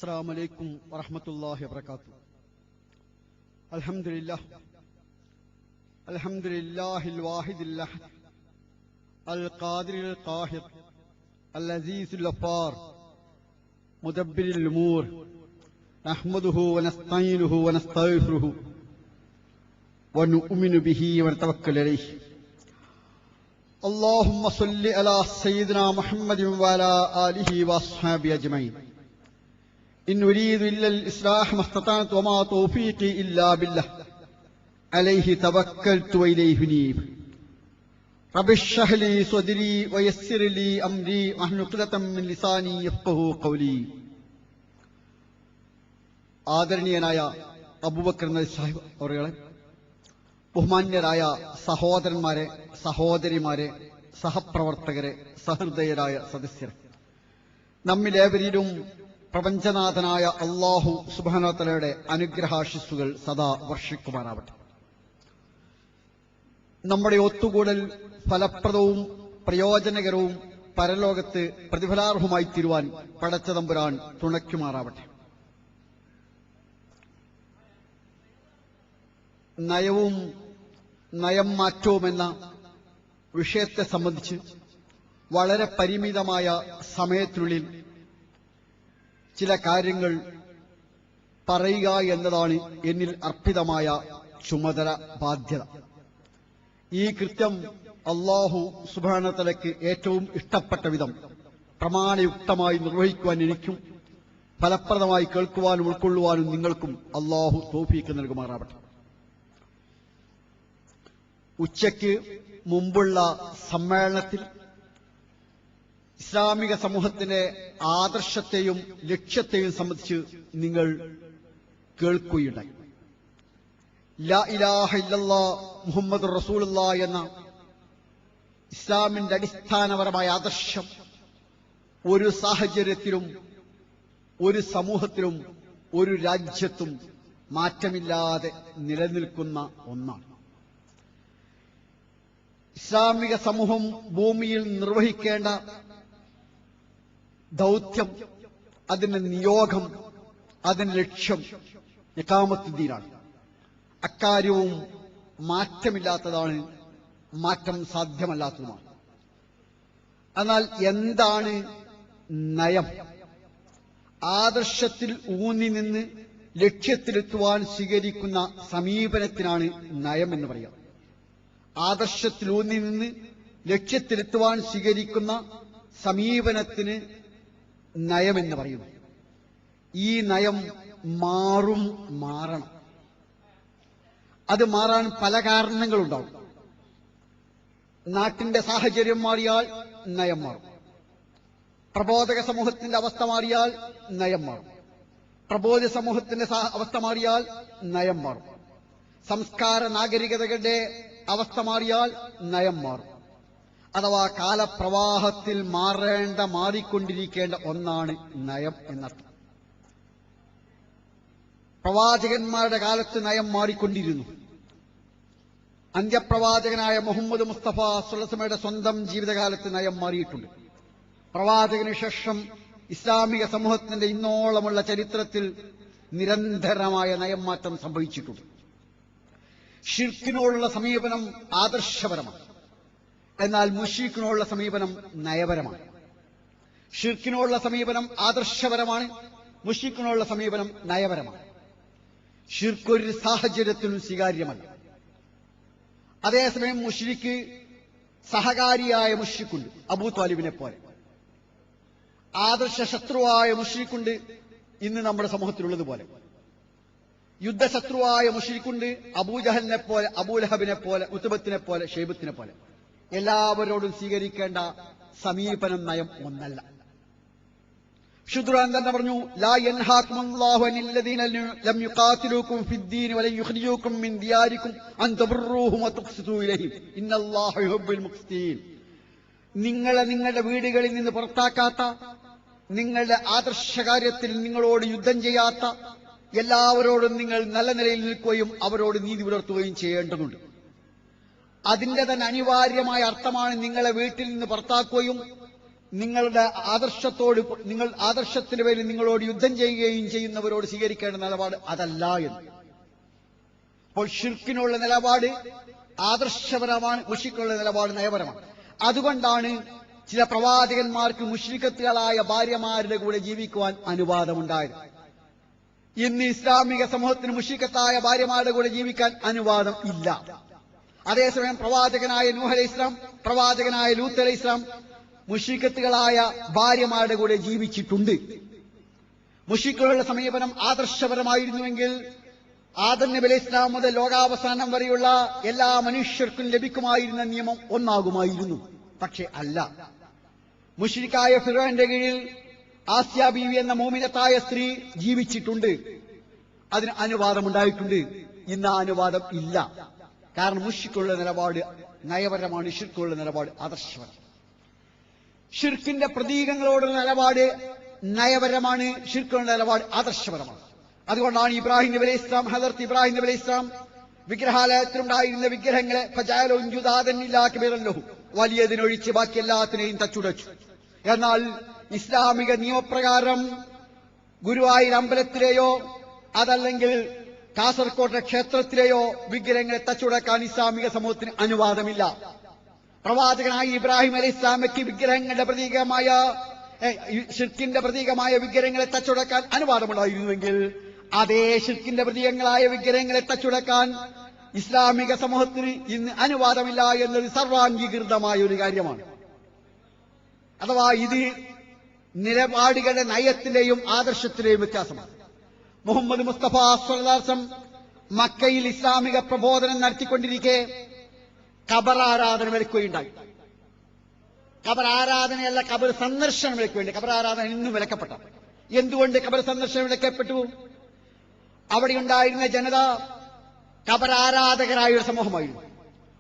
السلام عليكم ورحمة الله وبركاته. الحمد لله الواحد الأحد القادر القاهر العزيز الغفار مدبر الأمور نحمده ونستعينه ونستغفره ونؤمن به ونتوكل عليه. اللهم صل على سيدنا محمد وعلى آله وأصحابه أجمعين. إن أريد إلا الإصلاح ما استطعت وما توفيقي إلا بالله عليه توكلت وإليه أنيب. رب اشرح لي صدري ويسر لي أمري واحلل عقدة من لساني يفقهوا قولي. ആദരണീയനായ അബൂബക്കർ സാഹിബ് അവരുടെ ബഹുമാന്യരായ സഹോദരന്മാരെ, സഹോദരിമാരെ, സഹപ്രവർത്തകരെ, സഹൃദയരായ സദസ്യരെ, നമ്മിലേവരിലും പ്രപഞ്ചനാഥനായ അല്ലാഹു സുബ്ഹാനഹു വ തആലയുടെ അനുഗ്രഹാശിസ്സുകൾ സദാ വർഷിക്കുമാറാവട്ടെ. നമ്മുടെ ഒത്തുകൂടൽ ഫലപ്രദവും പ്രയോജനകരവും പരലോകത്ത് പ്രതിഫലാർഹമായി തീരുവാൻ പടച്ചതമ്പുരാൻ തുണയ്ക്കുമാറാവട്ടെ. നയവും നയം മാറ്റവുമെന്ന വിഷയത്തെ സംബന്ധിച്ച് വളരെ പരിമിതമായ സമയത്തിനുള്ളിൽ ചില കാര്യങ്ങൾ പറയുക എന്നതാണ് എന്നിൽ അർപ്പിതമായ ചുമതല, ബാധ്യത. ഈ കൃത്യം അല്ലാഹു സുബ്ഹാനഹു വ തആലയ്ക്ക് ഏറ്റവും ഇഷ്ടപ്പെട്ട വിധം പ്രമാണയുക്തമായി നിർവഹിക്കുവാൻ എനിക്കും ഫലപ്രദമായി കേൾക്കുവാനും ഉൾക്കൊള്ളുവാനും നിങ്ങൾക്കും അല്ലാഹു തൗഫീഖ് നൽകുമാറാവട്ടെ. ഉച്ചയ്ക്ക് മുമ്പുള്ള സമ്മേളനത്തിൽ ഇസ്ലാമിക സമൂഹത്തിന്റെ ആദർശത്തെയും ലക്ഷ്യത്തെയും സംബന്ധിച്ച് നിങ്ങൾ കേൾക്കുകയുണ്ടായി. ലാ ഇലാഹ ഇല്ലല്ലാഹ് മുഹമ്മദുർ റസൂലുള്ളാഹ് എന്ന ഇസ്ലാമിന്റെ അടിസ്ഥാനപരമായ ആദർശം ഒരു സാഹചര്യത്തിലും ഒരു സമൂഹത്തിലും ഒരു രാജ്യത്തും മാറ്റമില്ലാതെ നിലനിൽക്കുന്ന ഒന്നാണ്. ഇസ്ലാമിക സമൂഹം ഭൂമിയിൽ നിർവഹിക്കേണ്ട ദൗത്യം, അതിന്റെ നിയോഗം, അതിന്റെ ലക്ഷ്യം ഇഖാമത്തുദ്ദീനാണ്. അക്കാര്യവും മാറ്റമില്ലാത്തതാണ്, മാറ്റം സാധ്യമല്ലാത്തതുമാണ്. എന്നാൽ എന്താണ് നയം? ആദർശത്തിൽ ഊന്നി നിന്ന് ലക്ഷ്യത്തിലെത്തുവാൻ സ്വീകരിക്കുന്ന സമീപനത്തിനാണ് നയം എന്ന് പറയുക. ആദർശത്തിൽ ഊന്നി നിന്ന് ലക്ഷ്യത്തിലെത്തുവാൻ സ്വീകരിക്കുന്ന സമീപനത്തിന് നയമെന്ന് പറയുന്നു. ഈ നയം മാറണം. അത് മാറാൻ പല കാരണങ്ങളുണ്ടാവും. നാട്ടിന്റെ സാഹചര്യം മാറിയാൽ നയം മാറും. പ്രബോധക സമൂഹത്തിന്റെ അവസ്ഥ മാറിയാൽ നയം മാറും. പ്രബോധ സമൂഹത്തിന്റെ അവസ്ഥ മാറിയാൽ നയം മാറും. സംസ്കാര നാഗരികതകളുടെ അവസ്ഥ മാറിയാൽ നയം മാറും. അഥവാ കാലപ്രവാഹത്തിൽ മാറിക്കൊണ്ടിരിക്കേണ്ട ഒന്നാണ് നയം എന്നർത്ഥം. പ്രവാചകന്മാരുടെ കാലത്ത് നയം മാറിക്കൊണ്ടിരുന്നു. അന്ത്യപ്രവാചകനായ മുഹമ്മദ് മുസ്തഫ സ്വല്ലല്ലാഹു അലൈഹി വസല്ലമയുടെ സ്വന്തം ജീവിതകാലത്ത് നയം മാറിയിട്ടുണ്ട്. പ്രവാചകന് ശേഷം ഇസ്ലാമിക സമൂഹത്തിന്റെ ഇന്നോളമുള്ള ചരിത്രത്തിൽ നിരന്തരമായ നയം മാറ്റം സംഭവിച്ചിട്ടുണ്ട്. ഷിർക്കിനോടുള്ള സമീപനം ആദർശപരമാണ്. എന്നാൽ മുശ്രിക്കിനോടുള്ള സമീപനം നയപരമാണ്. ഷിർക്കിനോടുള്ള സമീപനം ആദർശപരമാണ്, മുശ്രിക്കിനോടുള്ള സമീപനം നയപരമാണ്. ഷിർക്ക് ഒരു സാഹചര്യത്തിലും സ്വീകാര്യമല്ല. അതേസമയം മുശ്രിക്ക് സഹകാരിയായ മുശ്രിക്കുണ്ട്, അബൂ ത്വാലിബിനെ പോലെ. ആദർശ ശത്രുവായ മുശ്രിക്കുണ്ട്, ഇന്ന് നമ്മുടെ സമൂഹത്തിലുള്ളതുപോലെ. യുദ്ധശത്രുവായ മുശ്രിക്കുണ്ട്, അബൂജഹലിനെ പോലെ, അബൂലഹബിനെ പോലെ, ഉത്ബത്തിനെ പോലെ, ഷൈബത്തിനെ പോലെ. എല്ലാവരോടും സ്വീകരിക്കേണ്ട സമീപനം നയം ഒന്നല്ല. ഖുർആൻ തന്നെ പറഞ്ഞു, ലാ യൻഹാകുമുല്ലാഹു അനിൽ ലദീന ലം യുഖാതിലൂകും ഫിദ്ദീൻ വലൻ യുഖ്രിജൂകും മിൻ ദിയാരികും അൻ തബറുഹും വതുഖ്സിതു ഇലൈഹിം ഇന്നല്ലാഹ യുഹിബ്ബുൽ മുഖ്സിതീൻ. നിങ്ങളെ നിങ്ങളുടെ വീടുകളിൽ നിന്ന് പുറത്താക്കാത്ത, നിങ്ങളുടെ ആദർശകാര്യത്തിൽ നിങ്ങളോട് യുദ്ധം ചെയ്യാത്ത എല്ലാവരോടും നിങ്ങൾ നല്ല നിലയിൽ നിൽക്കുകയും അവരോട് നീതി പുലർത്തുകയും ചെയ്യേണ്ടതുണ്ട്. അതിന്റെ തന്നെ അനിവാര്യമായ അർത്ഥമാണ് നിങ്ങളെ വീട്ടിൽ നിന്ന് പുറത്താക്കുകയും നിങ്ങളുടെ നിങ്ങൾ ആദർശത്തിന് പേരിൽ നിങ്ങളോട് യുദ്ധം ചെയ്യുകയും ചെയ്യുന്നവരോട് സ്വീകരിക്കേണ്ട നിലപാട് അതല്ല എന്ന്. അപ്പോൾ ഷിർക്കിനുള്ള നിലപാട് ആദർശപരമാണ്, മുശ്രിക്കുള്ള നിലപാട് നയപരമാണ്. അതുകൊണ്ടാണ് ചില പ്രവാചകന്മാർക്ക് മുശ്രിക്കത്തുകളായ ഭാര്യമാരുടെ കൂടെ ജീവിക്കുവാൻ അനുവാദമുണ്ടായത്. ഇന്ന് ഇസ്ലാമിക സമൂഹത്തിന് മുശ്രിക്കത്തായ ഭാര്യമാരുടെ കൂടെ ജീവിക്കാൻ അനുവാദം ഇല്ല. അതേസമയം പ്രവാചകനായ നൂഹ് അലൈഹി ഇസ്ലാം, പ്രവാചകനായ ലൂത്ത് അലൈഹി ഇസ്ലാം മുശ്രിക്കത്തുകളായ ഭാര്യമാരുടെ കൂടെ ജീവിച്ചിട്ടുണ്ട്. മുശ്രിക്കുകളുടെ സമീപനം ആദർശപരമായിരുന്നുവെങ്കിൽ ആദം നബി അലൈഹി ഇസ്ലാം മുതൽ ലോകാവസാനം വരെയുള്ള എല്ലാ മനുഷ്യർക്കും ലഭിക്കുമായിരുന്ന നിയമം ഒന്നാകുമായിരുന്നു. പക്ഷെ അല്ല. മുശ്രിക്കായ ഫിറോന്റെ കീഴിൽ ആസിയ ബീവി എന്ന മോമിനത്തായ സ്ത്രീ ജീവിച്ചിട്ടുണ്ട്. അതിന് അനുവാദമുണ്ടായിട്ടുണ്ട്. ഇന്ന് ആ അനുവാദം ഇല്ല. കാരണം മുശ്രിക്കുള്ള നിലപാട് നയപരമാണ്, ഷിർക്കുള്ള നിലപാട് ആദർശപരം. ഷിർക്കിന്റെ പ്രതീകങ്ങളോടുള്ള നിലപാട് നയപരമാണ്, ഷിർക്കുള്ള നിലപാട് ആദർശപരമാണ്. അതുകൊണ്ടാണ് ഇബ്രാഹിം നബി അലൈഹി ഇസ്ലാം, ഹദർത്ത് ഇബ്രാഹിം നബി അലൈഹി ഇസ്ലാം വിഗ്രഹാലയത്തിലുണ്ടായിരുന്ന വിഗ്രഹങ്ങളെ വലിയതിനൊഴിച്ച് ബാക്കി എല്ലാത്തിനെയും തച്ചുടച്ചു. എന്നാൽ ഇസ്ലാമിക നിയമപ്രകാരം ഗുരുവായൂർ അമ്പലത്തിലെയോ അതല്ലെങ്കിൽ കാസർകോട്ടെ ക്ഷേത്രത്തിലെയോ വിഗ്രഹങ്ങളെ തച്ചുടക്കാൻ ഇസ്ലാമിക സമൂഹത്തിന് അനുവാദമില്ല. പ്രവാചകനായ ഇബ്രാഹിം അലൈഹി ഇസ്ലാമയ്ക്ക് വിഗ്രഹങ്ങളുടെ പ്രതീകമായ ഷിർക്കിന്റെ പ്രതീകമായ വിഗ്രഹങ്ങളെ തച്ചുടക്കാൻ അനുവാദമുണ്ടായിരുന്നുവെങ്കിൽ അതേ ഷിർക്കിന്റെ പ്രതീകങ്ങളായ വിഗ്രഹങ്ങളെ തച്ചുടക്കാൻ ഇസ്ലാമിക സമൂഹത്തിന് ഇന്ന് അനുവാദമില്ല എന്നത് സർവാംഗീകൃതമായ ഒരു കാര്യമാണ്. അഥവാ ഇത് നിലപാടുകളുടെ നയത്തിന്റെയും ആദർശത്തിന്റെയും വ്യത്യാസമാണ്. മുഹമ്മദ് മുസ്തഫ സ്വല്ലല്ലാഹു അലൈഹി വസല്ലം മക്കയിൽ ഇസ്ലാമിക പ്രബോധനം നടത്തിക്കൊണ്ടിരിക്കെ ഖബർ ആരാധന വിലക്കുകയുണ്ടായി. ഖബർ ആരാധനയല്ല, ഖബർ സന്ദർശനം വിലക്കുവേണ്ടി. ഖബർ ആരാധന ഇന്നും വിലക്കപ്പെട്ട. എന്തുകൊണ്ട് ഖബർ സന്ദർശനം വിലക്കപ്പെട്ടു? അവിടെയുണ്ടായിരുന്ന ജനത ഖബർ ആരാധകരായ ഒരു സമൂഹമായിരുന്നു.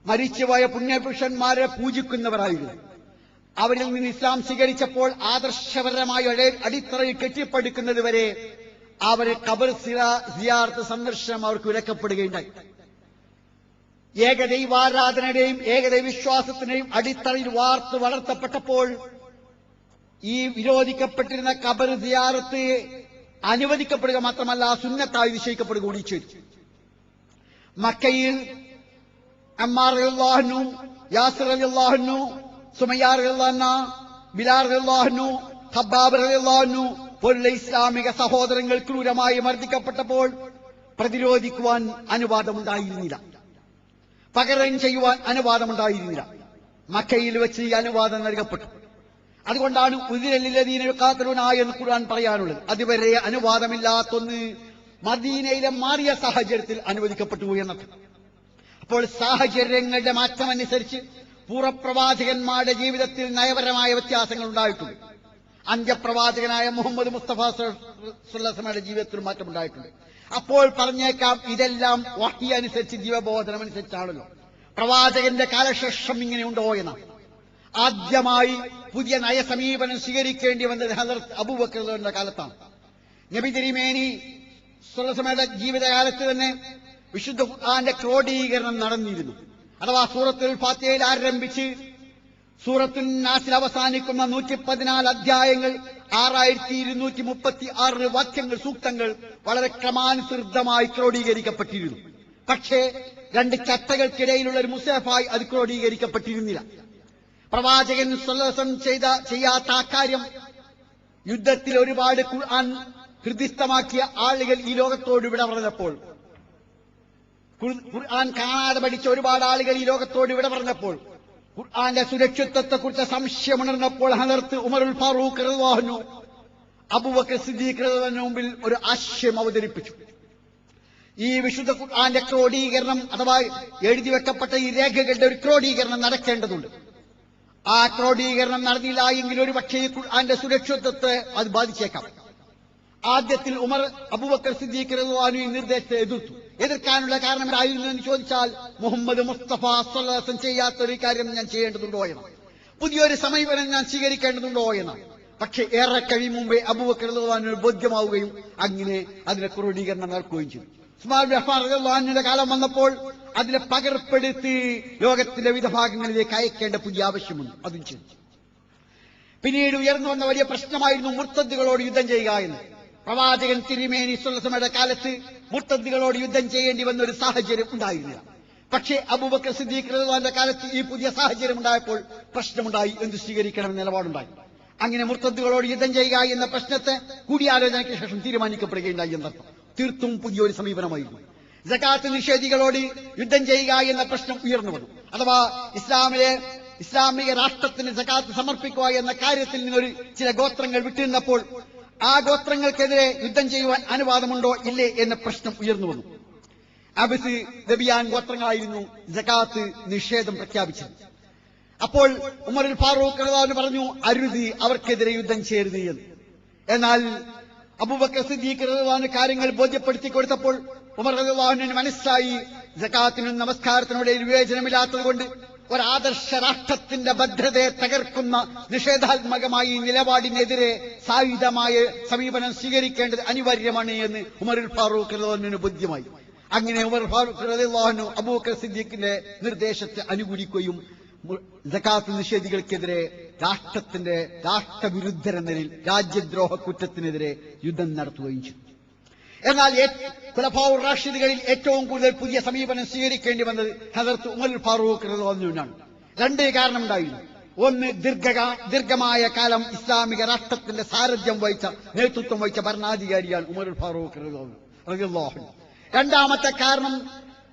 മരിച്ചുപോയ പുണ്യപുരുഷന്മാരെ പൂജിക്കുന്നവരായിരുന്നു. അവരിൽ നിന്ന് ഇസ്ലാം സ്വീകരിച്ചപ്പോൾ ആദർശപരമായ അടിത്തറയിൽ കെട്ടിപ്പടുക്കുന്നത് വരെ അവരെ ഖബർ സിയാറത്ത് സന്ദർശനം അവർക്ക് വിലക്കപ്പെടുകയുണ്ടായി. ഏകദൈവാരാധനയുടെയും ഏകദൈവവിശ്വാസത്തിന്റെയും അടിത്തറയിൽ വാർത്ത് വളർത്തപ്പെട്ടപ്പോൾ ഈ വിരോധിക്കപ്പെട്ടിരുന്ന ഖബർ സിയാറത്ത് അനുവദിക്കപ്പെടുക മാത്രമല്ല, സുന്നത്തായി നിശ്ചയിക്കപ്പെടുക കൂടി ചെയ്തു. മക്കയിൽ അമ്മാർ റളിയല്ലാഹു അൻഹു, യാസിർ റളിയല്ലാഹു അൻഹു, സുമയ്യ റളിയല്ലാഹു അൻഹ, ബിലാൽ റളിയല്ലാഹു അൻഹു, ഖബ്ബാബ് റളിയല്ലാഹു അൻഹു പോലുള്ള ഇസ്ലാമിക സഹോദരങ്ങൾ ക്രൂരമായി മർദ്ദിക്കപ്പെട്ടപ്പോൾ പ്രതിരോധിക്കുവാൻ അനുവാദമുണ്ടായിരുന്നില്ല, പകരം ചെയ്യുവാൻ അനുവാദമുണ്ടായിരുന്നില്ല. മക്കയിൽ വെച്ച് ഈ അനുവാദം നൽകപ്പെട്ടു. അതുകൊണ്ടാണ് ഉദിരലില്ലദീന യുഖാതിലൂന എന്ന് ഖുർആൻ പറയാനുള്ളത്. അതുവരെ അനുവാദമില്ലാത്തൊന്ന് മദീനയിലെ മാറിയ സാഹചര്യത്തിൽ അനുവദിക്കപ്പെട്ടു എന്നത്. അപ്പോൾ സാഹചര്യങ്ങളുടെ മാറ്റമനുസരിച്ച് പൂർവ്വപ്രവാചകന്മാരുടെ ജീവിതത്തിൽ നയപരമായ വ്യത്യാസങ്ങൾ ഉണ്ടായിട്ടുണ്ട്. അന്ത്യപ്രവാചകനായ മുഹമ്മദ് മുസ്തഫ സ്വല്ലല്ലാഹു അലൈഹി വസല്ലമയുടെ ജീവിതത്തിൽ മാറ്റമുണ്ടായിട്ടുണ്ട്. അപ്പോൾ പറഞ്ഞേക്കാം ഇതെല്ലാം വഹി അനുസരിച്ച്, ജീവബോധനം അനുസരിച്ചാണല്ലോ. പ്രവാചകന്റെ കാലശേഷം ഇങ്ങനെയുണ്ടോ എന്ന്. ആദ്യമായി പുതിയ നയസമീപനം സ്വീകരിക്കേണ്ടി വന്നത് ഹദർത്ത് അബൂബക്കറിന്റെ കാലത്താണ്. നബി തിരുമേനി സ്വല്ലല്ലാഹു അലൈഹി വസല്ലമയുടെ ജീവിതകാലത്ത് തന്നെ വിശുദ്ധ ഖുർആന്റെ ക്രോഡീകരണം നടന്നിരുന്നു. അഥവാ സൂറത്തുൽ ഫാത്തിഹയിൽ ആരംഭിച്ച് സൂറത്തുൻ നാസിൽ അവസാനിക്കുന്ന 114 അധ്യായങ്ങൾ, 6236 വാക്യങ്ങൾ, സൂക്തങ്ങൾ വളരെ ക്രമാനുസൃതമായി ക്രോഡീകരിക്കപ്പെട്ടിരുന്നു. പക്ഷേ രണ്ട് ചട്ടകൾക്കിടയിലുള്ള ഒരു മുസഹഫായി അത് ക്രോഡീകരിക്കപ്പെട്ടിരുന്നില്ല. പ്രവാചകൻ സ്വല്ലല്ലാഹു അലൈഹി വസല്ലം ചെയ്യാത്ത അക്കാര്യം യുദ്ധത്തിൽ ഒരുപാട് ഖുർആൻ ഹൃദിസ്ഥമാക്കിയ ആളുകൾ ഈ ലോകത്തോട് വിട പറഞ്ഞപ്പോൾ, ഖുർആൻ കാണാതെ പഠിച്ച ഒരുപാട് ആളുകൾ ഈ ലോകത്തോട് വിട പറഞ്ഞപ്പോൾ, ഖുർആന്റെ സുരക്ഷിതത്വത്തെക്കുറിച്ച് സംശയമുണർന്നപ്പോൾ ഹദർത്ത് ഉമറുൽ ഫാറൂഖ് റളിയല്ലാഹു അൻഹു അബൂബക്കർ സിദ്ദീഖ് റളിയല്ലാഹു അൻഹു മുമ്പിൽ ഒരു ആശയം അവതരിപ്പിച്ചു. ഈ വിശുദ്ധ ഖുർആന്റെ ക്രോഡീകരണം അഥവാ എഴുതി വെക്കപ്പെട്ട ഈ രേഖകളുടെ ഒരു ക്രോഡീകരണം നടക്കേണ്ടതുണ്ട്. ആ ക്രോഡീകരണം നടന്നില്ല എങ്കിൽ ഒരു പക്ഷേ ഈ ഖുർആന്റെ സുരക്ഷിതത്വത്തെ അത് ബാധിച്ചേക്കാം. ആദ്യത്തിൽ ഉമർ അബൂബക്കർ സിദ്ദീഖ് റളിയല്ലാഹു അൻഹു ഈ നിർദ്ദേശത്തെ എതിർത്തു. എതിർക്കാനുള്ള കാരണം എന്തായിരുന്നു എന്ന് ചോദിച്ചാൽ, മുഹമ്മദ് മുസ്തഫ സ്വല്ലല്ലാഹു അലൈഹി വസല്ലം ചെയ്യാത്തൊരു കാര്യം ഞാൻ ചെയ്യേണ്ടതുണ്ടോ എന്ന്, പുതിയൊരു സമീപനം ഞാൻ സ്വീകരിക്കേണ്ടതുണ്ടോ എന്ന്. പക്ഷേ ഏറെ കഴിയും മുമ്പേ അബൂബക്കർ റളിയല്ലാഹു അൻഹു ബോധ്യമാവുകയും അങ്ങനെ അതിനെ ക്രോഡീകരണം നടക്കുകയും ചെയ്തു. ഉസ്മാൻ ബിൻ അഫ്ഫാൻ റളിയല്ലാഹു അൻഹുവിന്റെ കാലം വന്നപ്പോൾ അതിനെ പകർപ്പെടുത്തി ലോകത്തിന്റെ വിവിധ ഭാഗങ്ങളിലേക്ക് അയക്കേണ്ട പുതിയ ആവശ്യമുണ്ട്. അതും ചെയ്തു. പിന്നീട് ഉയർന്നു വന്ന വലിയ പ്രശ്നമായിരുന്നു മുർത്തദ്ദുകളോട് യുദ്ധം ചെയ്യുക എന്ന്. പ്രവാചകൻ തിരുമേനി സ്വല്ലല്ലാഹു കാലത്ത് മുർത്തദ്ദുകളോട് യുദ്ധം ചെയ്യേണ്ടി വന്ന ഒരു സാഹചര്യം ഉണ്ടായിരുന്നില്ല. പക്ഷേ അബൂബക്കർ സിദ്ദീഖ് റളിയല്ലാഹുവിന്റെ കാലത്ത് ഈ പുതിയ സാഹചര്യം ഉണ്ടായപ്പോൾ പ്രശ്നമുണ്ടായി, എന്ത് സ്വീകരിക്കണമെന്ന നിലപാടുണ്ടായി. അങ്ങനെ മുർത്തദ്ദുകളോട് യുദ്ധം ചെയ്യുക എന്ന പ്രശ്നത്തെ കൂടിയാലോചനയ്ക്ക് ശേഷം തീരുമാനിക്കപ്പെടുകയുണ്ടായി എന്നർത്ഥം. തീർത്തും പുതിയൊരു സമീപനമായിരുന്നു. സകാത്ത് നിഷേധികളോട് യുദ്ധം ചെയ്യുക എന്ന പ്രശ്നം ഉയർന്നു വന്നു. അഥവാ ഇസ്ലാമിക രാഷ്ട്രത്തിന് സകാത്ത് സമർപ്പിക്കുക എന്ന കാര്യത്തിൽ നിന്നൊരു ചില ഗോത്രങ്ങൾ വിട്ടിരുന്നപ്പോൾ ആ ഗോത്രങ്ങൾക്കെതിരെ യുദ്ധം ചെയ്യുവാൻ അനുവാദമുണ്ടോ ഇല്ലേ എന്ന പ്രശ്നം ഉയർന്നു വന്നു. അബ്സ് ദബിയാൻ ഗോത്രങ്ങളായിരുന്നു സകാത്ത് നിഷേധം പ്രഖ്യാപിച്ചത്. അപ്പോൾ ഉമറുൽ ഫാറൂഖ് റളിയല്ലാഹു പറഞ്ഞു, അരുത്, അവർക്കെതിരെ യുദ്ധം ചെയ്യരുത് എന്ന്. എന്നാൽ അബൂബക്കർ സിദ്ദീഖ് റളിയല്ലാഹു കാര്യങ്ങൾ ബോധ്യപ്പെടുത്തി കൊടുത്തപ്പോൾ ഉമർ റളിയല്ലാഹുവിന് മനസ്സിലായി സകാത്തിനും നമസ്കാരത്തിനോട് വിവേചനമില്ലാത്തതുകൊണ്ട് ഒരാദർശ രാഷ്ട്രത്തിന്റെ ഭദ്രതയെ തകർക്കുന്ന നിഷേധാത്മകമായി നിലപാടിനെതിരെ സായുധമായ സമീപനം സ്വീകരിക്കേണ്ടത് അനിവാര്യമാണ് എന്ന് ഉമറുൽ ഫാറൂഖ് റളിയല്ലാഹുവിന് ബോധ്യമായി. അങ്ങനെ ഉമർ ഫാറൂഖ് റളിയല്ലാഹു അബൂബക്കർ സിദ്ദീഖിന്റെ നിർദ്ദേശത്തെ അനുകൂലിക്കുകയും സകാത്ത് നിഷേധികൾക്കെതിരെ രാഷ്ട്രവിരുദ്ധരെന്ന നിലയിൽ രാജ്യദ്രോഹ കുറ്റത്തിനെതിരെ യുദ്ധം നടത്തുകയും ചെയ്തു. എന്നാൽ ഖുലഫാഉർ റാഷിദുകളിൽ ഏറ്റവും കൂടുതൽ പുതിയ സമീപനം സ്വീകരിക്കേണ്ടി വന്നത് ഹദരത്ത് ഉമറുൽ ഫാറൂഖ് റളിയല്ലാഹുവിനാണ്. രണ്ട് കാരണമുണ്ടായിരുന്നു. ഒന്ന്, ദീർഘമായ കാലം ഇസ്ലാമിക രാഷ്ട്രത്തിന്റെ സാരഥ്യം വഹിച്ച, നേതൃത്വം വഹിച്ച ഭരണാധികാരിയാണ് ഉമറുൽ ഫാറൂഖ് റളിയല്ലാഹു. രണ്ടാമത്തെ കാരണം,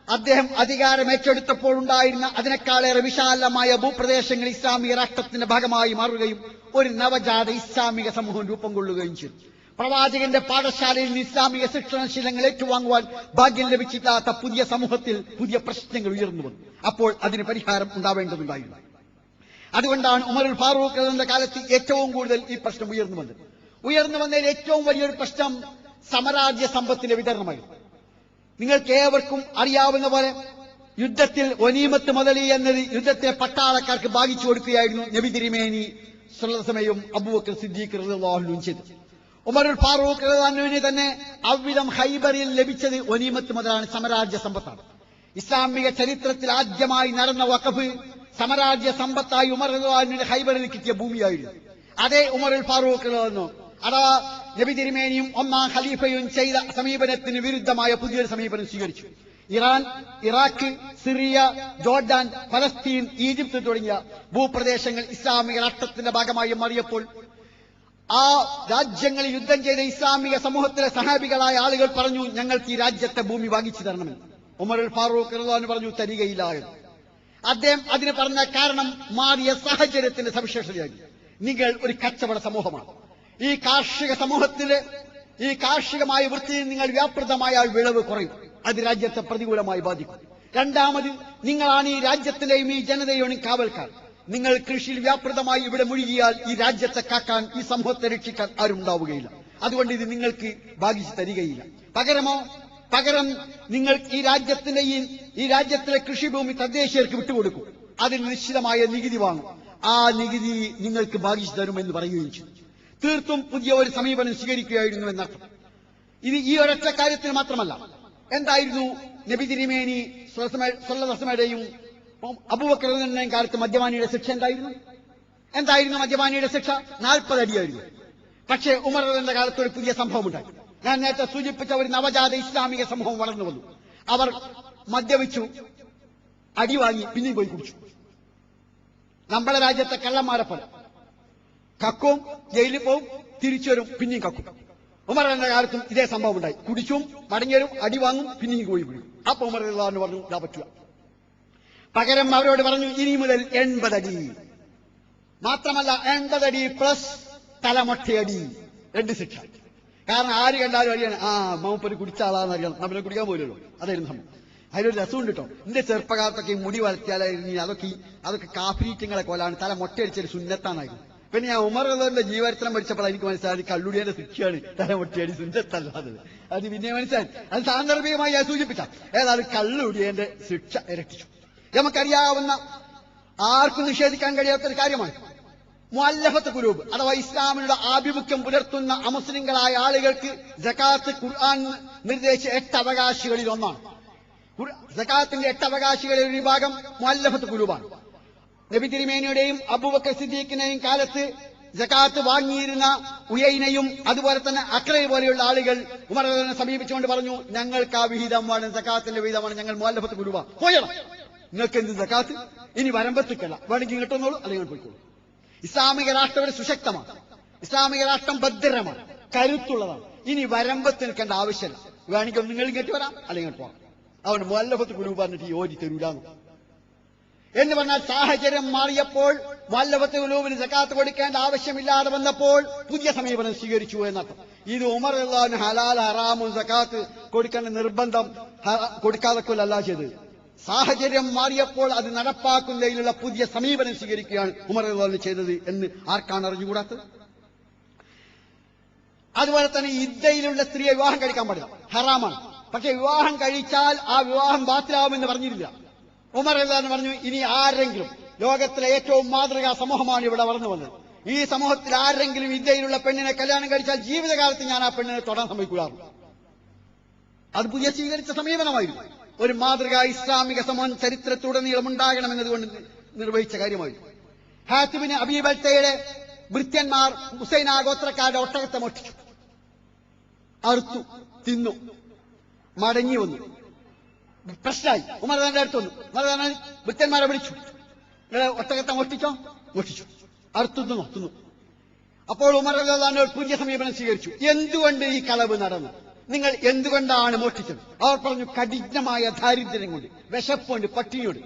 അദ്ദേഹം അധികാരം ഏറ്റെടുത്തപ്പോൾ ഉണ്ടായിരുന്ന അതിനേക്കാളേറെ വിശാലമായ ഭൂപ്രദേശങ്ങൾ ഇസ്ലാമിക രാഷ്ട്രത്തിന്റെ ഭാഗമായി മാറുകയും ഒരു നവജാത ഇസ്ലാമിക സമൂഹം രൂപം കൊള്ളുകയും ചെയ്തു. പ്രവാചകന്റെ പാഠശാലയിൽ നിന്ന് ഇസ്ലാമിക ശിക്ഷണശീലങ്ങൾ ഏറ്റുവാങ്ങുവാൻ ഭാഗ്യം ലഭിച്ചിട്ടാത്ത പുതിയ സമൂഹത്തിൽ പുതിയ പ്രശ്നങ്ങൾ ഉയർന്നു വന്നു. അപ്പോൾ അതിന് പരിഹാരം ഉണ്ടാവേണ്ടതുണ്ടായിരുന്നു. അതുകൊണ്ടാണ് ഉമറുൽ ഫാറൂഖ് റളിയല്ലാഹുവിന്റെ കാലത്ത് ഏറ്റവും കൂടുതൽ ഈ പ്രശ്നം ഉയർന്നു വന്നതിൽ ഏറ്റവും വലിയൊരു പ്രശ്നം സമരാജ്യ സമ്പത്തിന്റെ വിതരണമായിരുന്നു. നിങ്ങൾക്ക് ഏവർക്കും അറിയാവുന്ന പോലെ യുദ്ധത്തിൽ ഒനീമത്ത് മുതലി എന്നത് യുദ്ധത്തെ പട്ടാളക്കാർക്ക് ഭാഗിച്ചു കൊടുക്കുകയായിരുന്നു നബി തിരുമേനി സ്വല്ലല്ലാഹു അബൂബക്കർ സിദ്ദീഖ് റളിയല്ലാഹു അൻഹു ചെയ്തത്. ഉമറുൽ ഫാറൂഖ് റളിയല്ലാഹു അൻഹു തന്നെ അவ்விதം ഖൈബറിൽ ലഭിച്ചത് ഒനീമത്ത് മുതലാണ്, സമരാജ്യ സമ്പത്താണ്. ഇസ്ലാമിക ചരിത്രത്തിൽ ആദ്യമായി നടന്ന വഖഫ് സമരാജ്യ സമ്പത്തായി ഉമർ റളിയല്ലാഹു അൻഹു ഖൈബറിൽ കിട്ടിയ ഭൂമിയായിരുന്നു. അതേ ഉമറുൽ ഫാറൂഖ് റളിയല്ലാഹു അഥവാ നബി തിരുമേനിയും ഒന്നാം ഖലീഫയും ചെയ്ത സമീപനത്തിന് വിരുദ്ധമായ പുതിയൊരു സമീപനം സ്വീകരിച്ചു. ഇറാൻ, ഇറാഖ്, സിറിയ, ജോർഡാൻ, ഫലസ്തീൻ, ഈജിപ്ത് തുടങ്ങിയ ഭൂപ്രദേശങ്ങൾ ഇസ്ലാമിക രാഷ്ട്രത്തിന്റെ ഭാഗമായി മാറിയപ്പോൾ ആ രാജ്യങ്ങളിൽ യുദ്ധം ചെയ്ത ഇസ്ലാമിക സമൂഹത്തിലെ സഹാബികളായ ആളുകൾ പറഞ്ഞു, ഞങ്ങൾക്ക് ഈ രാജ്യത്തെ ഭൂമി വാങ്ങിച്ചു തരണമെന്ന്. ഉമറുൽ ഫാറൂഖ് റളിയല്ലാഹു പറഞ്ഞു, തരികയില്ല എന്ന്. അദ്ദേഹം അതിന് പറഞ്ഞ കാരണം മാറിയ സാഹചര്യത്തിന്റെ സവിശേഷതയായിരുന്നു. നിങ്ങൾ ഒരു കച്ചവട സമൂഹമാണ്. ഈ കാർഷിക സമൂഹത്തിലെ ഈ കാർഷികമായ വൃത്തിയിൽ നിങ്ങൾ വ്യാപൃതമായാൽ വിളവ് കുറയും, അത് രാജ്യത്തെ പ്രതികൂലമായി ബാധിക്കും. രണ്ടാമത്, നിങ്ങളാണ് ഈ രാജ്യത്തിന്റെയും ഈ ജനതയുടെയും കാവൽക്കാർ. നിങ്ങൾ കൃഷിയിൽ വ്യാപൃതമായി ഇവിടെ മുഴുകിയാൽ ഈ രാജ്യത്തെ കാക്കാൻ, ഈ സമൂഹത്തെ രക്ഷിക്കാൻ ആരും ഉണ്ടാവുകയില്ല. അതുകൊണ്ട് ഇത് നിങ്ങൾക്ക് ഭാഗിച്ചു തരികയില്ല. പകരം നിങ്ങൾ ഈ രാജ്യത്തിലെ കൃഷിഭൂമി തദ്ദേശീയർക്ക് വിട്ടുകൊടുക്കും, അതിന് നിശ്ചിതമായ നികുതി വാങ്ങും, ആ നികുതി നിങ്ങൾക്ക് ഭാഗിച്ചു തരുമെന്ന് പറയുകയും ചെയ്തു. തീർത്തും പുതിയ ഒരു സമീപനം സ്വീകരിക്കുകയായിരുന്നു എന്നർത്ഥം. ഇത് ഈ ഒരൊറ്റ കാര്യത്തിൽ മാത്രമല്ല. എന്തായിരുന്നു നബി തിരുമേനി സ്വല്ലല്ലാഹുവിന്റെയും അബൂബക്കറിന്റെയും കാലത്ത് മദ്യപാനിയുടെ ശിക്ഷ എന്തായിരുന്നു മദ്യപാനിയുടെ ശിക്ഷ? 40 അടിയായിരുന്നു. പക്ഷേ ഉമറിന്റെ കാലത്ത് ഒരു പുതിയ സംഭവം ഉണ്ടായി. ഞാൻ നേരത്തെ സൂചിപ്പിച്ച ഒരു നവജാത ഇസ്ലാമിക സമൂഹം വളർന്നു വന്നു. അവർ മദ്യപിച്ചു, അടി വാങ്ങി, പിന്നെയും പോയി കുടിച്ചു. നമ്മുടെ രാജ്യത്തെ കള്ളന്മാരെപ്പോലെ കക്കും, ജയിലിൽ പോവും, തിരിച്ചു വരും, പിന്നെയും കക്കും. ഉമറിന്റെ കാലത്തും ഇതേ സംഭവം ഉണ്ടായി. കുടിച്ചും മടങ്ങിയരും അടി വാങ്ങും, പിന്നെയും പോയി കുടിക്കും. അപ്പൊ ഉമർ റളിയല്ലാഹു അൻഹു പറഞ്ഞു, ഇതാ പറ്റുക. പകരം അവരോട് പറഞ്ഞു, ഇനി മുതൽ 80 അടി, മാത്രമല്ല 80 അടി പ്ലസ് തലമൊട്ടയടി, 2 ശിക്ഷ. കാരണം ആര് കണ്ടാലും അടിയാണ്. മൗപ്പര് കുടിച്ച ആളാന്ന് അറിയാം, നമ്മളെ കുടിക്കാൻ പോലുള്ളൂ. അതായിരുന്നു സംഭവം. അതിലൊരു രസമുണ്ട് കേട്ടോ. എന്റെ ചെറുപ്പകാലത്തൊക്കെ മുടി വളർത്തിയാലായിരുന്നു അതൊക്കെ കാഫിരീറ്റങ്ങളെ കൊലാണ്, തല മൊട്ടയടിച്ചൊരു സുന്നത്താനായിരുന്നു. പിന്നെ ഞാൻ ഉമർ റളിയല്ലാഹുവിന്റെ ജീവചരിത്രം പഠിച്ചപ്പോൾ എനിക്ക് മനസ്സിലായി കള്ളുടിയുടെ ശിക്ഷയാണ് തലമൊട്ടയടി, സുന്നത്തല്ലാതെ. അത് പിന്നെ മനസ്സിലായി. അത് സാന്ദർഭികമായി ഞാൻ സൂചിപ്പിച്ച ഏതായാലും കള്ളുടിയുടെ ശിക്ഷ ഇരട്ടിച്ചു. നമുക്കറിയാവുന്ന, ആർക്കും നിഷേധിക്കാൻ കഴിയാത്തൊരു കാര്യമാണ് മുഅല്ലഫത്ത് ഖുലൂബ് അഥവാ ഇസ്ലാമിനുള്ള ആഭിമുഖ്യം പുലർത്തുന്ന അമുസ്ലിങ്ങളായ ആളുകൾക്ക് സകാത്ത് ഖുർആൻ നിർദ്ദേശിച്ച 8 അവകാശികളിൽ ഒന്നാണ്. സകാത്തിന്റെ 8 അവകാശികളിൽ ഒരു വിഭാഗം മുഅല്ലഫത്ത് ഖുലൂബാണ്. നബി തിരുമേനിയുടെയും അബൂബക്കർ സിദ്ദീഖിന്റെയും കാലത്ത് സകാത്ത് വാങ്ങിയിരുന്ന ഉയൈനയും അതുപോലെ തന്നെ അക്രൈ പോലെയുള്ള ആളുകൾ ഉമർ റളിയല്ലാഹു സമീപിച്ചുകൊണ്ട് പറഞ്ഞു, ഞങ്ങൾക്ക് ആ വിഹിതമാണ്, സകാത്തിന്റെ വിഹിതമാണ്, ഞങ്ങൾ മുഅല്ലഫത്ത് ഖുലൂബ പോയണം, നിങ്ങൾക്ക് എന്ത് സകാത്ത്, ഇനി വരമ്പത്തിക്കല്ല, വേണമെങ്കിൽ ഇങ്ങോട്ടൊന്നോളൂ അല്ലെങ്കിൽ പോയിക്കോളൂ. ഇസ്ലാമിക രാഷ്ട്രം ഒരു സുശക്തമാണ്, ഇസ്ലാമിക രാഷ്ട്രം ഭദ്രമാണ്, കരുത്തുള്ളതാണ്. ഇനി വരമ്പത്ത് നിൽക്കേണ്ട ആവശ്യമില്ല, വേണമെങ്കിൽ നിങ്ങൾ ഇങ്ങോട്ട് വരാം അല്ലെങ്കിൽ ഇങ്ങോട്ട് പോകാം. അവൻ മുഅല്ലഫത്ത് ഖുലൂബ പറഞ്ഞിട്ട് യോജി തരൂലാന്ന് എന്ന് പറഞ്ഞാൽ സാഹചര്യം മാറിയപ്പോൾ മുഅല്ലഫത്ത് ഖുലൂബിന് സകാത്ത് കൊടുക്കേണ്ട ആവശ്യമില്ലാതെ വന്നപ്പോൾ പുതിയ സമീപനം സ്വീകരിച്ചു എന്നർത്ഥം. ഇത് ഉമർ റളിയല്ലാഹു അൻഹു ഹലാൽ ഹറാമും സകാത്ത് കൊടുക്കേണ്ട നിർബന്ധം കൊടുക്കാതൊക്കെയല്ല ചെയ്തത്. സാഹചര്യം മാറിയപ്പോൾ അത് നടപ്പാക്കുന്നതിലുള്ള പുതിയ സമീപനം സ്വീകരിക്കുകയാണ് ഉമർ റളിയല്ലാഹു അൻഹു ചെയ്തത് എന്ന് ആർക്കാണ് അറിഞ്ഞുകൂടാത്തത്? അതുപോലെ തന്നെ ഇദ്ദയിലുള്ള സ്ത്രീയെ വിവാഹം കഴിക്കാൻ പാടില്ല, ഹറാമാണ്. പക്ഷെ വിവാഹം കഴിച്ചാൽ ആ വിവാഹം ബാത്തിലാവുമെന്ന് പറഞ്ഞിരുന്നില്ല. ഉമർ റളിയല്ലാഹു അൻഹു പറഞ്ഞു, ഇനി ആരെങ്കിലും, ലോകത്തിലെ ഏറ്റവും മാതൃകാ സമൂഹമാണ് ഇവിടെ വളർന്നു വന്നത്, ഈ സമൂഹത്തിൽ ആരെങ്കിലും ഇദ്ദയിലുള്ള പെണ്ണിനെ കല്യാണം കഴിച്ചാൽ ജീവിതകാലത്ത് ഞാൻ ആ പെണ്ണിനെ തൊടാൻ സമ്മതിക്കൂടാറ്. അത് പുതിയ സ്വീകരിച്ച സമീപനമായിരുന്നു. ഒരു മാതൃകാ ഇസ്ലാമിക സമൂഹം ചരിത്രത്തുടനീളം ഉണ്ടാകണമെന്നതുകൊണ്ട് നിർവഹിച്ച കാര്യമായിരുന്നു. ഹാത്തിബിന് അബീ ബൽതയുടെ ഭൃത്യന്മാർ ഹുസൈന ഗോത്രക്കാരുടെ ഒട്ടകത്തെ മോഷ്ടിച്ചു, അറുത്തു, തിന്നു, മടങ്ങി വന്നു, പ്രശ്നമായി. ഉമർ റളിയല്ലാഹു അടുത്ത് വന്നു, ഉമർ റളിയല്ലാഹു അൻഹു ഭൃത്യന്മാരെ വിളിച്ചു, ഒട്ടകത്തെ മോഷ്ടിച്ചോ? മോഷ്ടിച്ചു. അറുത്തു തിന്നു. അപ്പോൾ ഉമർ റളിയല്ലാഹു അൻഹു പുതിയ സമീപനം സ്വീകരിച്ചു. എന്തുകൊണ്ട് ഈ കളവ് നടന്നു? നിങ്ങൾ എന്തുകൊണ്ടാണ് മോഷ്ടിച്ചത്? അവർ പറഞ്ഞു, കഠിനമായ ദാരിദ്ര്യം കൊണ്ട്, വിശപ്പുണ്ട്, പട്ടിണിയോട്.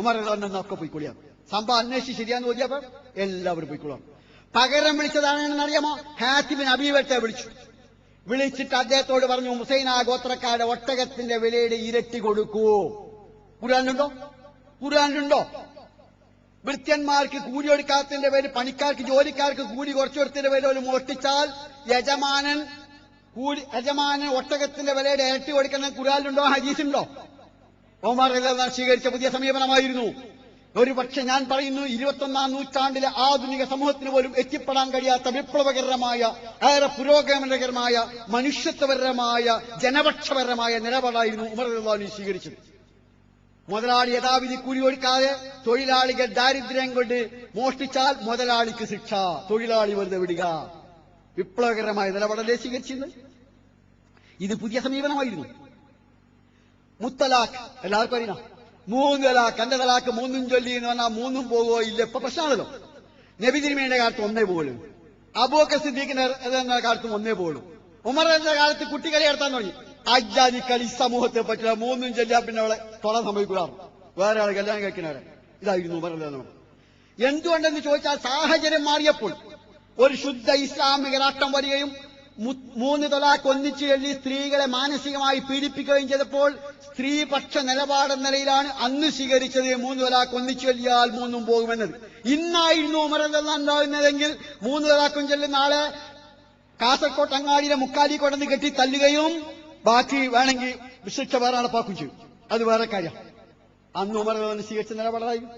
ഉമർ റളിയല്ലാഹു അൻഹു ഒക്കെ പോയിക്കൊള്ളിയാണ്. സംഭവം അന്വേഷിച്ച് ശരിയാന്ന് ചോദിച്ചപ്പോൾ എല്ലാവരും പോയിക്കൊള്ളാം. പകരം വിളിച്ചതാണെന്ന് അറിയാമോ? ഹാത്തിബിൻ അബീ ബൽതയെ വിളിച്ചിട്ട് അദ്ദേഹത്തോട് പറഞ്ഞു, ഹുസൈന ഗോത്രക്കാരുടെ ഒട്ടകത്തിന്റെ വിലയുടെ ഇരട്ടി കൊടുക്കൂ. ഖുർആനിലുണ്ടോ? ഭൃത്യന്മാർക്ക് കൂലി കൊടുക്കാത്തതിന്റെ പേര്, പണിക്കാർക്ക് ജോലിക്കാർക്ക് കൂലി കുറച്ചു കൊടുത്തതിന്റെ പേര് ഒരു മോഷ്ടിച്ചാൽ യജമാനൻ ഒട്ടകത്തിന്റെ വിലയുടെ ഇരട്ടി കൊടുക്കണം. ഖുർആനിലുണ്ടോ? ഹദീസുണ്ടോ? ഉമർ റളിയല്ലാഹു അൻഹു സ്വീകരിച്ച പുതിയ സമീപനമായിരുന്നു. ഒരു പക്ഷെ ഞാൻ പറയുന്നു, 21ാം നൂറ്റാണ്ടിലെ ആധുനിക സമൂഹത്തിന് പോലും എത്തിപ്പെടാൻ കഴിയാത്ത വിപ്ലവകരമായ, ഏറെ പുരോഗമനകരമായ, മനുഷ്യത്വപരമായ, ജനപക്ഷപരമായ നിലപാടായിരുന്നു ഉമർ റളിയല്ലാഹു അൻഹു സ്വീകരിച്ചത്. മുതലാളി യഥാവിധി കൂലി കൊടുക്കാതെ തൊഴിലാളികൾ ദാരിദ്ര്യം കൊണ്ട് മോഷ്ടിച്ചാൽ മുതലാളിക്ക് ശിക്ഷ, തൊഴിലാളി വെറുതെ വിടുക. വിപ്ലവകരമായ നിലപാടല്ലേ സ്വീകരിച്ചിരുന്നത്? ഇത് പുതിയ സമീപനമായിരുന്നു. മുത്തലാഖ് എല്ലാവർക്കും അറിയാം. 3 തലാഖ്, എന്റെ തലാഖ് 3 ചൊല്ലി എന്ന് പറഞ്ഞാൽ 3 പോകുമോ ഇല്ല, ഇപ്പൊ പ്രശ്നമാണല്ലോ. നബി തിരുമേനിയുടെ കാലത്ത് 1 പോലും, അബൂബക്കർ സിദ്ദീഖിന്റെ കാലത്തും 1 പോലും. ഉമറിന്റെ കാലത്ത് കുട്ടികളെ നടത്താൻ തുടങ്ങി. അജ്ജാതി കളി സമൂഹത്തെ പറ്റില്ല, 3 ചൊല്ലിയാ പിന്നെ അവളെ തൊടാൻ സംഭവിക്കൂടാറ്, വേറെ ആളെ കല്യാണം കഴിക്കുന്നവരെ. ഇതായിരുന്നു ഉമറിന്റെ. എന്തുകൊണ്ടെന്ന് ചോദിച്ചാൽ സാഹചര്യം മാറിയപ്പോൾ ഒരു ശുദ്ധ ഇസ്ലാമിക രാഷ്ട്രം വരികയും 3 തലാഖ് ഒന്നിച്ചു ചൊല്ലി സ്ത്രീകളെ മാനസികമായി പീഡിപ്പിക്കുകയും ചെയ്തപ്പോൾ സ്ത്രീപക്ഷ നിലപാടെന്ന നിലയിലാണ് അന്ന് സ്വീകരിച്ചത് 3 തലാഖ് ഒന്നിച്ചു ചൊല്ലിയാൽ 3 പോകുമെന്നത്. ഇന്നായിരുന്നു ഉമർ റളിയല്ലാഹു അൻഹു ഉണ്ടാകുന്നതെങ്കിൽ 3 തലാഖും ചൊല്ലുന്ന ആളെ കാസർകോട്ട് അങ്ങാടിയിലെ മുക്കാലി കൊണ്ടുവന്ന് കെട്ടി തല്ലുകയും ബാക്കി വേണമെങ്കിൽ ശിക്ഷ വേറെ നടപ്പാക്കും ചെയ്യും. അത് വേറെ കാര്യം. അന്ന് ഉമർ റളിയല്ലാഹു അൻഹു സ്വീകരിച്ച നിലപാടായിരുന്നു.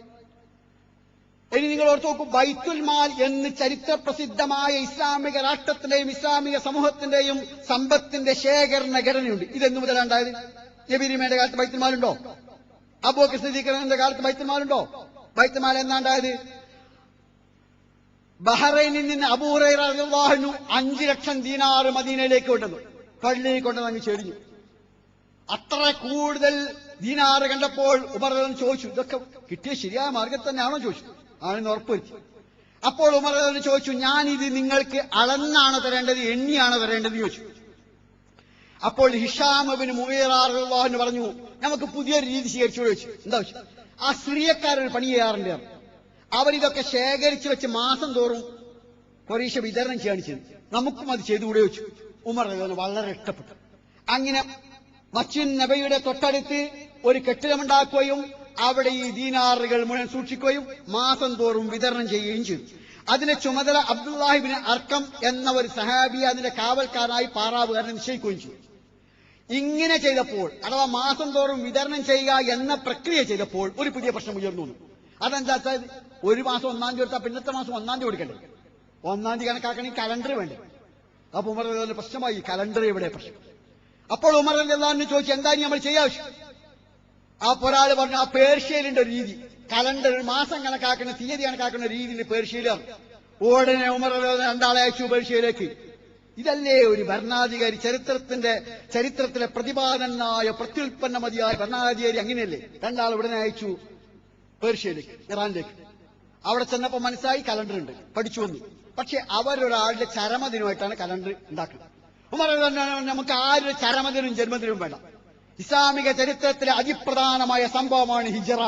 ഇനി നിങ്ങൾ ഓർത്തു നോക്കൂ, ബൈത്തുൽ മാൽ എന്ന് ചരിത്രപ്രസിദ്ധമായ ഇസ്ലാമിക രാഷ്ട്രത്തിന്റെയും ഇസ്ലാമിക സമൂഹത്തിന്റെയും സമ്പത്തിന്റെ ശേഖരണ ഘടനയുണ്ട്. ഇതെന്നു മുതലുണ്ടായത്? നബി തിരുമേനിയുടെ കാലത്ത് ബൈത്തുൽ മാലുണ്ടോ? അബൂബക്കർ സിദ്ദീഖിന്റെ കാലത്ത് ബൈത്തുൽ മാലുണ്ടോ? ബൈത്തുൽ മാൽ എന്നാണ്ടായത്? ബഹ്റൈനിൽ നിന്ന് അബൂ ഹുറൈറ റളിയല്ലാഹു അൻഹു 5 ലക്ഷം ദീനാർ മദീനയിലേക്ക് കൊണ്ടുവന്നു, പള്ളിയിൽ കൊണ്ടുവന്ന് അങ്ങ് ചെടിഞ്ഞു. അത്ര കൂടുതൽ ദീനാറ് കണ്ടപ്പോൾ ഉമർ റളിയല്ലാഹു അൻഹു ചോദിച്ചു, ഇതൊക്കെ കിട്ടിയ ശരിയായ മാർഗത്തിൽ തന്നെയാണോ ചോദിച്ചു. ആണെന്ന് ഉറപ്പുവരുത്തി. അപ്പോൾ ഉമർ റളിയല്ലാഹു അൻഹു ചോദിച്ചു, ഞാനിത് നിങ്ങൾക്ക് അളന്നാണോ തരേണ്ടത്, എണ്ണിയാണോ തരേണ്ടത് ചോദിച്ചു. അപ്പോൾ ഹിഷാം ഇബ്നു മുഗീറ റളിയല്ലാഹു അൻഹു പറഞ്ഞു, നമുക്ക് പുതിയൊരു രീതി സ്വീകരിച്ചു ചോദിച്ചു. എന്താ വെച്ചു? ആ സിറിയക്കാരൊരു പണി ചെയ്യാറുണ്ട്. അവരിതൊക്കെ ശേഖരിച്ചു വെച്ച് മാസം തോറും പരീക്ഷ വിതരണം ചെയ്യാൻ ചെയ്തു, നമുക്കും അത് ചെയ്തുകൂടെ വെച്ചു. ഉമർ റളിയല്ലാഹു അൻഹു വളരെ ഇഷ്ടപ്പെട്ടു. അങ്ങനെ മസ്ജിദ് നബവിയുടെ തൊട്ടടുത്ത് ഒരു കെട്ടിടമുണ്ടാക്കുകയും അവിടെ ഈ ദീനാറുകൾ മുഴുവൻ സൂക്ഷിക്കുകയും മാസം തോറും വിതരണം ചെയ്യുകയും ചെയ്തു. അതിന്റെ ചുമതല അബ്ദുല്ലാഹി ഇബ്നു അർക്കം എന്ന ഒരു സഹാബിയെ അതിന്റെ കാവൽക്കാരനായി പാറാവുകാരനെ നിശ്ചയിക്കുകയും ചെയ്തു. ഇങ്ങനെ ചെയ്തപ്പോൾ, അഥവാ മാസം തോറും വിതരണം ചെയ്യുക എന്ന പ്രക്രിയ ചെയ്തപ്പോൾ ഒരു പുതിയ പ്രശ്നം ഉയർന്നു വന്നു. അതെന്താ വെച്ചാൽ, ഒരു മാസം 1-ാം തീയതി കൊടുത്താൽ പിന്നത്തെ മാസം 1-ാം തീയതി കൊടുക്കണ്ടേ? 1-ാം തീയതി കണക്കാക്കണമെങ്കിൽ കലണ്ടർ വേണ്ടേ? അപ്പൊ ഉമർ റളിയല്ലാഹു അൻഹു പ്രശ്നമായി, കലണ്ടർ എവിടെ പ്രശ്നം? അപ്പോൾ ഉമർ റളിയല്ലാഹു അൻഹു ചോദിച്ചു, എന്തായാലും നമ്മൾ ചെയ്യാവശ്യം? അപ്പൊ ഒരാൾ പറഞ്ഞു, ആ പേർഷ്യയിലുണ്ട് ഒരു രീതി, കലണ്ടർ മാസം കണക്കാക്കുന്ന തീയതി കണക്കാക്കുന്ന രീതിയിൽ പേർഷ്യയിലാണ്. ഉടനെ ഉമർ രണ്ടാളെ അയച്ചു പേർഷ്യയിലേക്ക്. ഇതല്ലേ ഒരു ഭരണാധികാരി, ചരിത്രത്തിലെ പ്രതിപാദനായ പ്രത്യുൽപ്പന്നമതിയായ ഭരണാധികാരി? അങ്ങനെയല്ലേ? രണ്ടാൾ ഉടനെ അയച്ചു പേർഷ്യയിലേക്ക്, ഇറാനിലേക്ക്. അവിടെ ചെന്നപ്പോ മനസ്സിലായി കലണ്ടർ ഉണ്ട്, പഠിച്ചു വന്നു. പക്ഷെ അവരൊരാളുടെ ചരമദിനമായിട്ടാണ് കലണ്ടർ ഉണ്ടാക്കുന്നത്. ഉമർ നമുക്ക് ആരുടെ ചരമദിനവും ജന്മദിനവും വേണ്ട. ഇസ്ലാമിക ചരിത്രത്തിലെ അതിപ്രധാനമായ സംഭവമാണ് ഹിജറ.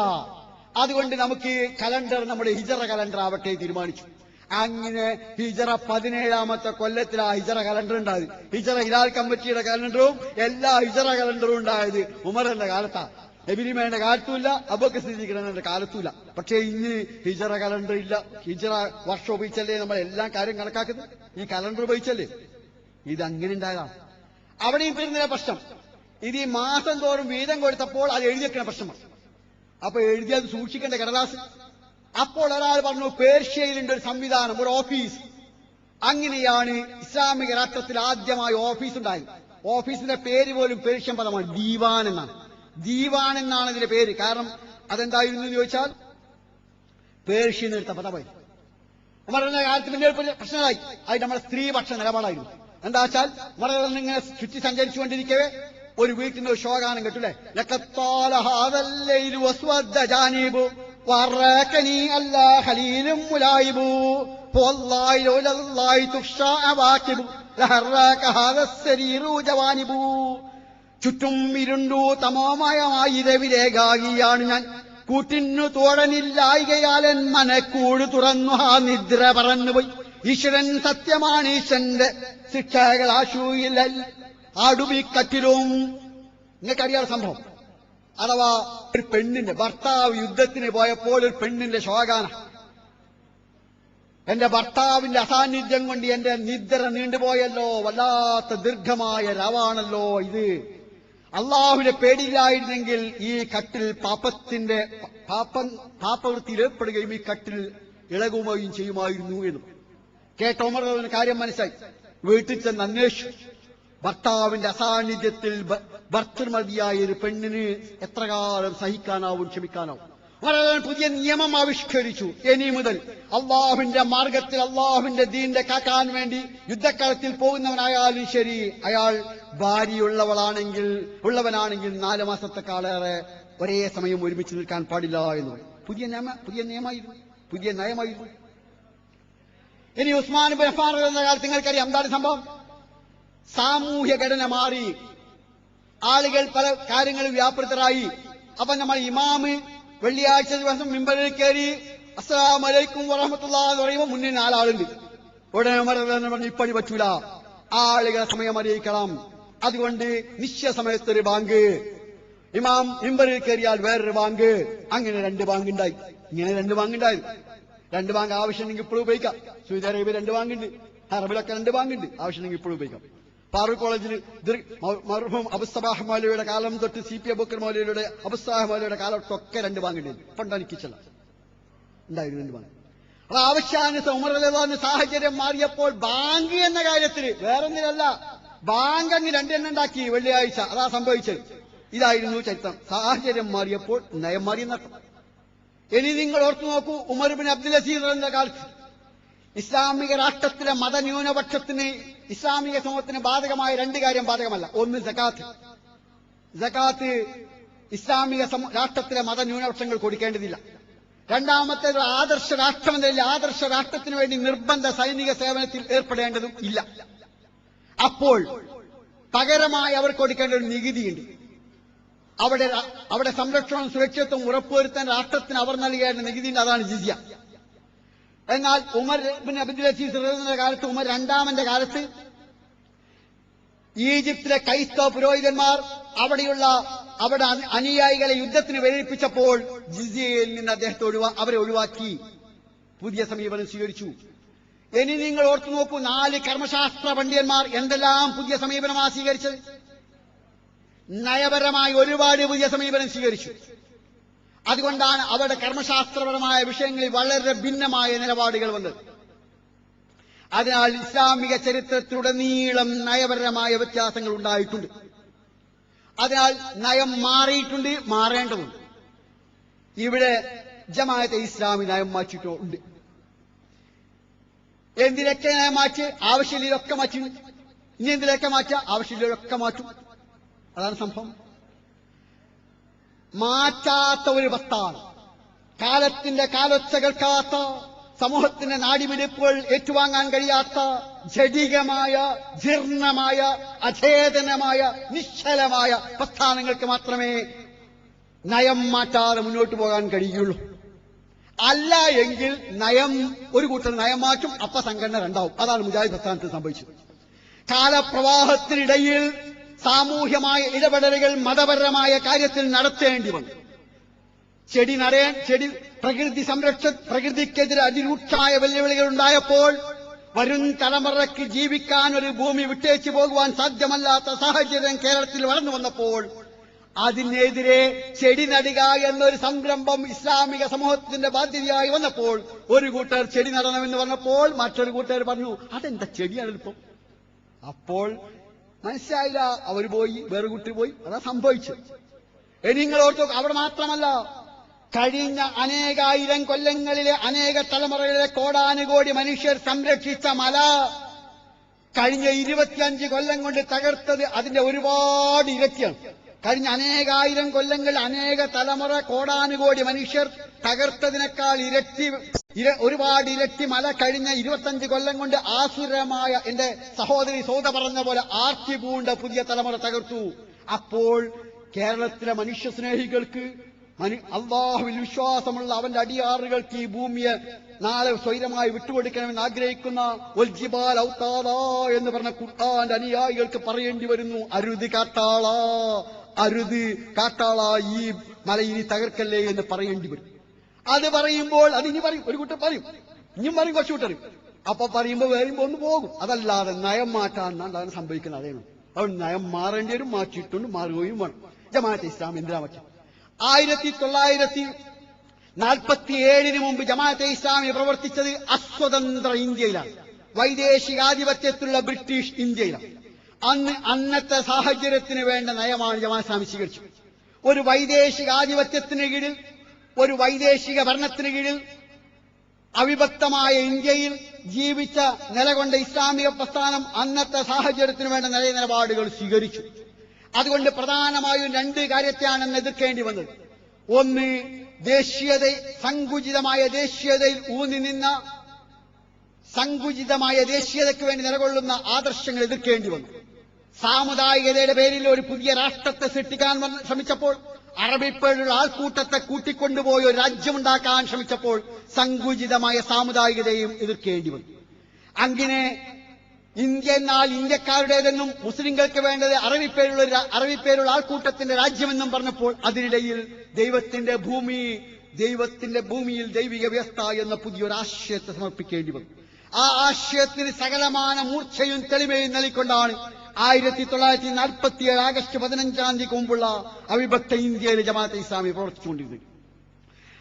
അതുകൊണ്ട് നമുക്ക് കലണ്ടർ നമ്മുടെ ഹിജറ കലണ്ടർ ആവട്ടെ തീരുമാനിച്ചു. അങ്ങനെ ഹിജറ 17ാമത്തെ കൊല്ലത്തിലാ ഹിജറ കലണ്ടർ ഉണ്ടായത്. ഹിജറ ഹിലാൽ കമ്മിറ്റിയുടെ കലണ്ടറും എല്ലാ ഹിജറ കലണ്ടറും ഉണ്ടായത് ഉമറിന്റെ കാലത്താ. നബിയുടെ കാലത്തുമില്ല, അബൂബക്കർ സിദ്ദീഖിന്റെ കാലത്തുമില്ല. പക്ഷേ ഇന്ന് ഹിജറ കലണ്ടർ ഇല്ല. ഹിജറ വർഷം ഉപയോഗിച്ചല്ലേ നമ്മൾ എല്ലാ കാര്യം കണക്കാക്കുന്നത്? ഈ കലണ്ടർ ഉപയോഗിച്ചല്ലേ? ഇതങ്ങനെ ഉണ്ടായതാണ്. അവിടെയും വരുന്നില്ല പ്രശ്നം. ഇത് ഈ മാസം തോറും വീതം കൊടുത്തപ്പോൾ അത് എഴുതിയേക്കുന്ന പ്രശ്നമാണ്. അപ്പൊ എഴുതിയത് സൂക്ഷിക്കേണ്ട കടലാസ്. അപ്പോൾ ഒരാൾ പറഞ്ഞു, പേർഷ്യയിലുണ്ട് ഒരു സംവിധാനം, ഒരു ഓഫീസ്. അങ്ങനെയാണ് ഇസ്ലാമിക രാഷ്ട്രത്തിൽ ആദ്യമായി ഓഫീസ് ഉണ്ടായി. ഓഫീസിന്റെ പേര് പോലും പേർഷ്യൻ പദമാണ്, ദീവാൻ എന്നാണ്. ദീവാൻ എന്നാണ് ഇതിന്റെ പേര്. കാരണം അതെന്തായിരുന്നു എന്ന് ചോദിച്ചാൽ പേർഷ്യൻ എടുത്ത പദമായി. ഉമറിന്റെ കാലത്ത് പിന്നെ പ്രശ്നമായി. അത് നമ്മുടെ സ്ത്രീപക്ഷ നിലപാടായിരുന്നു. എന്താ വെച്ചാൽ ഉമർ ഇങ്ങനെ ചുറ്റി സഞ്ചരിച്ചുകൊണ്ടിരിക്കവേ ഒരു വീട്ടിൽ നിന്ന് ഒരു ശോകാനം കേട്ടൂലേ, ചുറ്റും ഇരുണ്ടു തമോമയമായി രവിരേഖാകിയാണ് ഞാൻ, കൂട്ടിനു തോഴനില്ലായികയാലൻ മനക്കൂട് തുറന്നു ആ നിദ്ര പറന്നുപോയി. ഈശ്വരൻ സത്യമാണ്, ഈശ്വരന്റെ ശിക്ഷകൾ ആശൂയില്ല അടുപിക്കറ്റിലും. നിങ്ങൾക്കറിയാത്ത സംഭവം. അഥവാ ഒരു പെണ്ണിന്റെ ഭർത്താവ് യുദ്ധത്തിന് പോയപ്പോൾ ഒരു പെണ്ണിന്റെ ശോകാന, എന്റെ ഭർത്താവിന്റെ അസാന്നിധ്യം കൊണ്ട് എന്റെ നിദ്ര നീണ്ടുപോയല്ലോ, വല്ലാത്ത ദീർഘമായ രാവാണല്ലോ ഇത്. അള്ളാഹുവിനെ പേടിയില്ലായിരുന്നെങ്കിൽ ഈ കട്ടിൽ പാപവൃത്തിയിൽ ഏർപ്പെടുകയും ഈ കട്ടിൽ ഇളകുകയും ചെയ്യുമായിരുന്നു എന്നും കേട്ട ഉമർ കാര്യം മനസ്സിലായി. വീട്ടിൽ ചെന്ന് അന്വേഷിച്ചു. ഭർത്താവിന്റെ അസാന്നിധ്യത്തിൽ ഭർത്തൃമതിയായ ഒരു പെണ്ണിന് എത്ര കാലം സഹിക്കാനാവും, ക്ഷമിക്കാനാവും? പുതിയ നിയമം ആവിഷ്കരിച്ചു. ഇനി മുതൽ അള്ളാഹുവിന്റെ മാർഗത്തിൽ അള്ളാഹുവിന്റെ ദീനിന്റെ കാക്കാൻ വേണ്ടി യുദ്ധക്കളത്തിൽ പോകുന്നവനായാലും ശരി, അയാൾ ഭാര്യയുള്ളവനാണെങ്കിൽ 4 മാസത്തെക്കാളേറെ ഒരേ സമയം ഒരുമിച്ച് നിൽക്കാൻ പാടില്ല എന്ന് പറയും. പുതിയ നയമായിരുന്നു. ഇനി ഉസ്മാൻ ബിൻ അഫ്ഫാൻ എന്ന കാലത്ത് നിങ്ങൾക്കറിയാം എന്താണ് സംഭവം? സാമൂഹ്യ ഘടന മാറി, ആളുകൾ പല കാര്യങ്ങളിൽ വ്യാപൃതരായി. അപ്പൊ നമ്മൾ ഇമാമ് വെള്ളിയാഴ്ച ദിവസം മിമ്പറിൽ കയറി അസ്സലാമു അലൈക്കും വറഹ്മത്തുള്ളാഹി എന്ന് പറയുമ്പോൾ മുന്നിൽ 4 ആളുണ്ട്. ഉടനെ പറഞ്ഞു ഇപ്പഴി പറ്റൂല, ആളുകളെ സമയം അറിയിക്കണം. അതുകൊണ്ട് നിശ്ചയ സമയത്തൊരു ബാങ്ക്, ഇമാം മിമ്പറിൽ കയറിയാൽ വേറൊരു ബാങ്ക്, അങ്ങനെ 2 ബാങ്ക് ഉണ്ടായി. ഇങ്ങനെ 2 ബാങ്ക് ഉണ്ടായിരുന്നു. 2 ബാങ്ക് ആവശ്യമുണ്ടെങ്കിൽ ഇപ്പോഴും ഉപയോഗിക്കാം. Saudi Arabia 2 ബാങ്കുണ്ട്, അറബിലൊക്കെ 2 ബാങ്കുണ്ട്. ആവശ്യമുണ്ടെങ്കിൽ ഇപ്പോഴും ഉപയോഗിക്കാം. ഫാറൂഖ് കോളേജിൽ മർഹൂം അബുസ്സബാഹ് മൗലവിയുടെ കാലം തൊട്ട് CP അബൂബക്കർ മൗലവിയുടെ അബുസ്സബാഹ് മൗലവിയുടെ കാലം തൊട്ടൊക്കെ 2 ബാങ്കുണ്ട്. പണ്ടെനിക്കിച്ചല്ല ഉണ്ടായിരുന്നു 2 ബാങ്ക്. അത് ആവശ്യാനുസരണം ഉമർ റളിയല്ലാഹു അൻഹു സാഹചര്യം മാറിയപ്പോൾ ബാങ്ക് എന്ന കാര്യത്തിൽ വേറൊന്നിനല്ല, ബാങ്ക് അങ്ങ് 2 എണ്ണം ഉണ്ടാക്കി വെള്ളിയാഴ്ച. അതാ സംഭവിച്ചത്. ഇതായിരുന്നു ചരിത്രം. സാഹചര്യം മാറിയപ്പോൾ നയം മാറിയെന്നർത്ഥം. ഇനി നിങ്ങൾ ഓർത്തു നോക്കൂ, ഉമർ ബിൻ അബ്ദുൽ അസീസ് എന്ന കാലത്ത് ഇസ്ലാമിക രാഷ്ട്രത്തിലെ മതന്യൂനപക്ഷത്തിന്, ഇസ്ലാമിക സമൂഹത്തിന് ബാധകമായ 2 കാര്യം ബാധകമല്ല. ഒന്ന് സകാത്ത്. സകാത്ത് ഇസ്ലാമിക രാഷ്ട്രത്തിലെ മതന്യൂനപക്ഷങ്ങൾ കൊടുക്കേണ്ടതില്ല. രണ്ടാമത്തെ ആദർശ രാഷ്ട്രമെന്നതിൽ ആദർശ രാഷ്ട്രത്തിന് വേണ്ടി നിർബന്ധ സൈനിക സേവനത്തിൽ ഏർപ്പെടേണ്ടതും ഇല്ല. അപ്പോൾ പകരമായി അവർ കൊടുക്കേണ്ട ഒരു നികുതിയുണ്ട്. അവിടെ സംരക്ഷണവും സുരക്ഷിതത്വം ഉറപ്പുവരുത്താൻ രാഷ്ട്രത്തിന് അവർ നൽകേണ്ട നികുതിയുണ്ട്. അതാണ് ജിസിയ. എന്നാൽ ഉമർ ബിൻ അബ്ദുൽ അസീസ് റളിയല്ലാഹു കാലത്ത്, ഉമർ രണ്ടാമന്റെ കാലത്ത് ഈജിപ്തിലെ ക്രൈസ്തവ പുരോഹിതന്മാർ അവിടെ അനുയായികളെ യുദ്ധത്തിന് പ്രേരിപ്പിച്ചപ്പോൾ ജിസിയയിൽ നിന്ന് അവരെ ഒഴിവാക്കി പുതിയ സമീപനം സ്വീകരിച്ചു. ഇനി നിങ്ങൾ ഓർത്തു നോക്കൂ, 4 കർമ്മശാസ്ത്ര പണ്ഡിതന്മാർ എന്തെല്ലാം പുതിയ സമീപനമാണ് സ്വീകരിച്ചത്. നയപരമായി ഒരുപാട് പുതിയ സമീപനം സ്വീകരിച്ചു. അതുകൊണ്ടാണ് അവരുടെ കർമ്മശാസ്ത്രപരമായ വിഷയങ്ങളിൽ വളരെ ഭിന്നമായ നിലപാടുകൾ വന്നത്. അതിനാൽ ഇസ്ലാമിക ചരിത്രത്തിലുടനീളം നയപരമായ വ്യത്യാസങ്ങൾ ഉണ്ടായിട്ടുണ്ട്. അതിനാൽ നയം മാറിയിട്ടുണ്ട്, മാറേണ്ടതുണ്ട്. ഇവിടെ ജമാഅത്തെ ഇസ്ലാമി നയം മാറ്റിയിട്ടുണ്ട്. എന്തിനൊക്കെ മാറ്റി ആവശ്യമില്ലൊക്കെ മാറ്റി, ഇനി എന്തിനൊക്കെ മാറ്റുക ആവശ്യമില്ലൊക്കെ മാറ്റും. അതാണ് സംഭവം. മാറ്റാത്ത ഒരു വസ്താണ്, കാലത്തിന്റെ കാലൊച്ച കേൾക്കാത്ത, സമൂഹത്തിന്റെ നാടിമിടിപ്പുകൾ ഏറ്റുവാങ്ങാൻ കഴിയാത്ത, ജഡികമായ, ജീർണമായ, അചേതനമായ, നിശ്ചലമായ പ്രസ്ഥാനങ്ങൾക്ക് മാത്രമേ നയം മാറ്റാതെ മുന്നോട്ട് പോകാൻ കഴിയുള്ളൂ. അല്ല എങ്കിൽ ഒരു കൂട്ടർ നയം മാറ്റും, അപ്പ സംഘടന രണ്ടാവും. അതാണ് മുജാഹിദ് പ്രസ്ഥാനത്തിൽ സംഭവിച്ചത്. കാലപ്രവാഹത്തിനിടയിൽ സാമൂഹ്യമായ ഇടപെടലുകൾ മതപരമായ കാര്യത്തിൽ നടത്തേണ്ടി വന്നു. പ്രകൃതിക്കെതിരെ അതിരൂക്ഷമായ വെല്ലുവിളികൾ ഉണ്ടായപ്പോൾ, വരും തലമുറയ്ക്ക് ജീവിക്കാൻ ഒരു ഭൂമി വിട്ടേച്ചു പോകുവാൻ സാധ്യമല്ലാത്ത സാഹചര്യം കേരളത്തിൽ വളർന്നു വന്നപ്പോൾ, അതിനെതിരെ ചെടി നടുക എന്നൊരു സംരംഭം ഇസ്ലാമിക സമൂഹത്തിന്റെ ബാധ്യതയായി വന്നപ്പോൾ, ഒരു കൂട്ടർ ചെടി നടണമെന്ന് പറഞ്ഞപ്പോൾ മറ്റൊരു കൂട്ടർ പറഞ്ഞു അതെന്താ ചെടിയാണ് ഇപ്പം. അപ്പോൾ മനസ്സിലായില്ല, അവർ പോയി, വേറെ കൂട്ടി പോയി. അതാ സംഭവിച്ചത്. നിങ്ങൾ ഓർത്തു, അവിടെ മാത്രമല്ല, കഴിഞ്ഞ അനേകായിരം കൊല്ലങ്ങളിലെ അനേക തലമുറകളിലെ കോടാനുകോടി മനുഷ്യർ സംരക്ഷിച്ച മല കഴിഞ്ഞ 25 കൊല്ലം കൊണ്ട് തകർത്തത് അതിന്റെ ഒരുപാട് ഇരട്ടിയാണ്. കഴിഞ്ഞ അനേകായിരം കൊല്ലങ്ങളിൽ അനേക തലമുറ കോടാനുകോടി മനുഷ്യർ തകർത്തതിനേക്കാൾ ഒരുപാട് ഇരട്ടി മല കഴിഞ്ഞ 25 കൊല്ലം കൊണ്ട് ആസുരമായ, എന്റെ സഹോദരി സൗദ പറഞ്ഞ പോലെ ആർത്തി പൂണ്ട പുതിയ തലമുറ തകർത്തു. അപ്പോൾ കേരളത്തിലെ മനുഷ്യസ്നേഹികൾക്ക്, അള്ളാഹുവിൽ വിശ്വാസമുള്ള അവന്റെ അടിയാറുകൾക്ക് ഈ ഭൂമിയെ നാളെ സ്വൈരമായി വിട്ടുകൊടുക്കണമെന്ന് ആഗ്രഹിക്കുന്ന ഒൽജിബാൽ ഔതാദ എന്ന് പറഞ്ഞ ഖുർആന്റെ അനുയായികൾക്ക് പറയേണ്ടി വരുന്നു, അരുത് കാട്ടാള, അരുത് കാട്ടാള, ഈ മല ഇനി തകർക്കല്ലേ എന്ന് പറയേണ്ടി വരും. അത് പറയുമ്പോൾ അതിനി പറയും, ഒരു കൂട്ടർ പറയും, ഇനിയും പറയും, കുറച്ചു കൂട്ടർ. അപ്പൊ പറയുമ്പോ വരുമ്പോ ഒന്ന് പോകും. അതല്ലാതെ നയം മാറ്റാന്നാണ് സംഭവിക്കുന്നത്. അതേണം അതുകൊണ്ട് നയം മാറേണ്ടി വരും, മാറ്റിയിട്ടുണ്ട്, മാറുകയും വേണം. ജമാഅത്തെ ഇസ്ലാം എന്തിനാ പറ്റും? 1947 മുമ്പ് ജമാഅത്തെ ഇസ്ലാമി പ്രവർത്തിച്ചത് അസ്വതന്ത്ര ഇന്ത്യയിലാണ്, വൈദേശികാധിപത്യത്തിലുള്ള ബ്രിട്ടീഷ് ഇന്ത്യയിലാണ്. അന്നത്തെ സാഹചര്യത്തിന് വേണ്ട നയമാണ് ജമാഅത്തെ ഇസ്ലാമി സ്വീകരിച്ചത്. ഒരു വൈദേശികാധിപത്യത്തിന് കീഴിൽ, ഒരു വൈദേശിക ഭരണത്തിന് കീഴിൽ അവിഭക്തമായ ഇന്ത്യയിൽ ജീവിച്ച നിലകൊണ്ട ഇസ്ലാമിക പ്രസ്ഥാനം അന്നത്തെ സാഹചര്യത്തിന് വേണ്ട നിലപാടുകൾ സ്വീകരിച്ചു. അതുകൊണ്ട് പ്രധാനമായും 2 കാര്യത്തെയാണ് എതിർക്കേണ്ടി വന്നത്. ഒന്ന്, സങ്കുചിതമായ ദേശീയതയിൽ ഊന്നി നിന്ന, സങ്കുചിതമായ ദേശീയതയ്ക്ക് വേണ്ടി നിലകൊള്ളുന്ന ആദർശങ്ങൾ എതിർക്കേണ്ടി വന്നു. സാമുദായികതയുടെ പേരിൽ ഒരു പുതിയ രാഷ്ട്രത്തെ സൃഷ്ടിക്കാൻ ശ്രമിച്ചപ്പോൾ, അറബിപ്പേരുള്ള ആൾക്കൂട്ടത്തെ കൂട്ടിക്കൊണ്ടുപോയി ഒരു രാജ്യമുണ്ടാക്കാൻ ശ്രമിച്ചപ്പോൾ സങ്കുചിതമായ സാമുദായികതയും എതിർക്കേണ്ടി വന്നു. അങ്ങനെ ഇന്ത്യ എന്നാൽ ഇന്ത്യക്കാരുടേതെന്നും മുസ്ലിങ്ങൾക്ക് വേണ്ടത് അറബിപ്പേരുള്ള ആൾക്കൂട്ടത്തിന്റെ രാജ്യമെന്നും പറഞ്ഞപ്പോൾ അതിനിടയിൽ ദൈവത്തിന്റെ ഭൂമിയിൽ ദൈവിക വ്യവസ്ഥ എന്ന പുതിയൊരു ആശയത്തെ സമർപ്പിക്കേണ്ടി വന്നു. ആ ആശയത്തിന് സകലമാന മൂർച്ചയും തെളിമയും നൽകിക്കൊണ്ടാണ് 1947 ആഗസ്റ്റ് 15 മുമ്പുള്ള അവിഭക്ത ഇന്ത്യയിൽ ജമാഅത്തെ ഇസ്ലാമി പ്രവർത്തിച്ചുകൊണ്ടിരുന്നത്.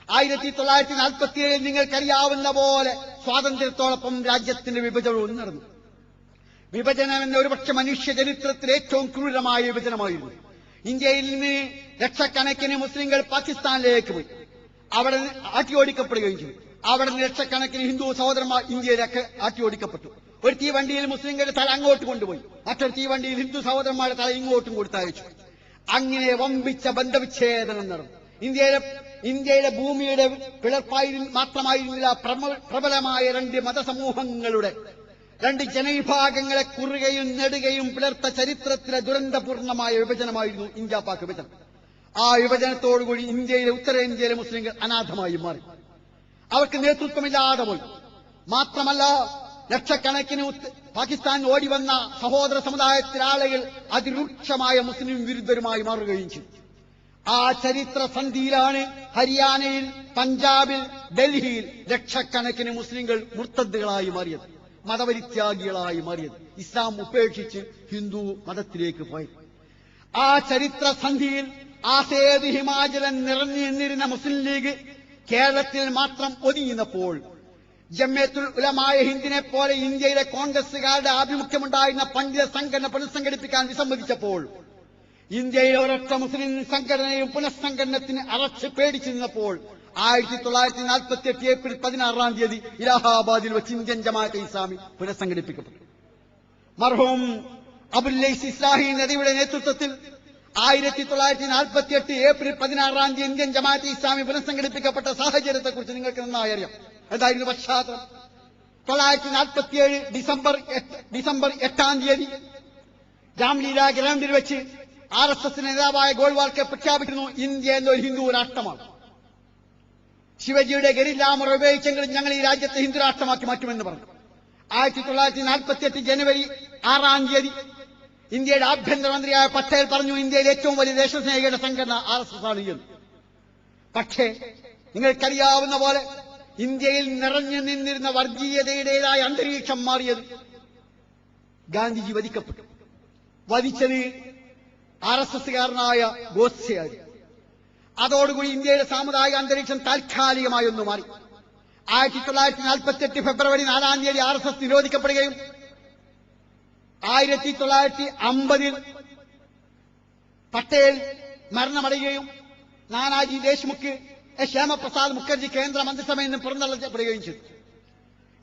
1947 നിങ്ങൾക്കറിയാവുന്ന പോലെ സ്വാതന്ത്ര്യത്തോടൊപ്പം രാജ്യത്തിന്റെ വിഭജനവും നടന്നു. വിഭജനം എന്ന ഒരുപക്ഷെ മനുഷ്യ ചരിത്രത്തിൽ ഏറ്റവും ക്രൂരമായ വിഭജനമായിരുന്നു. ഇന്ത്യയിൽ നിന്ന് ലക്ഷക്കണക്കിന് മുസ്ലിങ്ങൾ പാകിസ്ഥാനിലേക്ക് പോയി, അവിടെ ആട്ടിയോടിക്കപ്പെടുകയും ചെയ്തു. അവിടെ നിന്ന് ലക്ഷക്കണക്കിന് ഹിന്ദു സഹോദരന്മാർ ഇന്ത്യയിലേക്ക് ആട്ടിയോടിക്കപ്പെട്ടു. ഒരു തീവണ്ടിയിൽ മുസ്ലിങ്ങളുടെ തല അങ്ങോട്ട് കൊണ്ടുപോയി, മറ്റൊരു തീവണ്ടിയിൽ ഹിന്ദു സഹോദരന്മാരുടെ തല ഇങ്ങോട്ടും കൊടുത്തയച്ചു. അങ്ങനെ വമ്പിച്ച ബന്ധവിച്ഛേദനം നടന്നു. ഇന്ത്യയുടെ ഭൂമിയുടെ പിളർപ്പായി മാത്രമായിരുന്നില്ല, പ്രബലമായ 2 മതസമൂഹങ്ങളുടെ 2 ജനവിഭാഗങ്ങളെ കുറുകയും നെടുകയും പിളർത്ത ചരിത്രത്തിലെ ദുരന്തപൂർണമായ വിഭജനമായിരുന്നു ഇന്ത്യ പാക് വിഭജനം. ആ വിഭജനത്തോടുകൂടി ഉത്തരേന്ത്യയിലെ മുസ്ലിങ്ങൾ അനാഥമായി മാറി. അവർക്ക് നേതൃത്വമില്ലാതെ പോയി. മാത്രമല്ല, ലക്ഷക്കണക്കിന് പാകിസ്ഥാൻ ഓടിവന്ന സഹോദര സമുദായത്തിലെ ആളുകൾ അതിരൂക്ഷമായ മുസ്ലിം വിരുദ്ധരുമായി മാറുകയും ചെയ്തു. ആ ചരിത്ര സന്ധിയിലാണ് ഹരിയാനയിൽ, പഞ്ചാബിൽ, ഡൽഹിയിൽ ലക്ഷക്കണക്കിന് മുസ്ലിങ്ങൾ മുർത്തദ്ദുകളായി മാറിയത്, മതപരിത്യാഗികളായി മാറിയത്, ഇസ്ലാം ഉപേക്ഷിച്ച് ഹിന്ദു മതത്തിലേക്ക് പോയത്. ആ ചരിത്ര സന്ധിയിൽ ആസേത് ഹിമാചലൻ നിറഞ്ഞു നിന്നിരുന്ന മുസ്ലിം ലീഗ് കേരളത്തിൽ മാത്രം ഒതുങ്ങിയപ്പോൾ, ജമിയത്തുൽ ഉലമായ ഹിന്ദിനെ പോലെ ഇന്ത്യയിലെ കോൺഗ്രസുകാരുടെ ആഭിമുഖ്യമുണ്ടായിരുന്ന പണ്ഡിത സംഘടന പുനഃസംഘടിപ്പിക്കാൻ വിസമ്മതിച്ചപ്പോൾ, ഇന്ത്യയിലെ ഒരൊറ്റ മുസ്ലിം സംഘടനയും പുനഃസംഘടനത്തിന് അറച്ച് പേടിച്ചു നിന്നപ്പോൾ 1948 ഏപ്രിൽ 16 ഇലാഹാബാദിൽ വെച്ച് ഇന്ത്യൻ ജമാഅത്തെ ഇസ്ലാമി പുനഃസംഘടിപ്പിക്കപ്പെട്ടു. മർഹൂം അബുൽ ലൈസ് ഇസ്ലാഹി നദിയുടെ നേതൃത്വത്തിൽ 1948 ഏപ്രിൽ 16 ഇന്ത്യൻ ജമാഅത്തെ ഇസ്ലാമി പുനഃസംഘടിപ്പിക്കപ്പെട്ട സാഹചര്യത്തെക്കുറിച്ച് നിങ്ങൾക്ക് നന്നായി അറിയാം. എന്തായിരുന്നു പശ്ചാത്തലം? 1947 ഡിസംബർ 8 രാംലീല ഗ്രൗണ്ടിൽ വെച്ച് RSS നേതാവായ ഗോൾവാൾക്കർ പ്രഖ്യാപിക്കുന്നു, ഇന്ത്യ എന്നൊരു ഹിന്ദു രാഷ്ട്രമാണ്. ശിവജിയുടെ ഗരില്ലാമർ ഉപയോഗിച്ചെങ്കിലും ഞങ്ങൾ ഈ രാജ്യത്തെ ഹിന്ദു രാഷ്ട്രമാക്കി മാറ്റുമെന്ന് പറഞ്ഞു. 1948 ജനുവരി 6 ഇന്ത്യയുടെ ആഭ്യന്തരമന്ത്രിയായ പട്ടേൽ പറഞ്ഞു, ഇന്ത്യയിലെ ഏറ്റവും വലിയ ദേശസ്നേഹികളുടെ സംഘടന RSS ആണ് എന്ന്. പക്ഷേ നിങ്ങൾക്കറിയാവുന്ന പോലെ ഇന്ത്യയിൽ നിറഞ്ഞു നിന്നിരുന്ന വർഗീയതയുടേതായ അന്തരീക്ഷം മാറിയത് ഗാന്ധിജി വധിക്കപ്പെട്ടു. വധിച്ചത് RSSകാരനായ ഗോഡ്സെയായിരുന്നു. അതോടുകൂടി ഇന്ത്യയുടെ സാമുദായിക അന്തരീക്ഷം താൽക്കാലികമായി ഒന്ന് മാറി. 1948 ഫെബ്രുവരി 4 RSS നിരോധിക്കപ്പെടുകയും 1950 പട്ടേൽ മരണമടയുകയും നാനാജി ദേശ്മുഖ്, ശ്യാമപ്രസാദ് മുഖർജി കേന്ദ്ര മന്ത്രിസഭയിൽ നിന്ന് പുറന്തള്ളപ്പെടുകയും ചെയ്തു.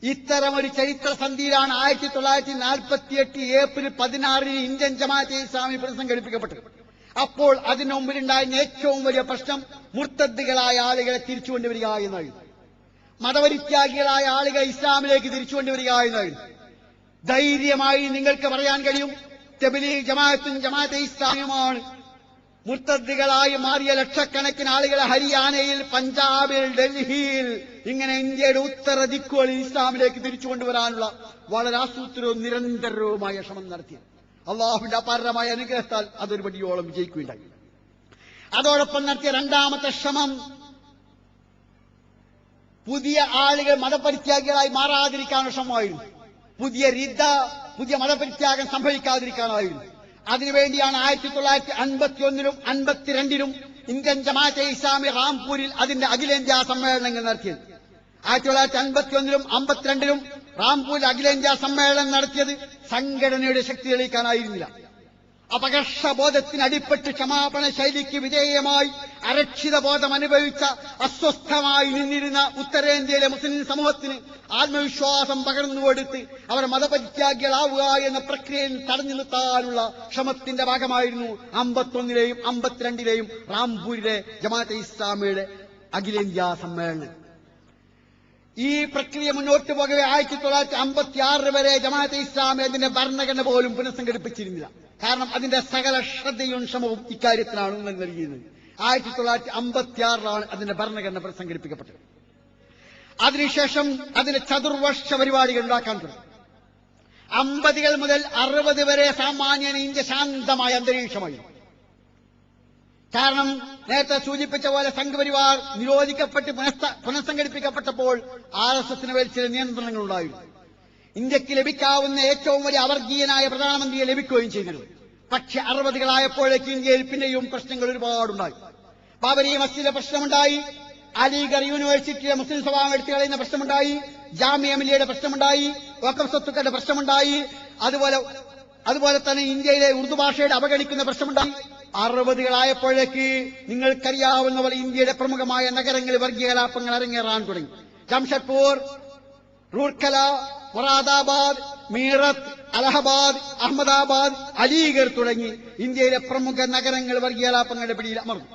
ഇത്തരമൊരു ചരിത്ര സന്ധിയിലാണ് 1948 ഏപ്രിൽ 16 ഇന്ത്യൻ ജമാഅത്തെ ഇസ്ലാമി പുനഃസംഘടിപ്പിക്കപ്പെട്ടത്. അപ്പോൾ അതിനു മുമ്പിലുണ്ടായിരുന്ന ഏറ്റവും വലിയ പ്രശ്നം മുർത്തദ്ദികളായ ആളുകളെ തിരിച്ചുകൊണ്ടുവരിക എന്നായിരുന്നു. മതപരിത്യാഗികളായ ആളുകളെ ഇസ്ലാമിലേക്ക് തിരിച്ചുകൊണ്ടുവരിക എന്നായിരുന്നു. ധൈര്യമായി നിങ്ങൾക്ക് പറയാൻ കഴിയും, തബ്ലീഗ് ജമാഅത്തും ജമാഅത്തെ ഇസ്ലാമിയുമാണ് മുർത്തദ്ദികളായി മാറിയ ലക്ഷക്കണക്കിന് ആളുകളെ ഹരിയാനയിൽ, പഞ്ചാബിൽ, ഡൽഹിയിൽ, ഇങ്ങനെ ഇന്ത്യയുടെ ഉത്തര ദിക്കുകളിൽ ഇസ്ലാമിലേക്ക് തിരിച്ചുകൊണ്ടുവരാനുള്ള വളരെ ആസൂത്രിതവും നിരന്തരവുമായ ശ്രമം നടത്തിയത്. അള്ളാഹുവിന്റെ അപാരമായ അനുഗ്രഹത്താൽ അതൊരു പടിയോളം വിജയിക്കുകയുണ്ടായി. അതോടൊപ്പം നടത്തിയ രണ്ടാമത്തെ ശ്രമം പുതിയ ആളുകൾ മതപരിത്യാഗികളായി മാറാതിരിക്കാനുള്ള ശ്രമമായിരുന്നു. പുതിയ മതപരിത്യാഗം സംഭവിക്കാതിരിക്കാനായിരുന്നു. അതിനുവേണ്ടിയാണ് 1951 52 ഇന്ത്യൻ ജമാഅത്തെ ഇസ്ലാമി റാംപൂരിൽ അതിന്റെ അഖിലേന്ത്യാ സമ്മേളനങ്ങൾ നടത്തിയത്. 1951 52 റാംപൂരിൽ അഖിലേന്ത്യാ സമ്മേളനം നടത്തിയത് സംഘടനയുടെ ശക്തി തെളിയിക്കാനായിരുന്നില്ല. അപകർഷബോധത്തിന് അടിപ്പെട്ട് ക്ഷമാപണ ശൈലിക്ക് വിധേയമായി അരക്ഷിത ബോധം അനുഭവിച്ച അസ്വസ്ഥമായി നിന്നിരുന്ന ഉത്തരേന്ത്യയിലെ മുസ്ലിം സമൂഹത്തിന് ആത്മവിശ്വാസം പകർന്നുകൊടുത്ത് അവർ മതപരിത്യാഗികളാവുക എന്ന പ്രക്രിയയിൽ തടഞ്ഞു നിർത്താനുള്ള ശ്രമത്തിന്റെ ഭാഗമായിരുന്നു 51 52 റാംപൂരിലെ ജമാഅത്തെ ഇസ്ലാമിയുടെ അഖിലേന്ത്യാ സമ്മേളനം. ഈ പ്രക്രിയ മുന്നോട്ട് പോകവെ 1956 വരെ ജമാഅത്തെ ഇസ്ലാമി അതിന്റെ ഭരണഘടന പോലും പുനഃസംഘടിപ്പിച്ചിരുന്നില്ല. കാരണം അതിന്റെ സകല ശ്രദ്ധയും ശ്രമവും ഇക്കാര്യത്തിലാണ് നൽകിയിരുന്നത്. 1956 അതിന്റെ ഭരണഘടന പുനഃസംഘടിപ്പിക്കപ്പെട്ടത്. അതിനുശേഷം അതിന്റെ ചതുർവർഷ പരിപാടികൾ ഉണ്ടാക്കാൻ തുടങ്ങി. 50 മുതൽ 60 വരെ സാമാന്യന ഇന്ത്യ ശാന്തമായ അന്തരീക്ഷമായി. കാരണം നേരത്തെ സൂചിപ്പിച്ച പോലെ സംഘപരിവാർ നിരോധിക്കപ്പെട്ട് പുനഃസംഘടിപ്പിക്കപ്പെട്ടപ്പോൾ RSSന് മേൽ ചില നിയന്ത്രണങ്ങളുണ്ടായിരുന്നു. ഇന്ത്യക്ക് ലഭിക്കാവുന്ന ഏറ്റവും വലിയ അവർഗീയനായ പ്രധാനമന്ത്രിയെ ലഭിക്കുകയും ചെയ്തിരുന്നു. പക്ഷെ 60 ഇന്ത്യയിൽ പിന്നെയും പ്രശ്നങ്ങൾ ഒരുപാടുണ്ടായി. ബാബരി മസ്ജിദിലെ പ്രശ്നമുണ്ടായി, അലിഗഡ് യൂണിവേഴ്സിറ്റിയിലെ മുസ്ലിം സ്വഭാവം എടുത്തു കളയുന്ന പ്രശ്നമുണ്ടായി, ജാമിയ മില്ലിയയുടെ പ്രശ്നമുണ്ടായി, വഖഫ് സ്വത്തുക്കളുടെ പ്രശ്നമുണ്ടായി, അതുപോലെ തന്നെ ഇന്ത്യയിലെ ഉറുദു ഭാഷയുടെ അവഗണിക്കുന്ന പ്രശ്നമുണ്ടായി. 60 നിങ്ങൾക്കറിയാവുന്ന പോലെ ഇന്ത്യയുടെ പ്രമുഖമായ നഗരങ്ങളിൽ വർഗീയ കലാപങ്ങൾ അരങ്ങേറാൻ തുടങ്ങി. ജംഷഡ്പൂർ, റൂർക്കല, മൊറാദാബാദ്, മീറത്ത്, അലഹബാദ്, അഹമ്മദാബാദ്, അലിഗഡ് തുടങ്ങി ഇന്ത്യയിലെ പ്രമുഖ നഗരങ്ങൾ വർഗീയ കലാപങ്ങളുടെ പിടിയിൽ അമർന്നു.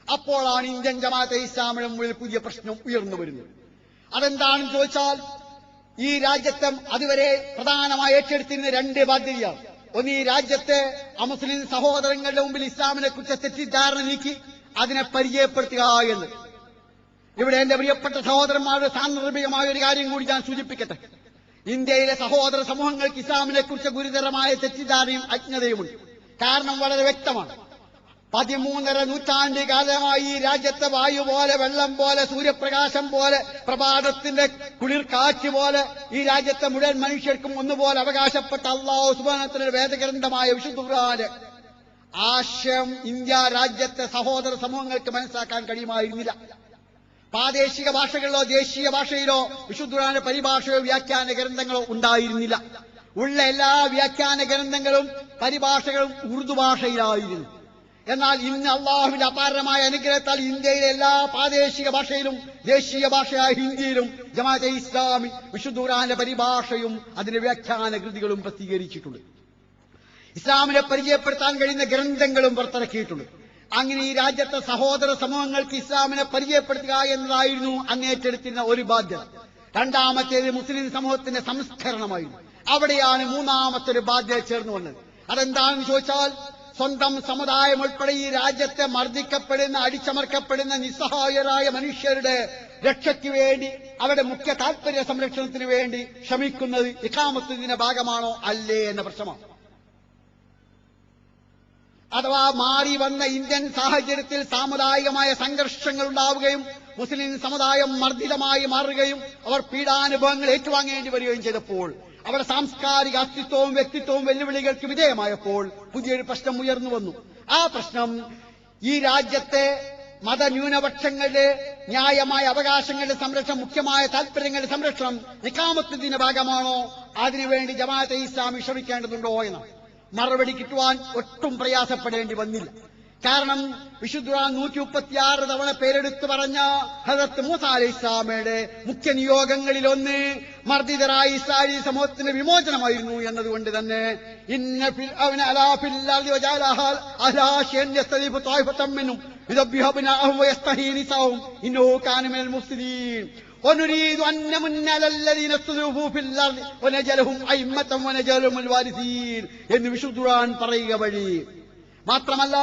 അപ്പോഴാണ് ഇന്ത്യൻ ജമാഅത്തെ ഇസ്ലാമിയുടെ മുന്നിൽ പുതിയ പ്രശ്നം ഉയർന്നു വരുന്നത്. അതെന്താണെന്ന് ചോദിച്ചാൽ, ഈ രാജ്യത്തെ അതുവരെ പ്രധാനമായി ഏറ്റെടുത്തിരുന്ന 2 ബാധ്യതയാണ്. ഒന്ന്, ഈ രാജ്യത്തെ അമുസ്ലിം സഹോദരങ്ങളുടെ മുമ്പിൽ ഇസ്ലാമിനെ കുറിച്ച് തെറ്റിദ്ധാരണ നീക്കി അതിനെ പരിചയപ്പെടുത്തുക എന്ന്. ഇവിടെ എന്റെ പ്രിയപ്പെട്ട സഹോദരന്മാരുടെ സാന്ദർഭികമായ ഒരു കാര്യം കൂടി ഞാൻ സൂചിപ്പിക്കട്ടെ. ഇന്ത്യയിലെ സഹോദര സമൂഹങ്ങൾക്ക് ഇസ്ലാമിനെ കുറിച്ച് ഗുരുതരമായ തെറ്റിദ്ധാരണയും അജ്ഞതയുമുണ്ട്. കാരണം വളരെ വ്യക്തമാണ്. 13.5 നൂറ്റാണ്ട് കാലമായി ഈ രാജ്യത്തെ വായു പോലെ, വെള്ളം പോലെ, സൂര്യപ്രകാശം പോലെ, പ്രഭാതത്തിന്റെ കുളിർ കാറ്റ് പോലെ ഈ രാജ്യത്തെ മുഴുവൻ മനുഷ്യർക്കും ഒന്നുപോലെ അവകാശപ്പെട്ട അല്ലാഹു സുബ്ഹാനഹു വേദഗ്രന്ഥമായ വിശുദ്ധ ഖുർആന്റെ ആശയം ഇന്ത്യ രാജ്യത്തെ സഹോദര സമൂഹങ്ങൾക്ക് മനസ്സിലാക്കാൻ കഴിയുമായിരുന്നില്ല. പ്രാദേശിക ഭാഷകളിലോ ദേശീയ ഭാഷയിലോ വിശുദ്ധ ഖുർആന്റെ പരിഭാഷയോ വ്യാഖ്യാന ഗ്രന്ഥങ്ങളോ ഉണ്ടായിരുന്നില്ല. ഉള്ള എല്ലാ വ്യാഖ്യാന ഗ്രന്ഥങ്ങളും പരിഭാഷകളും ഉറുദു ഭാഷയിലായിരുന്നു. എന്നാൽ ഇന്ന് അള്ളാഹുവിന്റെ അപാരമായ അനുഗ്രഹത്താൽ ഇന്ത്യയിലെ എല്ലാ പ്രാദേശിക ഭാഷയിലും ദേശീയ ഭാഷയായ ഹിന്ദിയിലും ജമാഅത്തെ ഇസ്ലാമി വിശുദ്ധ ഖുർആന്റെ പരിഭാഷയും അതിന്റെ വ്യാഖ്യാന കൃതികളും പ്രസിദ്ധീകരിച്ചിട്ടുണ്ട്. ഇസ്ലാമിനെ പരിചയപ്പെടുത്താൻ കഴിയുന്ന ഗ്രന്ഥങ്ങളും പുറത്തിറക്കിയിട്ടുണ്ട്. അങ്ങനെ ഈ രാജ്യത്തെ സഹോദര സമൂഹങ്ങൾക്ക് ഇസ്ലാമിനെ പരിചയപ്പെടുത്തുക എന്നതായിരുന്നു അങ്ങേറ്റെടുത്തിരുന്ന ഒരു ബാധ്യത. രണ്ടാമത്തേത് മുസ്ലിം സമൂഹത്തിന്റെ സംസ്കരണമായിരുന്നു. അവിടെയാണ് മൂന്നാമത്തെ ഒരു ബാധ്യത ചേർന്ന് വന്നത്. അതെന്താണെന്ന് ചോദിച്ചാൽ, സ്വന്തം സമുദായം ഉൾപ്പെടെ ഈ രാജ്യത്തെ മർദ്ദിക്കപ്പെടുന്ന, അടിച്ചമർക്കപ്പെടുന്ന നിസ്സഹായരായ മനുഷ്യരുടെ രക്ഷയ്ക്ക് വേണ്ടി, അവരുടെ മുഖ്യ താൽപര്യ സംരക്ഷണത്തിന് വേണ്ടി ശ്രമിക്കുന്നത് ഇഖാമത്തിന്റെ ഭാഗമാണോ അല്ലേ എന്ന പ്രശ്നമാണ്. അഥവാ മാറി വന്ന ഇന്ത്യൻ സാഹചര്യത്തിൽ സാമുദായികമായ സംഘർഷങ്ങൾ ഉണ്ടാവുകയും മുസ്ലിം സമുദായം മർദ്ദിതമായി മാറുകയും അവർ പീഡാനുഭവങ്ങൾ ഏറ്റുവാങ്ങേണ്ടി വരികയും ചെയ്തപ്പോൾ, അവരുടെ സാംസ്കാരിക അസ്തിത്വവും വ്യക്തിത്വവും വെല്ലുവിളികൾക്ക് വിധേയമായപ്പോൾ പുതിയൊരു പ്രശ്നം ഉയർന്നു വന്നു. ആ പ്രശ്നം ഈ രാജ്യത്തെ മതന്യൂനപക്ഷങ്ങളുടെ ന്യായമായ അവകാശങ്ങളുടെ സംരക്ഷണം, മുഖ്യമായ താൽപര്യങ്ങളുടെ സംരക്ഷണം ഇഖാമത്തിന്റെ ഭാഗമാണോ, അതിനുവേണ്ടി ജമാഅത്തെ ഇസ്ലാമി ശ്രമിക്കേണ്ടതുണ്ടോ എന്നാണ്. മറുപടി കിട്ടുവാൻ ഒട്ടും പ്രയാസപ്പെടേണ്ടി വന്നില്ല. കാരണം വിശുദ്ധ 136 തവണ പേരെടുത്ത് പറഞ്ഞ ഹദരത്ത് മൂസ അലൈഹിസ്സലാമയുടെ മുഖ്യ നിയോഗങ്ങളിലൊന്ന് മർദ്ദിതരായ ഇസ്രായേലി സമൂഹത്തിന്റെ വിമോചനമായിരുന്നു എന്നതുകൊണ്ട് തന്നെ ഇന്ന ഫിർഔന അലാ ഫിൽ അർദി വജഅലഹാ അലാശൻ യസ്തദീഫു ത്വായിഫതൻ മിൻഹും യുദബ്ബിഹു അബ്നാഅഹും വയസ്തഹീ നിസാഅഹും ഇന്നഹു കാന മിനൽ മുഫ്സിദീൻ ونريد أن نمن على الذين استضعفوا في الأرض ونجعلهم أئمة ونجعلهم الوارثين എന്ന് വിശുദ്ധ ഖുർആൻ പറയുക വഴി മാത്രമല്ല,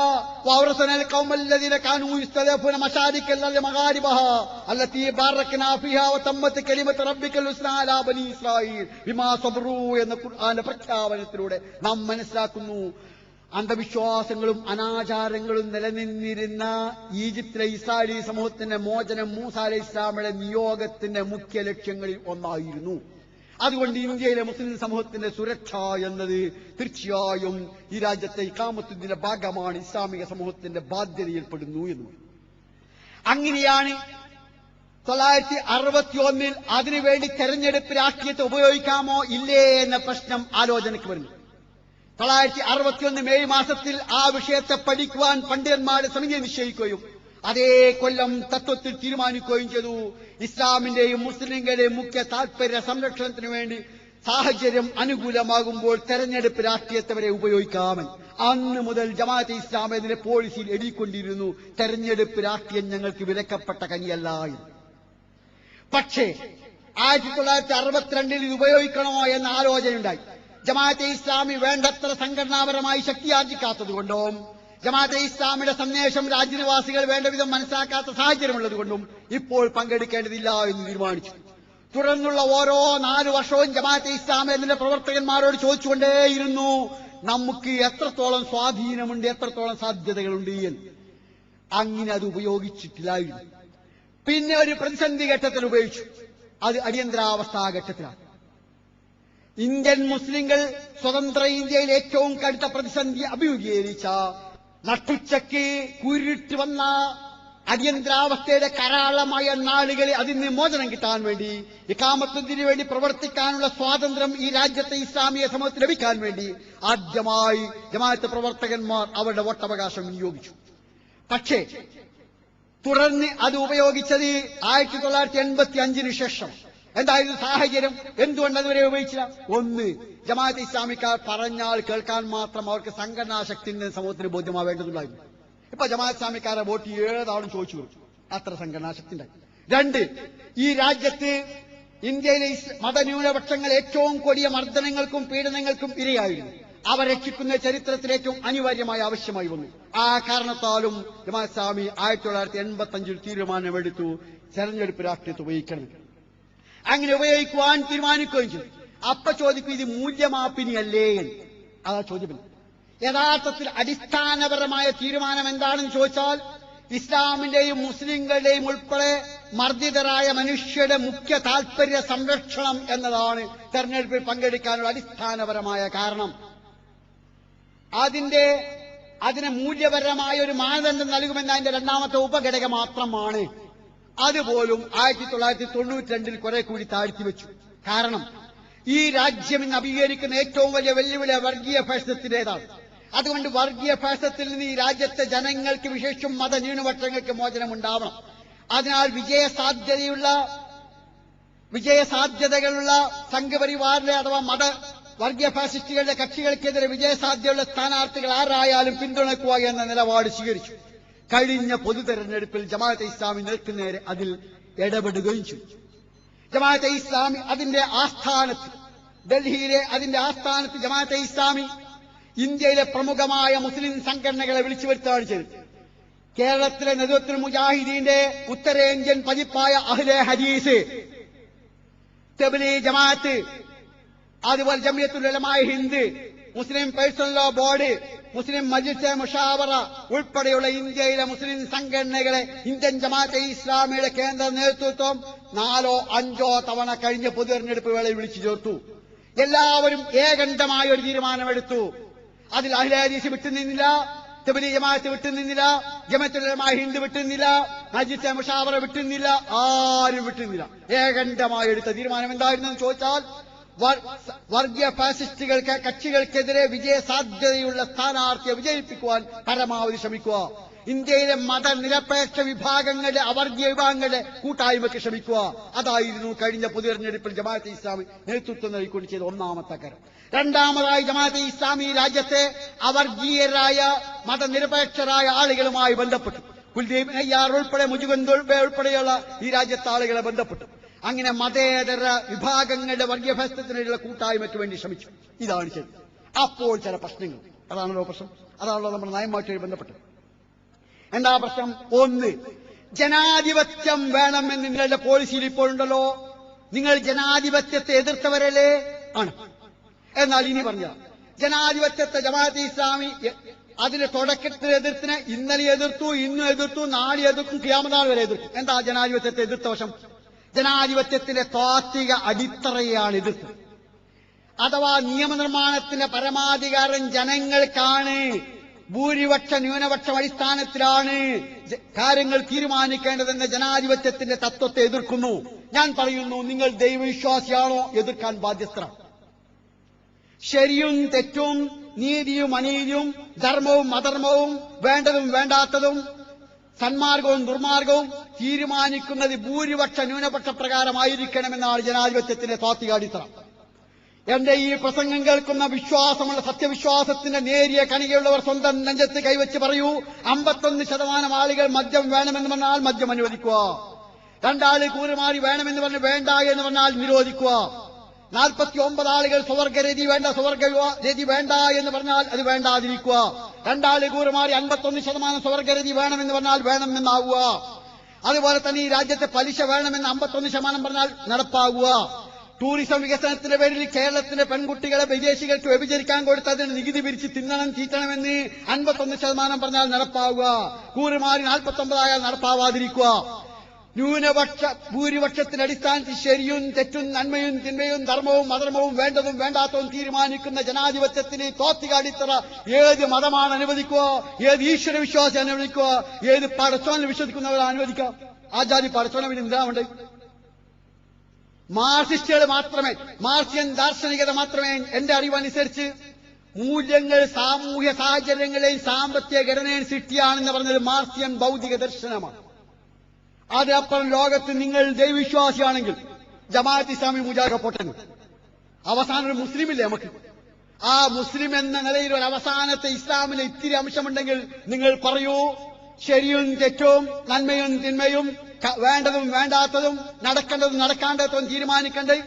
وأورثنا القوم الذين كانوا يستضعفون مشارق الأرض مغاربها التي باركنا فيها وتمت كلمة ربك الحسنى على بني إسرائيل بما صبروا എന്ന ഖുർആന്റെ പ്രഖ്യാപനത്തിലൂടെ നാം മനസ്സിലാക്കുന്നു, അന്ധവിശ്വാസങ്ങളും അനാചാരങ്ങളും നിലനിന്നിരുന്ന ഈജിപ്തിലെ ഇസ്രായേലി സമൂഹത്തിന്റെ മോചനം മൂസ അലൈഹിസ്സലാമയുടെ നിയോഗത്തിന്റെ മുഖ്യ ലക്ഷ്യങ്ങളിൽ ഒന്നായിരുന്നു. അതുകൊണ്ട് ഇന്ത്യയിലെ മുസ്ലിം സമൂഹത്തിന്റെ സുരക്ഷ എന്നത് തീർച്ചയായും ഈ രാജ്യത്തെ ഇഖാമത്തിന്റെ ഭാഗമാണ്, ഇസ്ലാമിക സമൂഹത്തിന്റെ ബാധ്യതയിൽപ്പെടുന്നു എന്നും. അങ്ങനെയാണ് 1961 അതിനുവേണ്ടി തെരഞ്ഞെടുപ്പ് രാഷ്ട്രീയത്തെ ഉപയോഗിക്കാമോ ഇല്ലേ എന്ന പ്രശ്നം ആലോചനയ്ക്ക് വരുന്നു. 1961 മെയ് മാസത്തിൽ ആ വിഷയത്തെ പഠിക്കുവാൻ പണ്ഡിതന്മാരുടെ സമിതിയെ നിശ്ചയിക്കുകയും അതേ കൊല്ലം തത്വത്തിൽ തീരുമാനിക്കുകയും ചെയ്തു, ഇസ്ലാമിന്റെയും മുസ്ലിങ്ങളുടെയും മുഖ്യ താൽപര്യ സംരക്ഷണത്തിനു വേണ്ടി സാഹചര്യം അനുകൂലമാകുമ്പോൾ തെരഞ്ഞെടുപ്പ് രാഷ്ട്രീയത്തെ വരെ ഉപയോഗിക്കാമെന്ന്. അന്ന് മുതൽ ജമാഅത്തെ ഇസ്ലാമി അതിന്റെ പോളിസിയിൽ എഴുതിക്കൊണ്ടിരുന്നു, തെരഞ്ഞെടുപ്പ് രാഷ്ട്രീയം ഞങ്ങൾക്ക് വിലക്കപ്പെട്ട കനിയല്ല എന്ന്. പക്ഷേ 1962 ഇത് ഉപയോഗിക്കണമോ എന്ന ആലോചനയുണ്ടായി. ജമാഅത്തെ ഇസ്ലാമി വേണ്ടത്ര സംഘടനാപരമായി ശക്തിയാർജിക്കാത്തതുകൊണ്ടും ജമാഅത്തെ ഇസ്ലാമിയുടെ സന്ദേശം രാജ്യനിവാസികൾ വേണ്ടവിധം മനസ്സിലാക്കാത്ത സാഹചര്യമുള്ളതുകൊണ്ടും ഇപ്പോൾ പങ്കെടുക്കേണ്ടതില്ല എന്ന് തീരുമാനിച്ചു. തുടർന്നുള്ള ഓരോ 4 വർഷവും ജമാഅത്തെ ഇസ്ലാമി അതിന്റെ പ്രവർത്തകന്മാരോട് ചോദിച്ചുകൊണ്ടേയിരുന്നു, നമുക്ക് എത്രത്തോളം സ്വാധീനമുണ്ട്, എത്രത്തോളം സാധ്യതകളുണ്ട് എന്ന്. അങ്ങനെ അത് ഉപയോഗിച്ചിട്ടില്ലായിരുന്നു. പിന്നെ ഒരു പ്രതിസന്ധി ഘട്ടത്തിൽ ഉപയോഗിച്ചു, അത് അടിയന്തരാവസ്ഥാ ഘട്ടത്തിലാണ്. ഇന്ത്യൻ മുസ്ലിങ്ങൾ സ്വതന്ത്ര ഇന്ത്യയിൽ ഏറ്റവും കടുത്ത പ്രതിസന്ധി അഭിമുഖീകരിച്ച, നട്ടുച്ചയ്ക്ക് കുരുട്ട് വന്ന അടിയന്തരാവസ്ഥയുടെ കരാളമായ നാളുകളിൽ അതിന് മോചനം കിട്ടാൻ വേണ്ടി, ഇഖാമത്തിന് വേണ്ടി പ്രവർത്തിക്കാനുള്ള സ്വാതന്ത്ര്യം ഈ രാജ്യത്തെ ഇസ്ലാമിക സമൂഹത്തിന് ലഭിക്കാൻ വേണ്ടി ആദ്യമായി ജമാഅത്ത് പ്രവർത്തകന്മാർ അവരുടെ വോട്ടവകാശം വിനിയോഗിച്ചു. പക്ഷേ തുടർന്ന് അത് ഉപയോഗിച്ചത് 1985 ശേഷം. എന്തായിരുന്നു സാഹചര്യം? എന്തുകൊണ്ട് അതുവരെ ഉപയോഗിച്ചില്ല? ഒന്ന്, ജമാഅത്തെ ഇസ്ലാമിക്കാർ പറഞ്ഞാൽ കേൾക്കാൻ മാത്രം അവർക്ക് സംഘടനാ ശക്തിന്റെ സമൂഹത്തിന് ബോധ്യമാവേണ്ടതുണ്ടായിരുന്നു. ഇപ്പൊ ജമാഅത്ത് ഇസ്ലാമിക്കാരെ വോട്ട് ഏതാളും ചോദിച്ചു കൊടുത്തു, അത്ര സംഘടനാ ശക്തി ഉണ്ടായി. 2, ഈ രാജ്യത്ത് ഇന്ത്യയിലെ മതന്യൂനപക്ഷങ്ങൾ ഏറ്റവും കൊടിയ മർദ്ദനങ്ങൾക്കും പീഡനങ്ങൾക്കും ഇരയായിരുന്നു. അവ രക്ഷിക്കുന്ന ചരിത്രത്തിൽ ഏറ്റവും അനിവാര്യമായ ആവശ്യമായി വന്നു. ആ കാരണത്താലും ജമാഅത്ത് ഇസ്ലാമി 1985 തീരുമാനമെടുത്തു, തെരഞ്ഞെടുപ്പ് രാഷ്ട്രീയത്തെ ഉപയോഗിക്കണം. അങ്ങനെ ഉപയോഗിക്കുവാൻ തീരുമാനിക്കുകയും ചെയ്തു. അപ്പ ചോദിക്കും, ഇത് മൂല്യമാപ്പിനിയല്ലേ എന്ന്. അതാ ചോദ്യം. യഥാർത്ഥത്തിൽ അടിസ്ഥാനപരമായ തീരുമാനം എന്താണെന്ന് ചോദിച്ചാൽ, ഇസ്ലാമിന്റെയും മുസ്ലിങ്ങളുടെയും ഉൾപ്പെടെ മർദ്ദിതരായ മനുഷ്യരുടെ മുഖ്യ താൽപര്യ സംരക്ഷണം എന്നതാണ് തെരഞ്ഞെടുപ്പിൽ പങ്കെടുക്കാനുള്ള അടിസ്ഥാനപരമായ കാരണം. അതിന് മൂല്യപരമായ ഒരു മാനദണ്ഡം നൽകുമെന്ന അതിന്റെ രണ്ടാമത്തെ ഉപഘടകം മാത്രമാണ്. അതുപോലും 1992 കുറെ കൂടി താഴ്ത്തിവെച്ചു. കാരണം ഈ രാജ്യം ഇന്ന് അഭിമുഖീകരിക്കുന്ന ഏറ്റവും വലിയ വെല്ലുവിളി വർഗീയ ഫാഷിസത്തിന്റേതാണ്. അതുകൊണ്ട് വർഗീയ ഫാസിസത്തിൽ നിന്ന് ഈ രാജ്യത്തെ ജനങ്ങൾക്ക്, വിശേഷിച്ചും മതന്യൂനപക്ഷങ്ങൾക്ക് മോചനമുണ്ടാവണം. അതിനാൽ വിജയസാധ്യതകളുള്ള സംഘപരിവാറിലെ അഥവാ വർഗീയ ഫാസിസ്റ്റുകളുടെ കക്ഷികൾക്കെതിരെ വിജയസാധ്യതയുള്ള സ്ഥാനാർത്ഥികൾ ആരായാലും പിന്തുണയ്ക്കുക എന്ന നിലപാട് സ്വീകരിച്ചു. കഴിഞ്ഞ പൊതു തെരഞ്ഞെടുപ്പിൽ ജമാഅത്തെ ഇസ്ലാമി നേരെ അതിൽ ഇടപെടുകയും ചെയ്തു. ജമാഅത്തെ ഇസ്ലാമി ഡൽഹിയിലെ അതിന്റെ ആസ്ഥാനത്ത് ജമാഅത്തെ ഇസ്ലാമി ഇന്ത്യയിലെ പ്രമുഖമായ മുസ്ലിം സംഘടനകളെ വിളിച്ചു വരുത്തുകയാണ് ചെയ്തത്. കേരളത്തിലെ നദുവത്തുൽ മുജാഹിദീന്റെ ഉത്തരേന്ത്യൻ പതിപ്പായ അഹ്ലെ ഹദീസ്, തബ്ലീഗ് ജമാഅത്ത്, അതുപോലെ Jamiatul Ulama Hind, Muslim Personal Law Board, Muslim Majlis Mushawarat ഉൾപ്പെടെയുള്ള ഇന്ത്യയിലെ മുസ്ലിം സംഘടനകളെ ഇന്ത്യൻ ജമാഅത്തെ ഇസ്ലാമിയുടെ കേന്ദ്ര നേതൃത്വം 4 or 5 തവണ കഴിഞ്ഞ പൊതു തെരഞ്ഞെടുപ്പ് വേളയിൽ വിളിച്ചു ചേർത്തു. എല്ലാവരും ഏകണ്ഠമായ ഒരു തീരുമാനമെടുത്തു. അതിൽ അഹ്ലെ ഹദീസ് വിട്ടുനിന്നില്ല, തബ്ലീഗ് ജമാഅത്ത് വിട്ടുനിന്നില്ല, ജമിയത്തുൽ ഉലമാ ഹിന്ദ് വിട്ടുനിന്നില്ല, മജ്ലിസ് മുഷാവറ വിട്ടുനിന്നില്ല, ആരും വിട്ടുനിന്നില്ല. ഏകണ്ഠമായി എടുത്ത തീരുമാനം എന്തായിരുന്നെന്ന് ചോദിച്ചാൽ, വർഗീയ ഫാസിസ്റ്റുകൾക്ക് കക്ഷികൾക്കെതിരെ വിജയസാധ്യതയുള്ള സ്ഥാനാർത്ഥിയെ വിജയിപ്പിക്കുവാൻ പരമാവധി ശ്രമിക്കുക. ഇന്ത്യയിലെ മതനിരപേക്ഷ വിഭാഗങ്ങളുടെ, അവർഗീയ വിഭാഗങ്ങളുടെ കൂട്ടായ്മയ്ക്ക് ശ്രമിക്കുക. അതായിരുന്നു കഴിഞ്ഞ പൊതു തെരഞ്ഞെടുപ്പിൽ ജമാഅത്തെ ഇസ്ലാമി നേതൃത്വം നൽകിക്കൊണ്ട് ചെയ്ത ഒന്നാമത്തെ കാര്യം. രണ്ടാമതായി ജമാഅത്തെ ഇസ്ലാമി രാജ്യത്തെ അവർഗീയരായ മതനിരപേക്ഷരായ ആളുകളുമായി ബന്ധപ്പെട്ടു. കുൽദീപ് നയ്യാർ ഉൾപ്പെടെ, മുജുബൻ ഉൾപ്പെടെയുള്ള ഈ രാജ്യത്തെ ആളുകളെ ബന്ധപ്പെട്ടു. അങ്ങനെ മതേതര വിഭാഗങ്ങളുടെ വർഗീയ ഫാസിസത്തിനുള്ള കൂട്ടായ്മയ്ക്ക് വേണ്ടി ശ്രമിച്ചു. ഇതാണ് ശരി. അപ്പോൾ ചില പ്രശ്നങ്ങൾ, അതാണല്ലോ പ്രശ്നം, അതാണല്ലോ നമ്മുടെ നയമായിട്ട് ബന്ധപ്പെട്ടത്. എന്താ പ്രശ്നം? ഒന്ന്, ജനാധിപത്യം വേണമെന്ന് നിങ്ങളുടെ പോളിസിയിൽ ഇപ്പോഴുണ്ടല്ലോ. നിങ്ങൾ ജനാധിപത്യത്തെ എതിർത്തവരല്ലേ? ആണ്. എന്നാൽ ഇനി പറഞ്ഞ ജനാധിപത്യത്തെ ജമാഅത്തെ ഇസ്ലാമി അതിന്റെ തുടക്കത്തിൽ എതിർത്തിന് ഇന്നലെ എതിർത്തു, ഇന്നും എതിർത്തു, നാളെ എതിർക്കും, ഖിയാമത്ത് നാൾ വരെ എതിർക്കും. എന്താ ജനാധിപത്യത്തെ എതിർത്ത വശം? ജനാധിപത്യത്തിന്റെ താത്വിക അടിത്തറയാണ് എതിർത്തത്. അഥവാ നിയമനിർമ്മാണത്തിന്റെ പരമാധികാരം ജനങ്ങൾക്കാണ്, ഭൂരിപക്ഷ ന്യൂനപക്ഷം അടിസ്ഥാനത്തിലാണ് കാര്യങ്ങൾ തീരുമാനിക്കേണ്ടതെന്ന ജനാധിപത്യത്തിന്റെ തത്വത്തെ എതിർക്കുന്നു. ഞാൻ പറയുന്നു, നിങ്ങൾ ദൈവവിശ്വാസിയാണോ? എതിർക്കാൻ ബാധ്യസ്ഥരാണ്. ശരിയും തെറ്റും, നീതിയും അനീതിയും, ധർമ്മവും അധർമ്മവും, വേണ്ടതും വേണ്ടാത്തതും, സന്മാർഗവും ദുർമാർഗവും തീരുമാനിക്കുന്നത് ഭൂരിപക്ഷ ന്യൂനപക്ഷ പ്രകാരമായിരിക്കണമെന്നാണ് ജനാധിപത്യത്തിന്റെ താത്വിക അടിത്തറ. എന്റെ ഈ പ്രസംഗം കേൾക്കുന്ന വിശ്വാസമുള്ള, സത്യവിശ്വാസത്തിന്റെ നേരിയ കണികയുള്ളവർ സ്വന്തം നെഞ്ചത്ത് കൈവച്ച് പറയൂ, 51% ആളുകൾ മദ്യം വേണമെന്ന് പറഞ്ഞാൽ മദ്യം അനുവദിക്കുക. 2 ആള് കൂറുമാറി വേണമെന്ന് പറഞ്ഞ് വേണ്ട എന്ന് പറഞ്ഞാൽ നിരോധിക്കുക. 49 ആളുകൾ സ്വർഗരതി വേണ്ട, സ്വർഗരതി വേണ്ട എന്ന് പറഞ്ഞാൽ അത് വേണ്ടാതിരിക്കുക. 2 ആള് കൂറുമാറി 51% സ്വർഗരതി വേണമെന്ന് പറഞ്ഞാൽ വേണമെന്നാവുക. അതുപോലെ തന്നെ ഈ രാജ്യത്തെ പലിശ വേണമെന്ന് 51% പറഞ്ഞാൽ നടപ്പാകുക. ടൂറിസം വികസനത്തിന്റെ പേരിൽ കേരളത്തിലെ പെൺകുട്ടികളെ വിദേശികൾക്ക് വ്യഭിചരിക്കാൻ കൊടുത്തതിന് നികുതി പിരിച്ച് തിന്നണം, തീറ്റണമെന്ന് 51% പറഞ്ഞാൽ നടപ്പാവുക. കൂറുമാറി 49 ആയാൽ നടപ്പാവാതിരിക്കുക. ഭൂരിപക്ഷത്തിന്റെ അടിസ്ഥാനത്തിൽ ശരിയും തെറ്റും, നന്മയും തിന്മയും, ധർമ്മവും അധർമ്മവും, വേണ്ടതും വേണ്ടാത്തതും തീരുമാനിക്കുന്ന ജനാധിപത്യത്തിന് താത്വിക അടിത്തറ ഏത് മതമാണ് അനുവദിക്കുക, ഏത് ഈശ്വര വിശ്വാസം അനുവദിക്കുക, ഏത് പടച്ചോനെ വിശ്വസിക്കുന്നവരെ അനുവദിക്കുക? ആചാര്യ പടച്ചോനെ പിന്നെ എന്താവുണ്ട്? മാർക്സിസ്റ്റുകൾ മാത്രമേ, മാർക്സിയൻ ദാർശനികത മാത്രമേ എന്റെ അറിവനുസരിച്ച് മൂല്യങ്ങൾ സാമൂഹ്യ സാഹചര്യങ്ങളെയും സാമ്പത്തിക ഘടനയും സൃഷ്ടിയാണെന്ന് പറഞ്ഞത് മാർക്സിയൻ ഭൗതിക ദർശനമാണ്. അതിനപ്പുറം ലോകത്ത് നിങ്ങൾ ദൈവവിശ്വാസിയാണെങ്കിൽ ജമാഅത്ത് ഇസ്ലാമി മുജാഹിദ് പോട്ടെന്ന് അവസാനം ഒരു മുസ്ലിമില്ലേ നമുക്ക്? ആ മുസ്ലിം എന്ന നിലയിൽ ഒരു അവസാനത്തെ ഇസ്ലാമിലെ ഇത്തിരി അംശമുണ്ടെങ്കിൽ നിങ്ങൾ പറയൂ, ശരിയും തെറ്റും, നന്മയും തിന്മയും, വേണ്ടതും വേണ്ടാത്തതും, നടക്കേണ്ടതും നടക്കാണ്ടതും തീരുമാനിക്കേണ്ടത്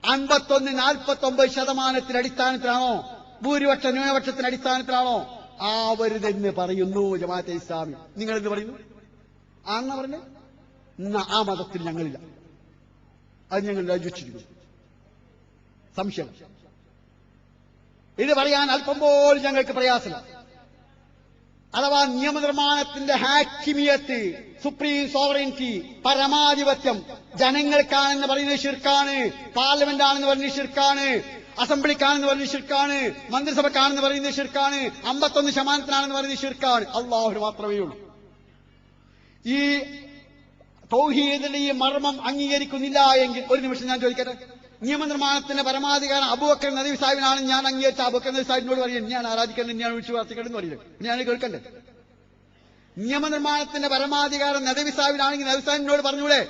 51-49% അടിസ്ഥാനത്തിലാണോ? ഭൂരിപക്ഷ ന്യൂനപക്ഷത്തിന്റെ അടിസ്ഥാനത്തിലാണോ? ആവരുതെന്ന് പറയുന്നു ജമാഅത്തെ ഇസ്ലാമി. നിങ്ങൾ എന്ത് പറയുന്നു? അങ്ങനെ പറഞ്ഞ് ആ മതത്തിൽ ഞങ്ങളില്ല, അത് ഞങ്ങൾ രാജിവെച്ചിരിക്കുന്നു. സംശയം. ഇത് പറയാൻ അല്പം പോലും ഞങ്ങൾക്ക് പ്രയാസമില്ല. അഥവാ നിയമനിർമ്മാണത്തിന്റെ ഹാക്കിമിയത്ത്, സുപ്രീം സോവറിറ്റി, പരമാധിപത്യം ജനങ്ങൾക്കാണെന്ന് പറയുന്നത് ശിർക്കാണ്, പാർലമെന്റ് ആണെന്ന് പറയുന്നത് ശിർക്കാണ്, അസംബ്ലിക്കാണെന്ന് പറയുന്നത് ശിർക്കാണ്, മന്ത്രിസഭക്കാണെന്ന് പറയുന്നത് ശിർക്കാണ്, 51% പറയുന്നത് ശിർക്കാണ്. അല്ലാഹു മാത്രമേ ഉള്ളൂ. ഈ തൗഹീദിന്റെ ഈ മർമ്മം അംഗീകരിക്കുന്നില്ല എങ്കിൽ ഒരു നിമിഷം ഞാൻ ചോദിക്കട്ടെ, നിയമനിർമ്മാണത്തിന്റെ പരമാധികാരം അബൂബക്കർ നദീവ് സാഹിബിനാണ് ഞാൻ അംഗീകരിച്ച അബൂബക്കർ നദീവ് സാഹിബിനോട് പറയും ഞാൻ ആരാധിക്കേണ്ടത് ഞാൻ വിളിച്ചു പ്രാർത്ഥിക്കേണ്ടെന്ന് പറയില്ല, ഞാൻ കേൾക്കണ്ടേ? നിയമനിർമ്മാണത്തിന്റെ പരമാധികാരം നദീവ് സാഹിബിനാണെങ്കിൽ നദീവ് സാഹിബിനോട് പറഞ്ഞൂടെ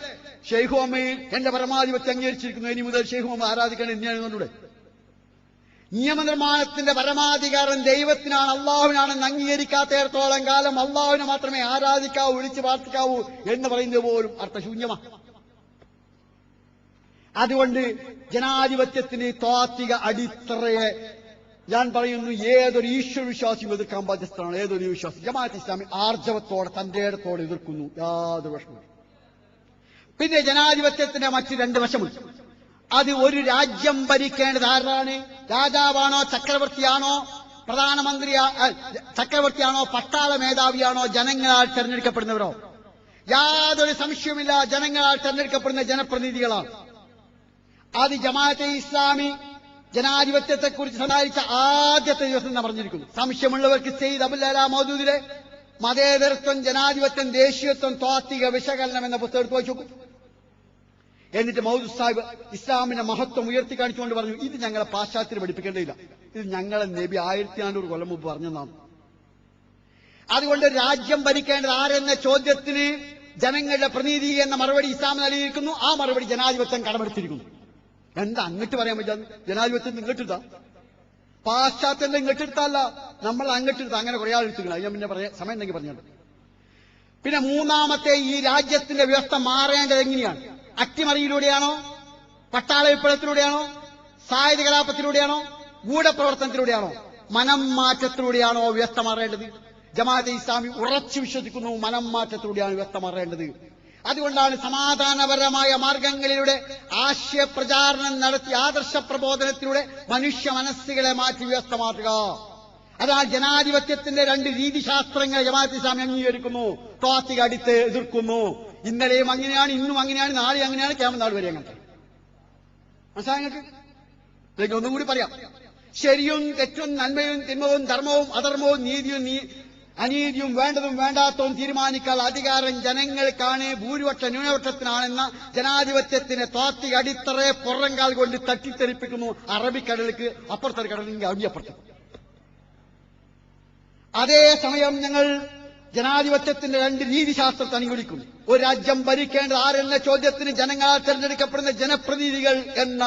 ഷെയ്ഖ് മുഹമ്മയിൽ എന്റെ പരമാധിപത്യം അംഗീകരിച്ചിരിക്കുന്നു, ഇനി മുതൽ ഷെയ്ഖ് മുഹമ്മദ് ആരാധിക്കേണ്ടത് തന്നെയാണ് പറഞ്ഞൂടെ? നിയമനിർമ്മാണത്തിന്റെ പരമാധികാരം ദൈവത്തിനാണ്, അള്ളാഹുവിനാണെന്ന് അംഗീകരിക്കാത്തയിടത്തോളം കാലം അള്ളാഹുവിനെ മാത്രമേ ആരാധിക്കാവൂ, വിളിച്ച് പ്രാർത്ഥിക്കാവൂ എന്ന് പറയുന്നത് പോലും അർത്ഥശൂന്യമാണ്. അതുകൊണ്ട് ജനാധിപത്യത്തിന് താത്വിക അടിത്തറയെ ഞാൻ പറയുന്നു ഏതൊരു ഈശ്വര വിശ്വാസിയും എതിർക്കാൻ ബാധ്യസ്ഥനാണ്. ഏതൊരു വിശ്വാസി ജമാഅത്ത് ഇസ്ലാമി ആർജവത്തോടെ തന്റെ ഇടത്തോടെ എതിർക്കുന്നു, യാതൊരു പ്രശ്നവും. പിന്നെ ജനാധിപത്യത്തിന്റെ മറ്റ് രണ്ട് വശമുണ്ട്. അത് ഒരു രാജ്യം ഭരിക്കേണ്ടത് ആരാണ്? രാജാവാണോ, ചക്രവർത്തിയാണോ, ചക്രവർത്തിയാണോ, പട്ടാള മേധാവിയാണോ, ജനങ്ങളാൽ തെരഞ്ഞെടുക്കപ്പെടുന്നവരോ? യാതൊരു സംശയവുമില്ല, ജനങ്ങളാൽ തെരഞ്ഞെടുക്കപ്പെടുന്ന ജനപ്രതിനിധികളാണ്. അത് ജമാഅത്തെ ഇസ്ലാമി ജനാധിപത്യത്തെക്കുറിച്ച് സംസാരിച്ച ആദ്യത്തെ ദിവസം എന്ന് പറഞ്ഞിരിക്കുന്നു. സംശയമുള്ളവർക്ക് സെയ്ദ് അബുൽ അല മൗദൂദിലെ മതേതരത്വം, ജനാധിപത്യം, ദേശീയത്വം, താത്വിക വിശകലനം എന്ന പുസ്തകം എടുത്ത് വെച്ചു. എന്നിട്ട് മൗദൂദ് സാഹിബ് ഇസ്ലാമിന്റെ മഹത്വം ഉയർത്തി കാണിച്ചുകൊണ്ട് പറഞ്ഞു, ഇത് ഞങ്ങളെ പാശ്ചാത്യത്തിൽ പഠിപ്പിക്കേണ്ടതില്ല, ഇത് ഞങ്ങളെ നബി 1400 കൊല്ലം മുമ്പ് പറഞ്ഞതാണ്. അതുകൊണ്ട് രാജ്യം ഭരിക്കേണ്ടത് ആരെന്ന ചോദ്യത്തിന് ജനങ്ങളുടെ പ്രതിനിധി എന്ന മറുപടി ഇസ്ലാം നൽകിയിരിക്കുന്നു. ആ മറുപടി ജനാധിപത്യം കടമെടുത്തിരിക്കുന്നു. എന്താ അങ്ങോട്ട് പറയാൻ പറ്റാ? ജനാധിപത്യം ഇങ്ങോട്ടെടുത്താ, പാശ്ചാത്യന്റെ ഇങ്ങോട്ടെടുത്തല്ല, നമ്മൾ അങ്ങോട്ടെടുത്ത. അങ്ങനെ കുറെ ആൾ എടുത്തുകൾ, ഞാൻ പിന്നെ സമയം ഉണ്ടെങ്കിൽ പറഞ്ഞത്. പിന്നെ മൂന്നാമത്തെ, ഈ രാജ്യത്തിന്റെ വ്യവസ്ഥ മാറേണ്ടത് എങ്ങനെയാണ്? അട്ടിമറിയിലൂടെയാണോ, പട്ടാള വിപ്ലവത്തിലൂടെയാണോ, സായുധ കലാപത്തിലൂടെയാണോ, ഗൂഢപ്രവർത്തനത്തിലൂടെയാണോ, മനം മാറ്റത്തിലൂടെയാണോ വ്യവസ്ഥ മാറേണ്ടത്? ജമാഅത്തെ ഇസ്ലാമി ഉറച്ചു വിശ്വസിക്കുന്നു മനം മാറ്റത്തിലൂടെയാണ് വ്യവസ്ഥ മാറേണ്ടത്. അതുകൊണ്ടാണ് സമാധാനപരമായ മാർഗങ്ങളിലൂടെ ആശയപ്രചാരണം നടത്തി ആദർശ പ്രബോധനത്തിലൂടെ മനുഷ്യ മനസ്സുകളെ മാറ്റി വ്യവസ്ഥ മാറ്റുക. അതാണ് ജനാധിപത്യത്തിന്റെ രണ്ട് രീതിശാസ്ത്രങ്ങളെ ജമാഅത്തെ ഇസ്ലാമി അംഗീകരിക്കുന്നു, താത്വിക അടിത്ത് എതിർക്കുന്നു. ഇന്നലെയും അങ്ങനെയാണ്, ഇന്നും അങ്ങനെയാണ്, നാളെയും അങ്ങനെയാണ്, ഖിയാമത്ത് നാൾ വരെ അങ്ങനത്തെ. മനസ്സിലായിട്ട് അല്ലെങ്കിൽ ഒന്നും കൂടി പറയാം. ശരിയും തെറ്റും, നന്മയും തിന്മവും, ധർമ്മവും അധർമ്മവും, നീതിയും അനീതിയും, വേണ്ടതും വേണ്ടാത്തതും തീരുമാനിക്കാൻ അധികാരം ജനങ്ങൾക്കാണ്, ഭൂരിപക്ഷ ന്യൂനപക്ഷത്തിനാണെന്ന ജനാധിപത്യത്തിന് താത്വിക അടിത്തറയെ പുറംകാൽ കൊണ്ട് തട്ടിത്തെറിപ്പിക്കുന്നു. അറബിക്കടലിലേക്ക് അപ്പുറത്തെ കടലിൽ അടിയപ്പുറത്ത്. അതേസമയം ഞങ്ങൾ ജനാധിപത്യത്തിന്റെ രണ്ട് രീതിശാസ്ത്രത്തെ അനുകൂലിക്കുന്നു. ഒരു രാജ്യം ഭരിക്കേണ്ടത് ആരെന്ന ചോദ്യത്തിന് ജനങ്ങളാൽ തെരഞ്ഞെടുക്കപ്പെടുന്ന ജനപ്രതിനിധികൾ എന്ന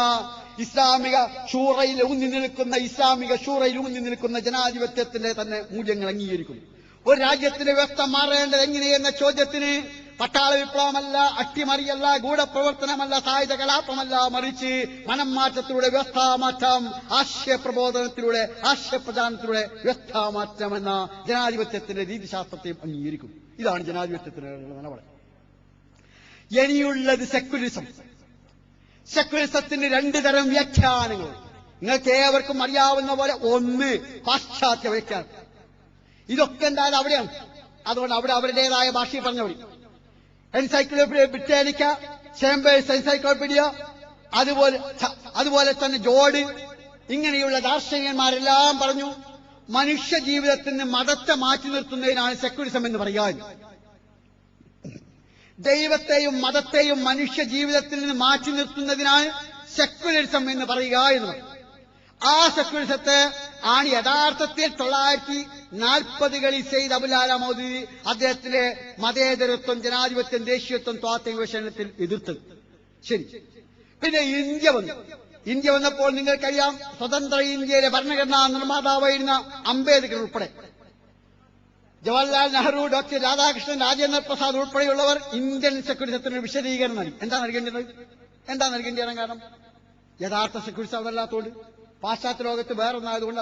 ഇസ്ലാമിക ഷൂറയിൽ ഊന്നി നിൽക്കുന്ന ജനാധിപത്യത്തിന്റെ തന്നെ മൂല്യങ്ങൾ അംഗീകരിക്കുന്നു. ഒരു രാജ്യത്തിന്റെ വ്യവസ്ഥ മാറേണ്ടത് എങ്ങനെയെന്ന ചോദ്യത്തിന് പട്ടാള വിപ്ലവമല്ല, അട്ടിമറിയല്ല, ഗൂഢപ്രവർത്തനമല്ല, സായുധ കലാപമല്ല, മറിച്ച് മനം മാറ്റത്തിലൂടെ വ്യവസ്ഥാമാറ്റം, ആശയപ്രബോധനത്തിലൂടെ, ആശയപ്രചാരണത്തിലൂടെ വ്യവസ്ഥാമാറ്റം എന്ന ജനാധിപത്യത്തിന്റെ രീതിശാസ്ത്രത്തെയും അംഗീകരിക്കുന്നു. ഇതാണ് ജനാധിപത്യത്തിന്റെ നിലപാട്. ഇനിയുള്ളത് സെക്യുലറിസം. സെക്യുലറിസത്തിന് രണ്ട് തരം വ്യാഖ്യാനങ്ങൾ നിങ്ങൾക്ക് ഏവർക്കും അറിയാവുന്ന പോലെ. ഒന്ന് പാശ്ചാത്യ വ്യാഖ്യാനം. ഇതൊക്കെ എന്തായാലും അവിടെയാണ്. അതുകൊണ്ട് അവിടെ അവരുടേതായ ഭാഷയിൽ പറഞ്ഞവർ എൻസൈക്ലോപീഡിയ ബ്രിട്ടാനിക്ക, ചേംബേഴ്സ് എൻസൈക്ലോപീഡിയ, അതുപോലെ തന്നെ ജോഡ്, ഇങ്ങനെയുള്ള ദാർശനികന്മാരെല്ലാം പറഞ്ഞു മനുഷ്യ ജീവിതത്തിന് മതത്തെ മാറ്റി നിർത്തുന്നതിനാണ് സെക്യുലറിസം എന്ന് പറയുക. ദൈവത്തെയും മതത്തെയും മനുഷ്യ ജീവിതത്തിൽ നിന്ന് മാറ്റി നിർത്തുന്നതിനാണ് സെക്യുലറിസം എന്ന് പറയുക എന്ന് പറയും. ആ സെക്യുലറിസത്തെ ആണ് യഥാർത്ഥത്തിൽ 1940കളിൽ സെയ്ദ് അബുൽ അല മൗദൂദി അദ്ദേഹത്തിന്റെ മതേതരത്വം, ജനാധിപത്യം, ദേശീയത്വം, താത്വിക വിശകലനത്തിൽ എതിർത്തത്. ശരി. പിന്നെ ഇന്ത്യ വന്നപ്പോൾ നിങ്ങൾക്കറിയാം, സ്വതന്ത്ര ഇന്ത്യയിലെ ഭരണഘടനാ നിർമ്മാതാവായിരുന്ന അംബേദ്കർ ഉൾപ്പെടെ, ജവഹർലാൽ നെഹ്റു, ഡോക്ടർ രാധാകൃഷ്ണൻ, രാജേന്ദ്ര പ്രസാദ് ഉൾപ്പെടെയുള്ളവർ ഇന്ത്യൻ സെക്യുലറിസത്തിന് വിശദീകരണം നൽകി. എന്താ നൽകേണ്ടത്? കാരണം യഥാർത്ഥ സെക്യുലറിസം അതല്ലാത്തതുകൊണ്ട്, പാശ്ചാത്യ ലോകത്ത് വേറൊന്നായതുകൊണ്ട്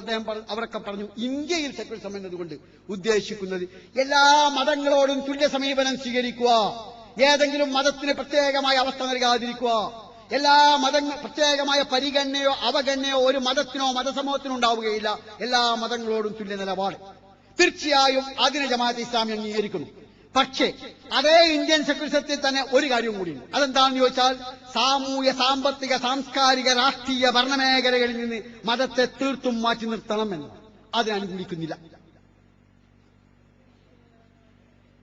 അവരൊക്കെ പറഞ്ഞു ഇന്ത്യയിൽ സെക്യുലറിസം എന്നതുകൊണ്ട് ഉദ്ദേശിക്കുന്നത് എല്ലാ മതങ്ങളോടും തുല്യ സമീപനം സ്വീകരിക്കുക, ഏതെങ്കിലും മതത്തിന് പ്രത്യേകമായ അവസ്ഥ നൽകാതിരിക്കുക, എല്ലാ പ്രത്യേകമായ പരിഗണനയോ അവഗണനയോ ഒരു മതത്തിനോ മതസമൂഹത്തിനോ ഉണ്ടാവുകയില്ല, എല്ലാ മതങ്ങളോടും തുല്യ നിലപാട്. തീർച്ചയായും അതിനെ ജമാഅത്തെ ഇസ്ലാമി അംഗീകരിക്കുന്നു. പക്ഷേ അതേ ഇന്ത്യൻ സെക്യുലറിസത്തിൽ തന്നെ ഒരു കാര്യവും കൂടിയുണ്ട്. അതെന്താണെന്ന് ചോദിച്ചാൽ, സാമൂഹ്യ, സാമ്പത്തിക, സാംസ്കാരിക, രാഷ്ട്രീയ, ഭരണമേഖലകളിൽ നിന്ന് മതത്തെ തീർത്തും മാറ്റി നിർത്തണം എന്ന് അതിനെ അനുകൂലിക്കുന്നില്ല.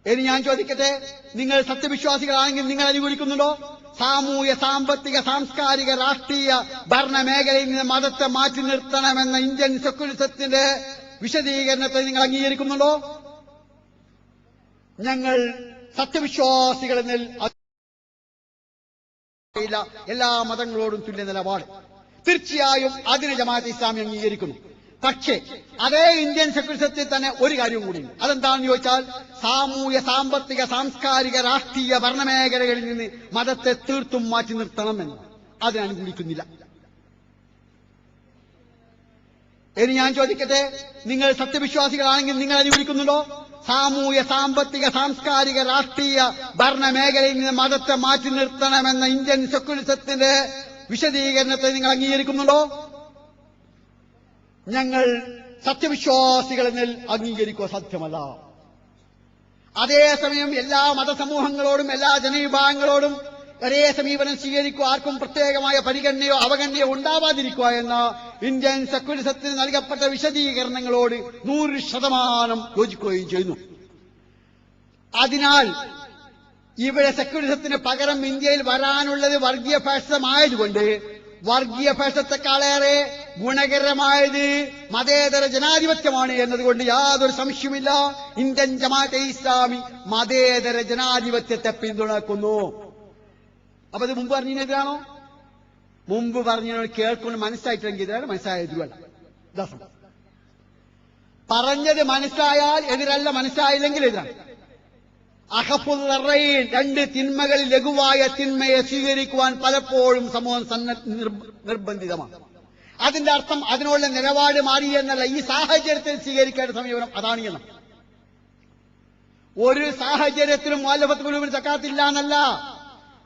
ഇനി ഞാൻ ചോദിക്കട്ടെ, നിങ്ങൾ സത്യവിശ്വാസികളാണെങ്കിൽ നിങ്ങൾ അനുകൂലിക്കുന്നുണ്ടോ? സാമൂഹ്യ, സാമ്പത്തിക, സാംസ്കാരിക, രാഷ്ട്രീയ ഭരണമേഖലയിൽ നിന്ന് മതത്തെ മാറ്റി നിർത്തണമെന്ന ഇന്ത്യൻ സെക്യുലറിസത്തിന്റെ വിശദീകരണത്തെ നിങ്ങൾ അംഗീകരിക്കുന്നുണ്ടോ? ഞങ്ങൾ സത്യവിശ്വാസികളെന്നിൽ എല്ലാ മതങ്ങളോടും തുല്യ നിലപാട്. തീർച്ചയായും അതിന് ജമാഅത്തെ ഇസ്ലാമി അംഗീകരിക്കുന്നു. പക്ഷേ അതേ ഇന്ത്യൻ സെക്യുലറിസത്തിൽ തന്നെ ഒരു കാര്യം കൂടിയുണ്ട്. അതെന്താണെന്ന് ചോദിച്ചാൽ, സാമൂഹ്യ, സാമ്പത്തിക, സാംസ്കാരിക, രാഷ്ട്രീയ ഭരണമേഖലകളിൽ നിന്ന് മതത്തെ തീർത്തും മാറ്റി നിർത്തണമെന്ന് അതിന് അനുകൂലിക്കുന്നില്ല. ഇനി ഞാൻ ചോദിക്കട്ടെ, നിങ്ങൾ സത്യവിശ്വാസികളാണെങ്കിൽ നിങ്ങൾ അനുകൂലിക്കുന്നുണ്ടോ? സാമൂഹ്യ, സാമ്പത്തിക, സാംസ്കാരിക, രാഷ്ട്രീയ ഭരണമേഖലയിൽ നിന്ന് മതത്തെ മാറ്റി നിർത്തണമെന്ന ഇന്ത്യൻ സെക്യുലറിസത്തിന്റെ വിശദീകരണത്തെ നിങ്ങൾ അംഗീകരിക്കുന്നുണ്ടോ? ഞങ്ങൾ സത്യവിശ്വാസികളെന്നിൽ അംഗീകരിക്കുക സാധ്യമല്ല. അതേസമയം എല്ലാ മതസമൂഹങ്ങളോടും എല്ലാ ജനവിഭാഗങ്ങളോടും ഒരേ സമീപനം സ്വീകരിക്കുക, ആർക്കും പ്രത്യേകമായ പരിഗണനയോ അവഗണനയോ ഉണ്ടാവാതിരിക്കുക എന്ന ഇന്ത്യൻ സെക്യുലറിസത്തിന് നൽകപ്പെട്ട വിശദീകരണങ്ങളോട് 100% യോജിക്കുകയും ചെയ്യുന്നു. അതിനാൽ ഇവിടെ സെക്യുലറിസത്തിന് പകരം ഇന്ത്യയിൽ വരാനുള്ളത് വർഗീയ ഫാഷിസമായതുകൊണ്ട് വർഗീയ ഫാഷിസത്തെക്കാളേറെ ഗുണകരമായത് മതേതര ജനാധിപത്യമാണ് എന്നതുകൊണ്ട് യാതൊരു സംശയമില്ല. ഇന്ത്യൻ ജമാഅത്തെ ഇസ്ലാമി മതേതര ജനാധിപത്യത്തെ പിന്തുണക്കുന്നു. അപ്പൊ അത് മുമ്പ് പറഞ്ഞതിനെതിരാണോ? മുമ്പ് പറഞ്ഞതിനോട് കേൾക്കൊണ്ട് മനസ്സിലായിട്ടെങ്കിൽ എതിരാണ്, മനസ്സിലായതുമല്ല. പറഞ്ഞത് മനസ്സിലായാൽ എതിരല്ല, മനസ്സിലായില്ലെങ്കിൽ എതിരാണ്. അഖഫുൽ ദർറൈൻ, രണ്ട് തിന്മകളിൽ ലഘുവായ തിന്മയെ സ്വീകരിക്കുവാൻ പലപ്പോഴും സമൂഹം നിർബന്ധിതമാണ്. അതിന്റെ അർത്ഥം അതിനുള്ള നിലപാട് മാറി എന്നല്ല, ഈ സാഹചര്യത്തിൽ സ്വീകരിക്കേണ്ട സമീപനം അതാണ് എന്ന്. ഒരു സാഹചര്യത്തിലും മുഅല്ലഫത്ത് ഖുലൂബിന് സക്കാത്തില്ല എന്നല്ല,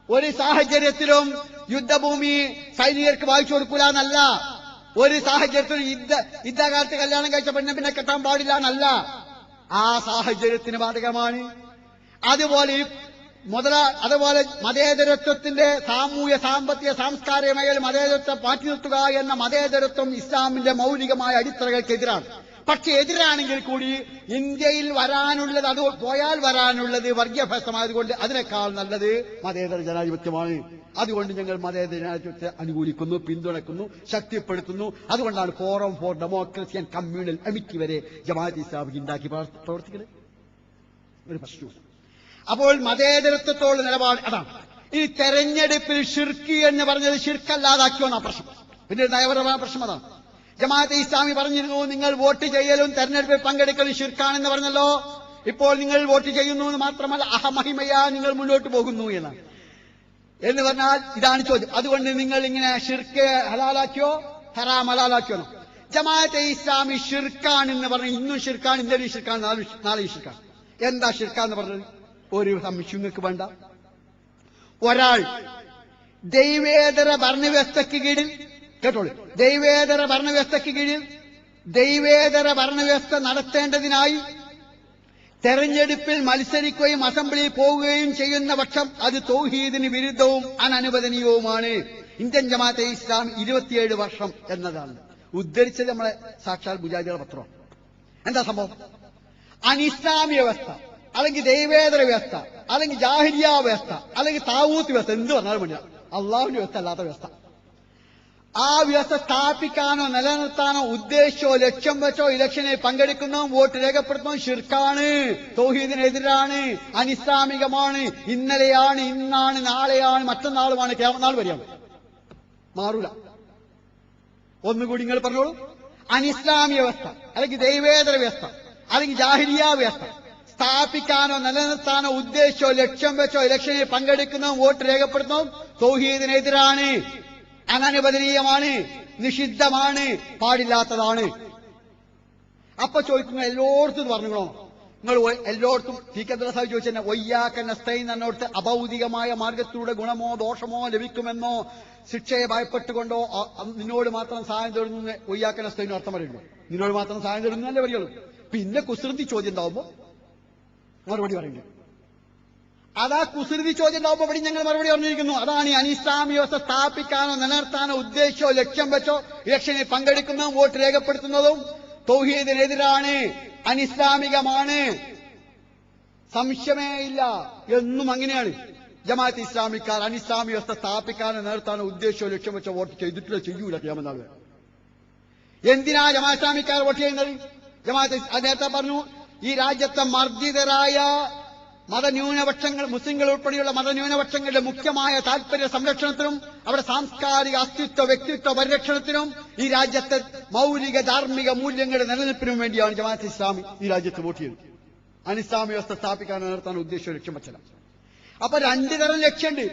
ഒരു സാഹചര്യത്തിലും യുദ്ധഭൂമി സൈനികർക്ക് വായിച്ചു കൊടുക്കൂല എന്നല്ല, ഒരു സാഹചര്യത്തിലും യുദ്ധകാലത്ത് കല്യാണം കഴിച്ച പെണ്ണെ പിന്നെ കെട്ടാൻ പാടില്ല എന്നല്ല, ആ സാഹചര്യത്തിന് ബാധകമാണ്. അതുപോലെ മതേതരത്വത്തിന്റെ സാമൂഹ്യ, സാമ്പത്തിക, സാംസ്കാരിക മേഖല മതേതരത്വം മാറ്റി നിർത്തുക എന്ന മതേതരത്വം ഇസ്ലാമിന്റെ മൗലികമായ അടിത്തറകൾക്കെതിരാണ്. പക്ഷെ എതിരാണെങ്കിൽ കൂടി ഇന്ത്യയിൽ വരാനുള്ളത്, അത് പോയാൽ വരാനുള്ളത് വർഗീയ ഫാസിസമായതുകൊണ്ട് അതിനേക്കാൾ നല്ലത് മതേതര ജനാധിപത്യമാണ്. അതുകൊണ്ട് ഞങ്ങൾ മതേതര ജനാധിപത്യത്തെ അനുകൂലിക്കുന്നു, പിന്തുണയ്ക്കുന്നു, ശക്തിപ്പെടുത്തുന്നു. അതുകൊണ്ടാണ് forum four democracy and communal Amity വരെ ജമാഅത്തെ ഇസ്ലാമി ഉണ്ടാക്കി പ്രവർത്തിക്കുന്നത്. ഒരു പ്രശ്നവും. അപ്പോൾ മതേതരത്വത്തോട് നിലപാട് അതാണ്. ഈ തെരഞ്ഞെടുപ്പിൽ ഷിർക്ക് എന്ന് പറഞ്ഞത് ഷിർക്കല്ലാതാക്കിയോന്നാ പ്രശ്നം. പിന്നെ നയപരമായ പ്രശ്നം അതാണ്. ജമാഅത്തെ ഇസ്ലാമി പറഞ്ഞിരുന്നു, നിങ്ങൾ വോട്ട് ചെയ്യലും തെരഞ്ഞെടുപ്പിൽ പങ്കെടുക്കലും ഷിർക്കാണെന്ന് പറഞ്ഞല്ലോ. ഇപ്പോൾ നിങ്ങൾ വോട്ട് ചെയ്യുന്നു എന്ന് മാത്രമല്ല അഹമഹിമയാ നിങ്ങൾ മുന്നോട്ട് പോകുന്നു എന്ന് പറഞ്ഞാൽ ഇതാണ് ചോദ്യം. അതുകൊണ്ട് നിങ്ങൾ ഇങ്ങനെ ഷിർക്ക് ഹലാലാക്കിയോ ഹറാം ഹലാലാക്കിയോ? ജമാഅത്തെ ഇസ്ലാമി ഷിർക്കാണെന്ന് പറഞ്ഞു. ഇന്നും ഷിർക്കാണ്, ഇന്നലെയും ഷിർക്കാണ്, നാളെയും ഷിർക്കാണ്. എന്താ ഷിർക്കാന്ന് പറഞ്ഞത്? ഒരു സംശയം നിങ്ങൾക്ക് വേണ്ട. ഒരാൾ ദൈവേതര ഭരണവ്യവസ്ഥയ്ക്ക് കീഴിൽ, കേട്ടോളൂ, ദൈവേതര ഭരണവ്യവസ്ഥയ്ക്ക് കീഴിൽ ദൈവേതര ഭരണവ്യവസ്ഥ നടത്തേണ്ടതിനായി തെരഞ്ഞെടുപ്പിൽ മത്സരിക്കുകയും അസംബ്ലിയിൽ പോവുകയും ചെയ്യുന്ന പക്ഷം അത് തൗഹീദിന് വിരുദ്ധവും അനനുവദനീയവുമാണ്. ഇന്ത്യൻ ജമാഅത്തെ ഇസ്ലാം 27 വർഷം എന്നതാണ് ഉദ്ധരിച്ചത്. നമ്മളെ സാക്ഷാൽ മുജാഹിദുകളുടെ പത്രം. എന്താ സംഭവം? അനിസ്ലാമിക വ്യവസ്ഥ, അല്ലെങ്കിൽ ദൈവേതര വ്യവസ്ഥ, അല്ലെങ്കിൽ ജാഹിലിയ വ്യവസ്ഥ, അല്ലെങ്കിൽ താവൂത്ത് വ്യവസ്ഥ, എന്ത് പറഞ്ഞാലും വേണ്ട, അള്ളാഹുവിന്റെ വ്യവസ്ഥ അല്ലാത്ത വ്യവസ്ഥ. ആ വ്യവസ്ഥ സ്ഥാപിക്കാനോ നിലനിർത്താനോ ഉദ്ദേശിച്ചോ ലക്ഷ്യം വെച്ചോ ഇലക്ഷനിൽ പങ്കെടുക്കുന്നതും വോട്ട് ഷിർക്കാണ്, തൗഹീദിനെതിരാണ്, അനിസ്ലാമികമാണ്, ഇന്നലെയാണ്, ഇന്നാണ്, നാളെയാണ്, മറ്റന്നാളുമാണ്, ഖിയാമത്ത് നാൾ വരെയാണ്, മാറൂല. ഒന്നുകൂടി നിങ്ങൾ പറഞ്ഞോളൂ. അനിസ്ലാമിക വ്യവസ്ഥ, അല്ലെങ്കിൽ ദൈവേതര വ്യവസ്ഥ, അല്ലെങ്കിൽ ജാഹിലിയ വ്യവസ്ഥ സ്ഥാപിക്കാനോ നിലനിർത്താനോ ഉദ്ദേശിച്ചോ ലക്ഷ്യം വെച്ചോ ഇലക്ഷനിൽ പങ്കെടുക്കുന്നതും വോട്ട് രേഖപ്പെടുത്തുന്നതും തൗഹീദിനെതിരാണ്, അനനുവദനീയമാണ്, നിഷിദ്ധമാണ്, പാടില്ലാത്തതാണ്. അപ്പൊ ചോദിക്കുന്നു, എല്ലായിടത്തും പറഞ്ഞോ? നിങ്ങൾ എല്ലായിടത്തും സാഹിബ് ചോദിച്ചെന്നെ വയ്യാക്ക നസ്തൈൻ എന്നോടത്ത് അഭൗതികമായ മാർഗത്തിലൂടെ ഗുണമോ ദോഷമോ ലഭിക്കുമെന്നോ ശിക്ഷയെ ഭയപ്പെട്ടുകൊണ്ടോ നിന്നോട് മാത്രം സഹായം തേടുന്നു വയ്യാക്ക നസ്തൈന് അർത്ഥം പറയുന്നു. നിന്നോട് മാത്രം സഹായം തേടുന്നല്ലേ പറയുള്ളൂ. പിന്നെ കുസൃതി ചോദ്യം ഉണ്ടാവുമ്പോ മറുപടി പറയുന്നു. അതാ കുസൃതി ചോദ്യം ഉണ്ടാവുമ്പോ ഇവിടെ ഞങ്ങൾ മറുപടി പറഞ്ഞിരിക്കുന്നു. അതാണ് ഈ അനിസ്ലാമിക വ്യവസ്ഥ സ്ഥാപിക്കാനോ നിലനിർത്താനോ ഉദ്ദേശിച്ചോ ലക്ഷ്യം വെച്ചോ ഇലക്ഷനിൽ പങ്കെടുക്കുന്നതും വോട്ട് രേഖപ്പെടുത്തുന്നതും തൗഹീദിനെതിരാണ്, അനിസ്ലാമികമാണ്, സംശയമേ ഇല്ല. എന്നും അങ്ങനെയാണ്. ജമാഅത്ത് ഇസ്ലാമിക്കാർ അനിസ്ലാമിക വ്യവസ്ഥ സ്ഥാപിക്കാനോ നേരത്താണ് ഉദ്ദേശവും ലക്ഷ്യം വെച്ച വോട്ട് ചെയ്തിട്ടില്ല, ചെയ്യൂല ഖിയാമത്ത്. എന്തിനാ ജമാഅത്ത് ഇസ്ലാമിക്കാർ വോട്ട് ചെയ്യുന്നത്? ജമാഅത്ത് നേരത്തെ പറഞ്ഞു, ഈ രാജ്യത്തെ മർദ്ദിതരായ മതന്യൂനപക്ഷങ്ങൾ, മുസ്ലിങ്ങൾ ഉൾപ്പെടെയുള്ള മതന്യൂനപക്ഷങ്ങളുടെ മുഖ്യമായ താൽപര്യ സംരക്ഷണത്തിനും അവരുടെ സാംസ്കാരിക അസ്തിത്വ വ്യക്തിത്വ പരിരക്ഷണത്തിനും ഈ രാജ്യത്തെ മൗലിക ധാർമ്മിക മൂല്യങ്ങളുടെ നിലനിൽപ്പിനും വേണ്ടിയാണ് ജമാഅത്ത് ഇസ്ലാമി ഈ രാജ്യത്ത് വോട്ട് ചെയ്യുന്നത്. അനിസ്ലാമിക വ്യവസ്ഥ സ്ഥാപിക്കാൻ നേരത്താണ് ഉദ്ദേശവും ലക്ഷ്യം വെച്ചത്. അപ്പൊ രണ്ടു തരം ലക്ഷ്യമുണ്ട്.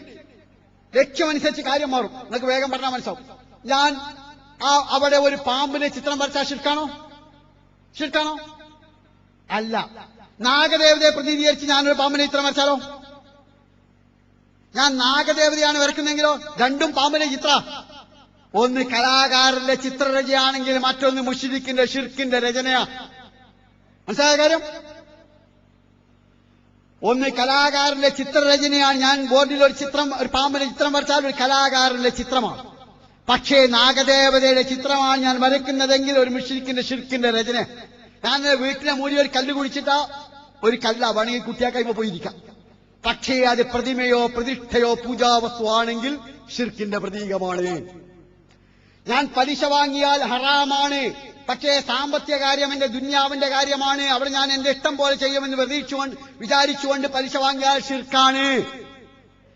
ലക്ഷ്യമനുസരിച്ച് കാര്യം മാറും. നിങ്ങൾക്ക് വേഗം പറഞ്ഞാൽ മനസ്സിലാവും. ഞാൻ അവിടെ ഒരു പാമ്പിനെ ചിത്രം വരച്ചാൽ ശിർക്കാണോ? ശിർക്കാണോ? അല്ല. നാഗദേവതയെ പ്രതിനിധീകരിച്ച് ഞാനൊരു പാമ്പിനെ ചിത്രം വരച്ചാലോ? ഞാൻ നാഗദേവതയാണ് വരയ്ക്കുന്നെങ്കിലോ? രണ്ടും പാമ്പിനെ ചിത്ര. ഒന്ന് കലാകാരന്റെ ചിത്രരചനയാണെങ്കിൽ മറ്റൊന്ന് മുശ്രിക്കിന്റെ ഷിർക്കിന്റെ രചനയാ. മനസ്സിലായ കാര്യം? ഒന്ന് കലാകാരന്റെ ചിത്രരചനയാണ്. ഞാൻ ബോർഡിൽ ഒരു പാമ്പിന്റെ ചിത്രം വരച്ചാൽ ഒരു കലാകാരന്റെ ചിത്രമാണ്. പക്ഷേ നാഗദേവതയുടെ ചിത്രമാണ് ഞാൻ വരയ്ക്കുന്നതെങ്കിൽ ഒരു മുശ്രിക്കിന്റെ ഷിർക്കിന്റെ രചന. ഞാൻ വീട്ടിലെ മൂലി ഒരു കല്ല് കുഴിച്ചിട്ടാ ഒരു കല്ല വേണമെങ്കിൽ കുട്ടിയാക്കൈമ പോയിരിക്കാം. പക്ഷേ അത് പ്രതിമയോ പ്രതിഷ്ഠയോ പൂജാവസ്തു ആണെങ്കിൽ ഷിർക്കിന്റെ പ്രതീകമാണ്. ഞാൻ പലിശ വാങ്ങിയാൽ ഹറാമാണ്. പക്ഷേ സാമ്പത്തിക കാര്യം എന്റെ ദുന്യാവിന്റെ കാര്യമാണ്. അവിടെ ഞാൻ എന്റെ ഇഷ്ടം പോലെ ചെയ്യുമെന്ന് വിചാരിച്ചുകൊണ്ട് പലിശ വാങ്ങിയാൽ ഷിർക്കാണ്.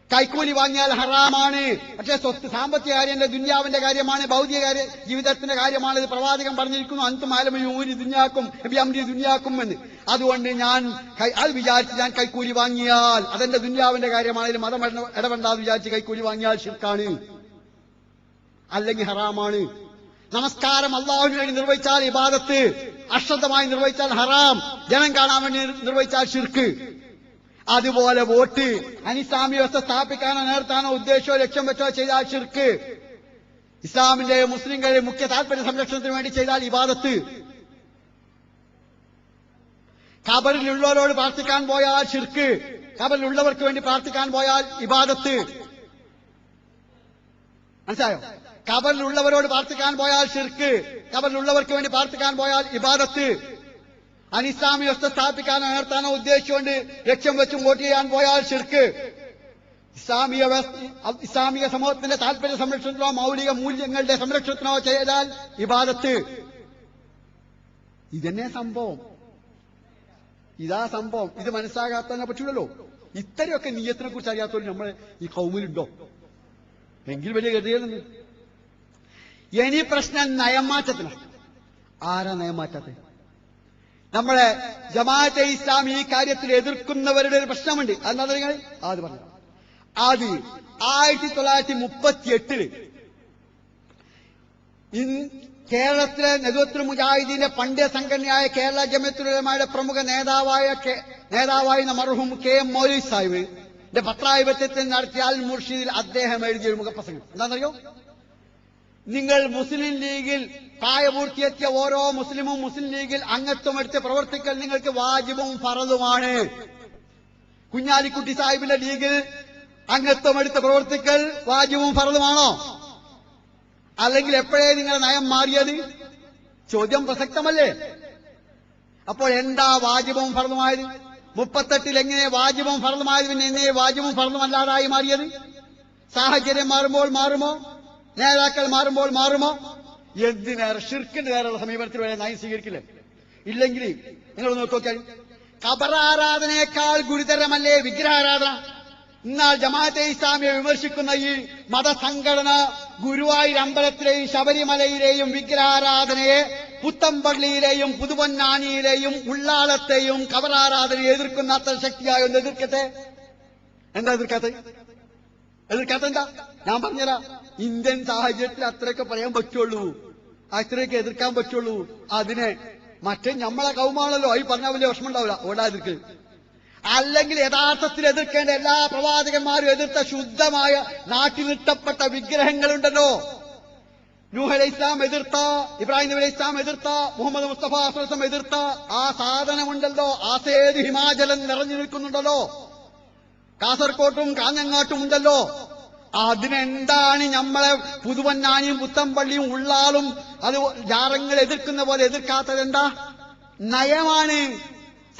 കൈക്കൂലി വാങ്ങിയാൽ ഹറാമാണ്. പക്ഷേ സ്വത്ത് സാമ്പത്തിക കാര്യം എന്റെ ദുന്യാവിന്റെ കാര്യമാണ്, ഭൗതിക ജീവിതത്തിന്റെ കാര്യമാണ്. ഇത് പ്രവാചകൻ പറഞ്ഞിരിക്കുന്നു, അന്തും ആലമയൂരി ദുന്യാക്കും അമ്രി ദുന്യാക്കും എന്ന്. അതുകൊണ്ട് ഞാൻ അത് വിചാരിച്ച് ഞാൻ കൈക്കൂലി വാങ്ങിയാൽ അതെന്റെ ദുന്യാവിന്റെ കാര്യമാണ്. ഇതിൽ മതം ഇടപെടാതെ വിചാരിച്ച് കൈക്കൂലി വാങ്ങിയാൽ ഷിർക്കാണ്, അല്ലെങ്കിൽ ഹറാമാണ്. നമസ്കാരം അല്ലാഹുവിന് വേണ്ടി നിർവഹിച്ചാൽ ഇബാദത്ത്, അശ്രദ്ധമായി നിർവഹിച്ചാൽ ഹറാം, ജനം കാണാൻ വേണ്ടി നിർവഹിച്ചാൽ ഷിർക്ക്. അതുപോലെ വോട്ട് അനിസ്ലാമിക വ്യവസ്ഥ സ്ഥാപിക്കാനോ നേരത്താനോ ഉദ്ദേശമോ ലക്ഷ്യം വെച്ചോ ചെയ്താൽ ഷിർക്ക്. ഇസ്ലാമിന്റെ മുസ്ലിങ്ങളുടെ മുഖ്യ താൽപര്യ സംരക്ഷണത്തിന് വേണ്ടി ചെയ്താൽ ഇബാദത്ത്. ഖബറിലുള്ളവരോട് പ്രാർത്ഥിക്കാൻ പോയാൽ ഷിർക്ക്. ഖബറിലുള്ളവർക്ക് വേണ്ടി പ്രാർത്ഥിക്കാൻ പോയാൽ ഇബാദത്ത്. മനസ്സിലായോ? ഖബറിലുള്ളവരോട് പ്രാർത്ഥിക്കാൻ പോയാൽ ഷിർക്ക്, ഖബറിലുള്ളവർക്ക് വേണ്ടി പ്രാർത്ഥിക്കാൻ പോയാൽ ഇബാദത്ത്. അനിസ്ലാമിക വ്യവസ്ഥ സ്ഥാപിക്കാനോ നേർത്താനോ ഉദ്ദേശിച്ചുകൊണ്ട് ലക്ഷ്യം വെച്ചും വോട്ട് ചെയ്യാൻ പോയാൽ ഷിർക്ക്. ഇസ്ലാമിക സമൂഹത്തിന്റെ താൽപര്യ സംരക്ഷണത്തിനോ മൗലിക മൂല്യങ്ങളുടെ സംരക്ഷണത്തിനോ ചെയ്താൽ ഇബാദത്ത്. ഇതന്നെ സംഭവം. ഇതാ സംഭവം. ഇത് മനസ്സിലാകാത്തതിനെ പറ്റൂലല്ലോ. ഇത്തരമൊക്കെ നീയത്തിനെ കുറിച്ച് അറിയാത്തവരും നമ്മൾ ഈ കൗമിലുണ്ടോ? എങ്കിൽ വലിയ ഗതികേടുണ്ട്. ഇനി പ്രശ്നം നയം മാറ്റത്തിനാണ്. ആരാ നയം മാറ്റാത്ത? നമ്മളെ ജമാഅത്തെ ഇസ്ലാമി ഈ കാര്യത്തിൽ എതിർക്കുന്നവരുടെ ഒരു പ്രശ്നമുണ്ട്. അതെന്താ നിങ്ങൾ അത് പറഞ്ഞു. അത് 1938 കേരളത്തിലെ നദുവത്തുൽ മുജാഹിദീന്റെ പണ്ഡിത സംഘടനയായ കേരള ജമിഅത്തുൽ ഉലമയുടെ പ്രമുഖ നേതാവായിരുന്ന മർഹൂം KM മൗലവി സാഹിബിന്റെ പത്രാധിപത്യത്തിൽ നടത്തിയ അൽ മുർഷിദിൽ അദ്ദേഹം എഴുതിയ ഒരു മുഖപ്രസംഗം എന്താണെന്നറിയോ? നിങ്ങൾ മുസ്ലിം ലീഗിൽ പ്രായപൂർത്തിയെത്തിയ ഓരോ മുസ്ലിമും മുസ്ലിം ലീഗിൽ അംഗത്വമെടുത്ത് പ്രവർത്തിക്കൽ നിങ്ങൾക്ക് വാജിബും ഫറളുമാണ്. കുഞ്ഞാലിക്കുട്ടി സാഹിബിന്റെ ലീഗിൽ അംഗത്വമെടുത്ത് പ്രവർത്തിക്കൽ വാജിബും ഫറളുമാണോ? അല്ലെങ്കിൽ എപ്പോഴേ നിങ്ങളുടെ നയം മാറിയത്? ചോദ്യം പ്രസക്തമല്ലേ? അപ്പോൾ എന്താ വാജിബും ഫറളുമായത്? 38 എങ്ങനെ വാജിബും ഫറളുമായത്? പിന്നെ എങ്ങനെ വാജിബും ഫറളും അല്ലാതായി മാറിയത്? സാഹചര്യം മാറുമ്പോൾ മാറുമോ? നേതാക്കൾ മാറുമ്പോൾ മാറുമോ? എന്തിനേറെ ഷിർക്കിന്റെ നേരെയുള്ള സമീപനത്തിൽ വരെ നയം സ്വീകരിക്കില്ലേ? ഇല്ലെങ്കിൽ നിങ്ങൾ നോക്കിയാൽ ഖബറാരാധനയേക്കാൾ ഗുരുതരമല്ലേ വിഗ്രഹാരാധന? എന്നാൽ ജമാഅത്തെ ഇസ്ലാമിയെ വിമർശിക്കുന്ന ഈ മതസംഘടന ഗുരുവായൂർ അമ്പലത്തിലെയും ശബരിമലയിലെയും വിഗ്രഹാരാധനയെ പുത്തമ്പള്ളിയിലെയും പുതുപൊന്നാനിയിലെയും ഉള്ളാളത്തെയും ഖബറാരാധനയെ എതിർക്കുന്ന അത്ര ശക്തിയായി ഒന്ന് എതിർക്കട്ടെ. എന്താ എതിർക്കാത്ത എന്താ? ഞാൻ പറഞ്ഞുതരാം. ഇന്ത്യൻ സാഹചര്യത്തിൽ അത്രയൊക്കെ പറയാൻ പറ്റുള്ളൂ, അത്രയൊക്കെ എതിർക്കാൻ പറ്റുള്ളൂ. അതിനെ മറ്റേ നമ്മളെ കൗമാണല്ലോ, ഈ പറഞ്ഞാൽ വലിയ വിഷമം ഉണ്ടാവില്ല, ഓടാ എതിർക്ക്. അല്ലെങ്കിൽ യഥാർത്ഥത്തിൽ എതിർക്കേണ്ട എല്ലാ പ്രവാചകന്മാരും എതിർത്ത ശുദ്ധമായ നാട്ടിലിട്ടപ്പെട്ട വിഗ്രഹങ്ങളുണ്ടല്ലോ. നൂഹ് അലൈഹി ഇസ്ലാം എതിർത്ത, ഇബ്രാഹിം നബി അലൈഹി ഇസ്ലാം എതിർത്ത, മുഹമ്മദ് മുസ്തഫ സ്വല്ലല്ലാഹു അലൈഹി വസല്ലം എതിർത്ത ആ സാധനമുണ്ടല്ലോ. ആസേത് ഹിമാചലം നിറഞ്ഞു നിൽക്കുന്നുണ്ടല്ലോ, കാസർകോട്ടും കാഞ്ഞങ്ങാട്ടും ഉണ്ടല്ലോ. അതിനെന്താണ് നമ്മളെ പുതുവന്നാനിയും പുത്തമ്പള്ളിയും ഉള്ളാളും അത് ജാറങ്ങൾ എതിർക്കുന്ന പോലെ എതിർക്കാത്തത്? എന്താ? നയമാണ്.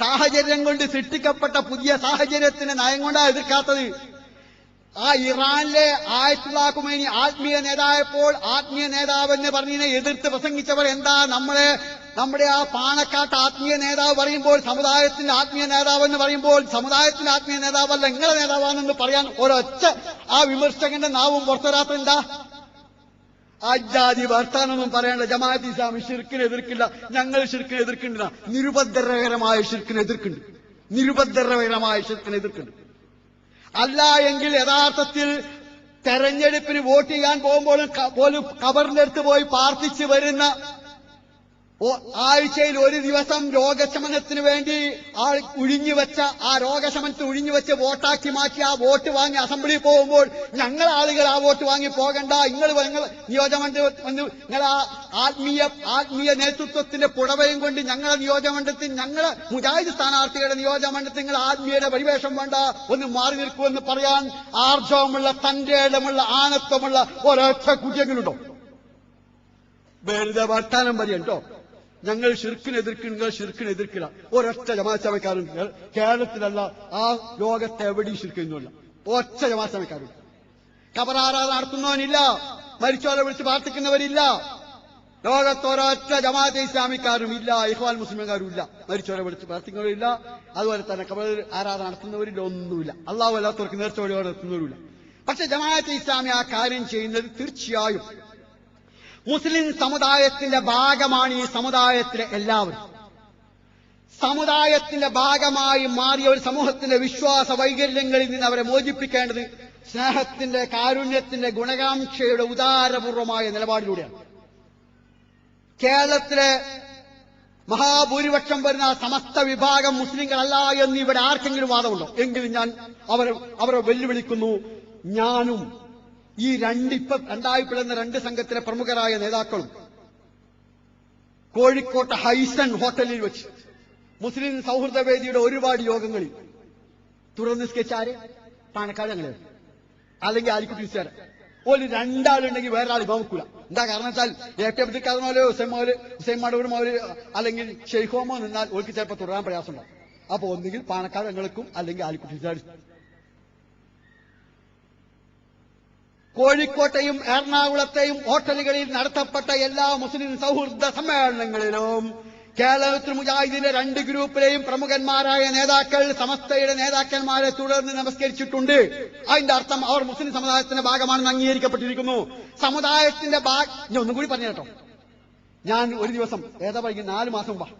സാഹചര്യം കൊണ്ട് സൃഷ്ടിക്കപ്പെട്ട പുതിയ സാഹചര്യത്തിന് നയം കൊണ്ടാണ് എതിർക്കാത്തത്. ആ ഇറാനിലെ ആയത്തുള്ള ഖുമൈനി ആത്മീയ നേതാവപ്പോൾ ആത്മീയ നേതാവെന്ന് പറഞ്ഞതിനെ എതിർത്ത് പ്രസംഗിച്ചവർ എന്താ നമ്മുടെ ആ പാണക്കാട്ട് ആത്മീയ നേതാവ് പറയുമ്പോൾ സമുദായത്തിന്റെ ആത്മീയ നേതാവെന്ന് പറയുമ്പോൾ സമുദായത്തിന്റെ ആത്മീയ നേതാവല്ല നിങ്ങളെ നേതാവാണെന്ന് പറയാൻ ഒരൊറ്റ ആ വിമർശകന്റെ നാവും പുറത്തുവരാത്തെന്താ? ആജാതി വർത്താനൊന്നും പറയേണ്ട. ജമാഅത്ത് ഇസ്ലാമി ശിർക്കിനെ എതിർക്കില്ല, ഞങ്ങൾ ശിർക്കിനെ എതിർക്കുന്നില്ല. നിരുപദ്രവകരമായ ശിർക്കിനെ എതിർക്കുന്നുണ്ട്, നിരുപദ്രവകരമായ ശിർക്കിനെ എതിർക്കുന്നുണ്ട്. അല്ല എങ്കിൽ യഥാർത്ഥത്തിൽ തെരഞ്ഞെടുപ്പിന് വോട്ട് ചെയ്യാൻ പോലും ഖബറിന്റെ അടുത്ത് പോയി പ്രാർത്ഥിച്ചു വരുന്ന, ആഴ്ചയിൽ ഒരു ദിവസം രോഗശമനത്തിന് വേണ്ടി ഉഴിഞ്ഞുവെച്ച ആ രോഗശമനത്തിന് ഉഴിഞ്ഞുവെച്ച് വോട്ടാക്കി മാറ്റി ആ വോട്ട് വാങ്ങി അസംബ്ലിയിൽ പോകുമ്പോൾ ഞങ്ങൾ ആളുകൾ ആ വോട്ട് വാങ്ങി പോകണ്ട, നിങ്ങൾ നിയോജകമണ്ഡലത്തിൽ നിങ്ങൾ ആ ആത്മീയ നേതൃത്വത്തിന്റെ പുടവയും കൊണ്ട് ഞങ്ങളെ നിയോജകമണ്ഡലത്തിൽ ഞങ്ങളെ മുജാഹിദ് സ്ഥാനാർത്ഥികളുടെ നിയോജകമണ്ഡലത്തിൽ നിങ്ങൾ ആത്മീയയുടെ പരിവേഷം വേണ്ട, ഒന്ന് മാറി നിൽക്കുമെന്ന് പറയാൻ ആർജവമുള്ള തന്റെ ഇടമുള്ള ആനത്വമുള്ള ഒരൊറ്റ കുട്ടിയെങ്കിലുണ്ടോ? വെറുതെ വർത്താനം പറയണ്ടോ? ഞങ്ങൾ ശിർക്കിനെ എതിർക്കും, നിങ്ങൾ ശിർക്കിനെ എതിർക്കില്ല. ഒരൊറ്റ ജമാഅത്ത് കേരളത്തിലല്ല ആ ലോകത്തെ എവിടെയും ശിർക്കുന്നില്ല. ഒറ്റ ജമാഅത്ത് ഖബറാരാധന നടത്തുന്നവനില്ല, മരിച്ചവരെ വിളിച്ച് പ്രാർത്ഥിക്കുന്നവരില്ല. ലോകത്തൊരൊറ്റ ജമാഅത്തെ ഇസ്ലാമിക്കാരും ഇല്ല, ഇഖ്വാൻ മുസ്ലിംകാരും ഇല്ല, മരിച്ചവരെ വിളിച്ച് പ്രാർത്ഥിക്കുന്നവരില്ല. അതുപോലെ തന്നെ ഖബർ ആരാധന നടത്തുന്നവരില്ല, ഒന്നുമില്ല. അള്ളാഹു അല്ലാത്തവർക്ക് നേർച്ച വഴിപാട് നടത്തുന്നവരില്ല. പക്ഷെ ജമാഅത്തെ ഇസ്ലാമി ആ കാര്യം ചെയ്യുന്നത് തീർച്ചയായും മുസ്ലിം സമുദായത്തിന്റെ ഭാഗമാണ്. ഈ സമുദായത്തിലെ എല്ലാവരും സമുദായത്തിന്റെ ഭാഗമായി മാറിയ ഒരു സമൂഹത്തിന്റെ വിശ്വാസ വൈകല്യങ്ങളിൽ നിന്ന് അവരെ മോചിപ്പിക്കേണ്ടത് സ്നേഹത്തിന്റെ, കാരുണ്യത്തിന്റെ, ഗുണകാംക്ഷയുടെ ഉദാരപൂർവമായ നിലപാടിലൂടെയാണ്. കേരളത്തിലെ മഹാഭൂരിപക്ഷം വരുന്ന സമസ്ത വിഭാഗം മുസ്ലിങ്ങളല്ല എന്ന് ഇവിടെ ആർക്കെങ്കിലും വാദമുണ്ടോ? എങ്കിലും ഞാൻ അവരെ വെല്ലുവിളിക്കുന്നു. ഞാനും ഈ രണ്ടായിപ്പിടുന്ന രണ്ട് സംഘത്തിലെ പ്രമുഖരായ നേതാക്കളും കോഴിക്കോട്ടെ ഹൈസൺ ഹോട്ടലിൽ വെച്ച് മുസ്ലിം സൗഹൃദ വേദിയുടെ ഒരുപാട് യോഗങ്ങളിൽ തുറന്ന് സ്കെച്ചാര് പാണക്കാട് ഞങ്ങളെ അല്ലെങ്കിൽ ആലിക്കുട്ടിസാര് ഒരു രണ്ടാളുണ്ടെങ്കിൽ വേറൊരാൾ ഇമാമക്കൂല. എന്താ കാരണം വെച്ചാൽ എ.പി. അബ്ദുൽ ഖാദർ മൗലവി, ഹുസൈൻ മടവൂർ മൗലവി അല്ലെങ്കിൽ ഷെയ്ഖോമോ നിന്നാൽ ഓർക്ക് ചിലപ്പോൾ തുടരാൻ പ്രയാസമുണ്ടാവും. അപ്പൊ ഒന്നുകിൽ പാണക്കാട് ഞങ്ങൾക്കും അല്ലെങ്കിൽ ആലിക്കുട്ടിസാർ. കോഴിക്കോട്ടെയും എറണാകുളത്തെയും ഹോട്ടലുകളിൽ നടത്തപ്പെട്ട എല്ലാ മുസ്ലിം സൗഹൃദ സമ്മേളനങ്ങളിലും കേരളത്തിൽ മുജാഹിദിന്റെ രണ്ട് ഗ്രൂപ്പിലെയും പ്രമുഖന്മാരായ നേതാക്കൾ സമസ്തയുടെ നേതാക്കന്മാരെ തുടർന്ന് നമസ്കരിച്ചിട്ടുണ്ട്. അതിന്റെ അർത്ഥം അവർ മുസ്ലിം സമുദായത്തിന്റെ ഭാഗമാണെന്ന് അംഗീകരിക്കപ്പെട്ടിരിക്കുന്നു. സമുദായത്തിന്റെ ഞാൻ ഒന്നും കൂടി പറഞ്ഞു കേട്ടോ. ഞാൻ ഒരു ദിവസം 4 മാസം മുമ്പ്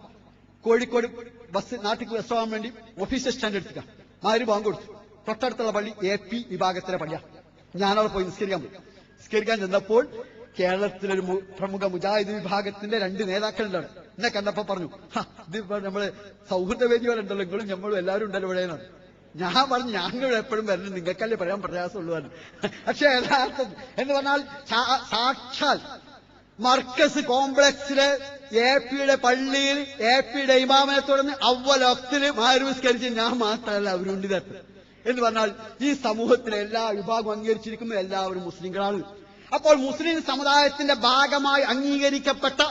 കോഴിക്കോട് നാട്ടിൽ ബസ് പോകാൻ വേണ്ടി ഓഫീസ് സ്റ്റാൻഡ് എടുത്തുക. ബാങ്ക് കൊടുത്തു. തൊട്ടടുത്തുള്ള പള്ളി AP വിഭാഗത്തിലെ പള്ളിയാണ്. ഞാനവിടെ പോയി നിസ്കരിക്കാൻ ചെന്നപ്പോൾ കേരളത്തിലൊരു പ്രമുഖ മുജാഹിദ് വിഭാഗത്തിന്റെ 2 നേതാക്കളുണ്ടാണ്. എന്നെ കണ്ടപ്പോ പറഞ്ഞു, ഇത് നമ്മള് സൗഹൃദ വേദികളുണ്ടല്ലോ, നിങ്ങളും നമ്മളും എല്ലാവരും ഉണ്ടല്ലോ ഇവിടെ. ഞാൻ പറഞ്ഞു, ഞങ്ങൾ എപ്പോഴും വരണം, നിങ്ങൾക്കല്ലേ പറയാൻ പ്രയാസമുള്ളതാണ്. പക്ഷെ യഥാർത്ഥം എന്ന് പറഞ്ഞാൽ സാക്ഷാൽ മർക്കസ് കോംപ്ലക്സിലെ AP പള്ളിയിൽ AP ഇമാമിനെ തുടർന്ന് അവലൊക്തില് മാരുസ്കരിച്ച് ഞാൻ മാത്രമല്ല അവരുണ്ട് എന്ന് പറഞ്ഞാൽ ഈ സമൂഹത്തിലെ എല്ലാ വിഭാഗവും അംഗീകരിച്ചിരിക്കുന്ന എല്ലാവരും മുസ്ലിങ്ങളാണ്. അപ്പോൾ മുസ്ലിം സമുദായത്തിന്റെ ഭാഗമായി അംഗീകരിക്കപ്പെട്ട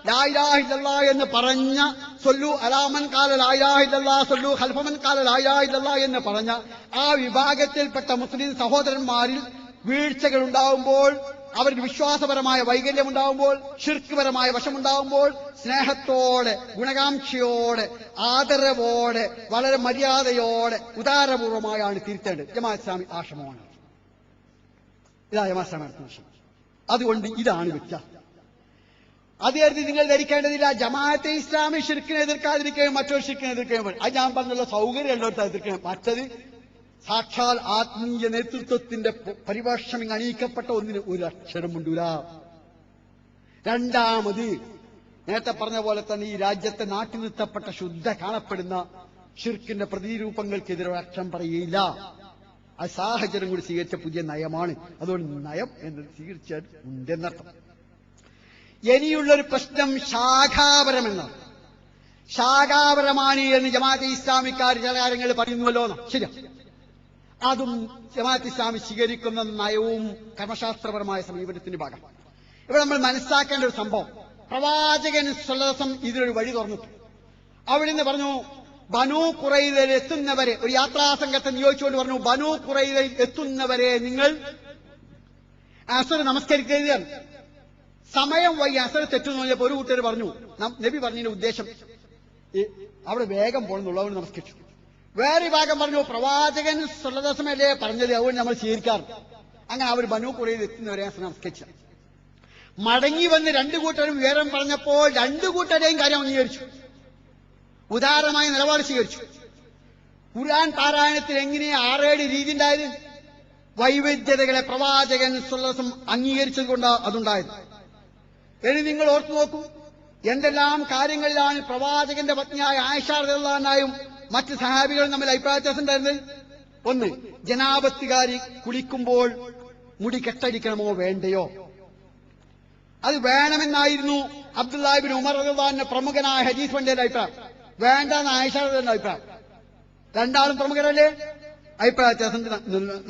ലാ ഇലാഹ ഇല്ലല്ലാഹ് എന്ന് പറഞ്ഞ സല്ലു അലാ മൻ ഖാല ലാ ഇലാഹ ഇല്ലല്ലാഹ് സല്ലു ഖൽഫ മൻ ഖാല ലാ ഇലാഹ ഇല്ലല്ലാഹ് എന്ന് പറഞ്ഞ ആ വിഭാഗത്തിൽപ്പെട്ട മുസ്ലിം സഹോദരന്മാരിൽ വീഴ്ചകൾ ഉണ്ടാവുമ്പോൾ, അവർക്ക് വിശ്വാസപരമായ വൈകല്യമുണ്ടാവുമ്പോൾ, ശിർക്ക്പരമായ വശമുണ്ടാവുമ്പോൾ സ്നേഹത്തോടെ, ഗുണകാംക്ഷയോടെ, ആദരവോടെ, വളരെ മര്യാദയോടെ, ഉദാരപൂർവമായാണ് തിരുത്തേണ്ടത്. ജമാഅത്ത് ഇസ്ലാമി ആശ്രമമാണ്. ഇതാ ജമാഅത്ത് ഇസ്ലാമി നടത്തുന്ന വിഷയം. അതുകൊണ്ട് ഇതാണ് വ്യത്യാസം. അത് കരുതി നിങ്ങൾ ധരിക്കേണ്ടതില്ല ജമാഅത്തെ ഇസ്ലാമി ശിർക്കിനെ എതിർക്കാതിരിക്കുകയും മറ്റൊരു ശിർക്കിനെ എതിർക്കുകയും. അത് ഞാൻ പറഞ്ഞുള്ള സൗകര്യം എല്ലായിടത്തും എതിർക്കണം. മറ്റത് സാക്ഷാൽ ആത്മീയ നേതൃത്വത്തിന്റെ പരിഭാഷമിങ് അണിയിക്കപ്പെട്ട ഒന്നിന് ഒരു അക്ഷരം ഉണ്ടൂല. രണ്ടാമത് നേരത്തെ പറഞ്ഞ പോലെ തന്നെ ഈ രാജ്യത്തെ നാട്ടി നിർത്തപ്പെട്ട ശുദ്ധ കാണപ്പെടുന്ന ഷിർക്കിന്റെ പ്രതിരൂപങ്ങൾക്കെതിരെ ഒരു അക്ഷരം പറയുകയില്ല. ആ സാഹചര്യം കൂടി സ്വീകരിച്ച പുതിയ നയമാണ്. അതുകൊണ്ട് നയം എന്നത് സ്വീകരിച്ചാൽ ഉണ്ടെന്നർത്ഥം. ഇനിയുള്ളൊരു പ്രശ്നം ശാഖാപരമെന്നാണ്. ശാഖാപരമാണ് എന്ന് ജമാഅത്തെ ഇസ്ലാമിക്കാർ ചില കാര്യങ്ങൾ പറയുന്നുവല്ലോ. ശരിയാ, അതും ജമാഅത്ത് ഇസ്ലാമി സ്വീകരിക്കുന്ന നയവും കർമ്മശാസ്ത്രപരമായ സമീപനത്തിന്റെ ഭാഗം. ഇവിടെ നമ്മൾ മനസ്സിലാക്കേണ്ട ഒരു സംഭവം, പ്രവാചകൻ സ്വല്ലല്ലാഹു അലൈഹി വസല്ലം ഇതിനൊരു വഴി തുറന്നിട്ടു. അവിടെ നിന്ന് പറഞ്ഞു, ബനൂ ഖുറൈദയിൽ എത്തുന്നവരെ ഒരു യാത്രാ സംഘത്തെ നിയോഗിച്ചുകൊണ്ട് പറഞ്ഞു, ബനൂ ഖുറൈദയിൽ എത്തുന്നവരെ നിങ്ങൾ അസർ നമസ്കരിക്കരുത്. സമയം വൈകി അസർ തെറ്റെന്ന് പറഞ്ഞപ്പോൾ ഒരു കൂട്ടർ പറഞ്ഞു, നബി പറഞ്ഞതിന്റെ ഉദ്ദേശം അവിടെ വേഗം പോകണമെന്നുള്ള അവർ നമസ്കരിച്ചു. വേറെ ഭാഗം പറഞ്ഞു, പ്രവാചകൻ സ്വല്ലല്ലാഹുഅലൈഹി പറഞ്ഞത്, അതുകൊണ്ട് നമ്മൾ സ്വീകരിക്കാറ്. അങ്ങനെ അവർ ബനൂ ഖുറൈദയിൽ എത്തുന്നവരെ അസർ നമസ്കരിച്ചു. മടങ്ങി വന്ന് രണ്ടു കൂട്ടരും വിവരം പറഞ്ഞപ്പോൾ രണ്ടു കൂട്ടരെയും കാര്യം അംഗീകരിച്ചു, ഉദാരമായ നിലപാട് സ്വീകരിച്ചു. ഖുർആൻ പാരായണത്തിൽ എങ്ങനെയാ 6-7 രീതി ഉണ്ടായത്? വൈവിധ്യതകളെ പ്രവാചകൻ സ്വല്ലല്ലാഹു അംഗീകരിച്ചത് കൊണ്ട് അതുണ്ടായത്. ഇനി നിങ്ങൾ ഓർത്തു നോക്കൂ, എന്തെല്ലാം കാര്യങ്ങളിലാണ് പ്രവാചകന്റെ പത്നിയായ ആയിഷ റളിയല്ലാഹു അൻഹയും മറ്റ് സഹാബികളും തമ്മിൽ അഭിപ്രായ വ്യത്യാസം ഉണ്ടായിരുന്നത്. ഒന്ന്, ജനാപത്തുകാരി കുളിക്കുമ്പോൾ മുടി കെട്ടടിക്കണമോ വേണ്ടയോ? അത് വേണമെന്നായിരുന്നു അബ്ദുല്ലാഹി ഇബ്നു ഉമർ റളിയല്ലാഹു അൻഹു പ്രമുഖനായ ഹദീസ് പണ്ഡിതന്റെ അഭിപ്രായം. വേണ്ടെന്ന് ആയിഷ റളിയല്ലാഹു അഭിപ്രായം. രണ്ടാളും പ്രമുഖരല്ലേ? അഭിപ്രായ വ്യത്യാസം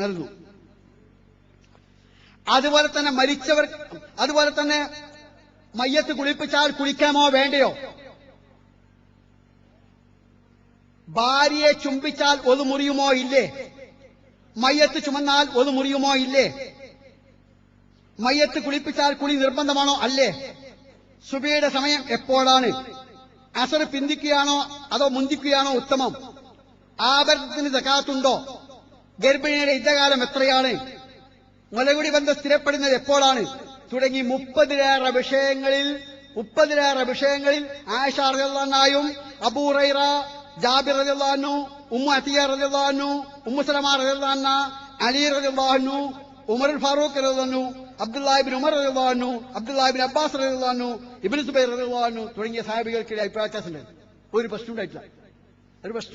നൽകുന്നു. അതുപോലെ തന്നെ മയ്യത്ത് കുളിപ്പിച്ചാൽ കുളിക്കാമോ വേണ്ടയോ? ഭാര്യയെ ചുംബിച്ചാൽ ഒതു മുറിയുമോ ഇല്ലേ? മയ്യത്ത് ചുമന്നാൽ ഒതു മുറിയുമോ ഇല്ലേ? മയ്യത്ത് കുളിപ്പിച്ചാൽ കുളി നിർബന്ധമാണോ അല്ലേ? സുബഹിയുടെ സമയം എപ്പോഴാണ്? അസർ പിന്തിക്കുകയാണോ അതോ മുന്തിക്കുകയാണോ ഉത്തമം? ആഭരണത്തിന് സകാത്തുണ്ടോ? ഗർഭിണിയുടെ യുദ്ധകാലം എത്രയാണ്? മുലകുടി ബന്ധം സ്ഥിരപ്പെടുന്നത് എപ്പോഴാണ്? തുടങ്ങി 30-ലേറെ വിഷയങ്ങളിൽ ആയിഷ റളിയല്ലാഹു അൻഹയും അബൂ ഹുറൈറ, ജാബിർ റളിയല്ലാഹു അൻഹു, ഉമ്മു അത്തിയ റളിയല്ലാഹു അൻഹു, ഉമ്മു സലമ റളിയല്ലാഹു അൻഹ, അലി റളിയല്ലാഹു അൻഹു, ഉമർ ഫാറൂഖ് റളിയല്ലാഹു അൻഹു, അബ്ദുല്ലാഹി ഇബ്നു ഉമർ റളിയല്ലാഹു അൻഹു, അബ്ദുല്ലാഹി ഇബ്നു അബ്ബാസ് റളിയല്ലാഹു അൻഹു, ഇബ്നു സുബൈർ റളിയല്ലാഹു അൻഹു തുടങ്ങിയ സഹാബികൾക്കിടെ അഭിപ്രായ വ്യത്യാസമുണ്ട്. ഒരു പ്രശ്നം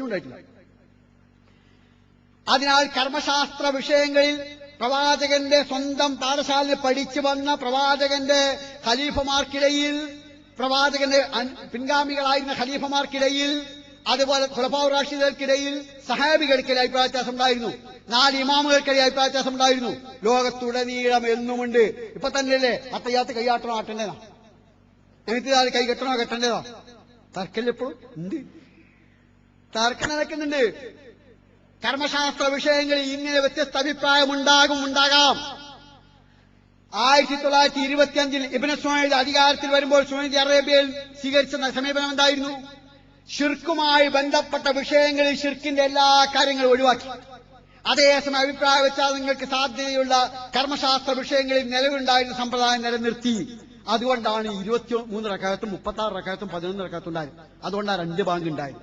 ഉണ്ടായിട്ടില്ല. അതിനാൽ കർമ്മശാസ്ത്ര വിഷയങ്ങളിൽ പ്രവാചകന്റെ സ്വന്തം പാഠശാലയിൽ പഠിച്ചു വന്ന പ്രവാചകന്റെ ഖലീഫമാർക്കിടയിൽ, പ്രവാചകന്റെ പിൻഗാമികളായിരുന്ന ഖലീഫമാർക്കിടയിൽ, അതുപോലെ ഖുലഫാഉർ റാഷിദീങ്ങൾക്കിടയിൽ സഹാബികൾക്കിടയിൽ അഭിപ്രായ വ്യത്യാസം ഉണ്ടായിരുന്നു. 4 ഇമാമുകൾക്കിടയിൽ അഭിപ്രായ വ്യത്യാസം ഉണ്ടായിരുന്നു. ലോകത്തുടനീളം എന്നുമുണ്ട്. ഇപ്പൊ തന്നെയല്ലേ അത്തയ്യാത്ത് കൈയാട്ടണോ ആട്ടേണ്ടതാ, എന്നിട്ട് കൈ കെട്ടണോ കെട്ടേണ്ടതാ? തർക്കമില്ല, എപ്പോഴും ഉണ്ട്, തർക്കം നടക്കുന്നുണ്ട്. കർമ്മശാസ്ത്ര വിഷയങ്ങളിൽ ഇങ്ങനെ വ്യത്യസ്ത അഭിപ്രായമുണ്ടാകാം. 1925 ഇബ്നു സുവൈദ് അധികാരത്തിൽ വരുമ്പോൾ സൗദി അറേബ്യയിൽ സ്വീകരിച്ച സമീപനം എന്തായിരുന്നു? ശിർക്കുമായി ബന്ധപ്പെട്ട വിഷയങ്ങളിൽ ശിർക്കിന്റെ എല്ലാ കാര്യങ്ങളും ഒഴിവാക്കി. അതേസമയം അഭിപ്രായ വ്യത്യാസങ്ങൾക്ക് സാധ്യതയുള്ള കർമ്മശാസ്ത്ര വിഷയങ്ങളിൽ നിലവിലുണ്ടായിരുന്ന സമ്പ്രദായം നിലനിർത്തി. അതുകൊണ്ടാണ് 23 റക്അത്തും 36 റക്അത്തും 11 റക്അത്തും ഉണ്ടായത്. അതുകൊണ്ടാണ് 2 ബാങ്ക് ഉണ്ടായത്.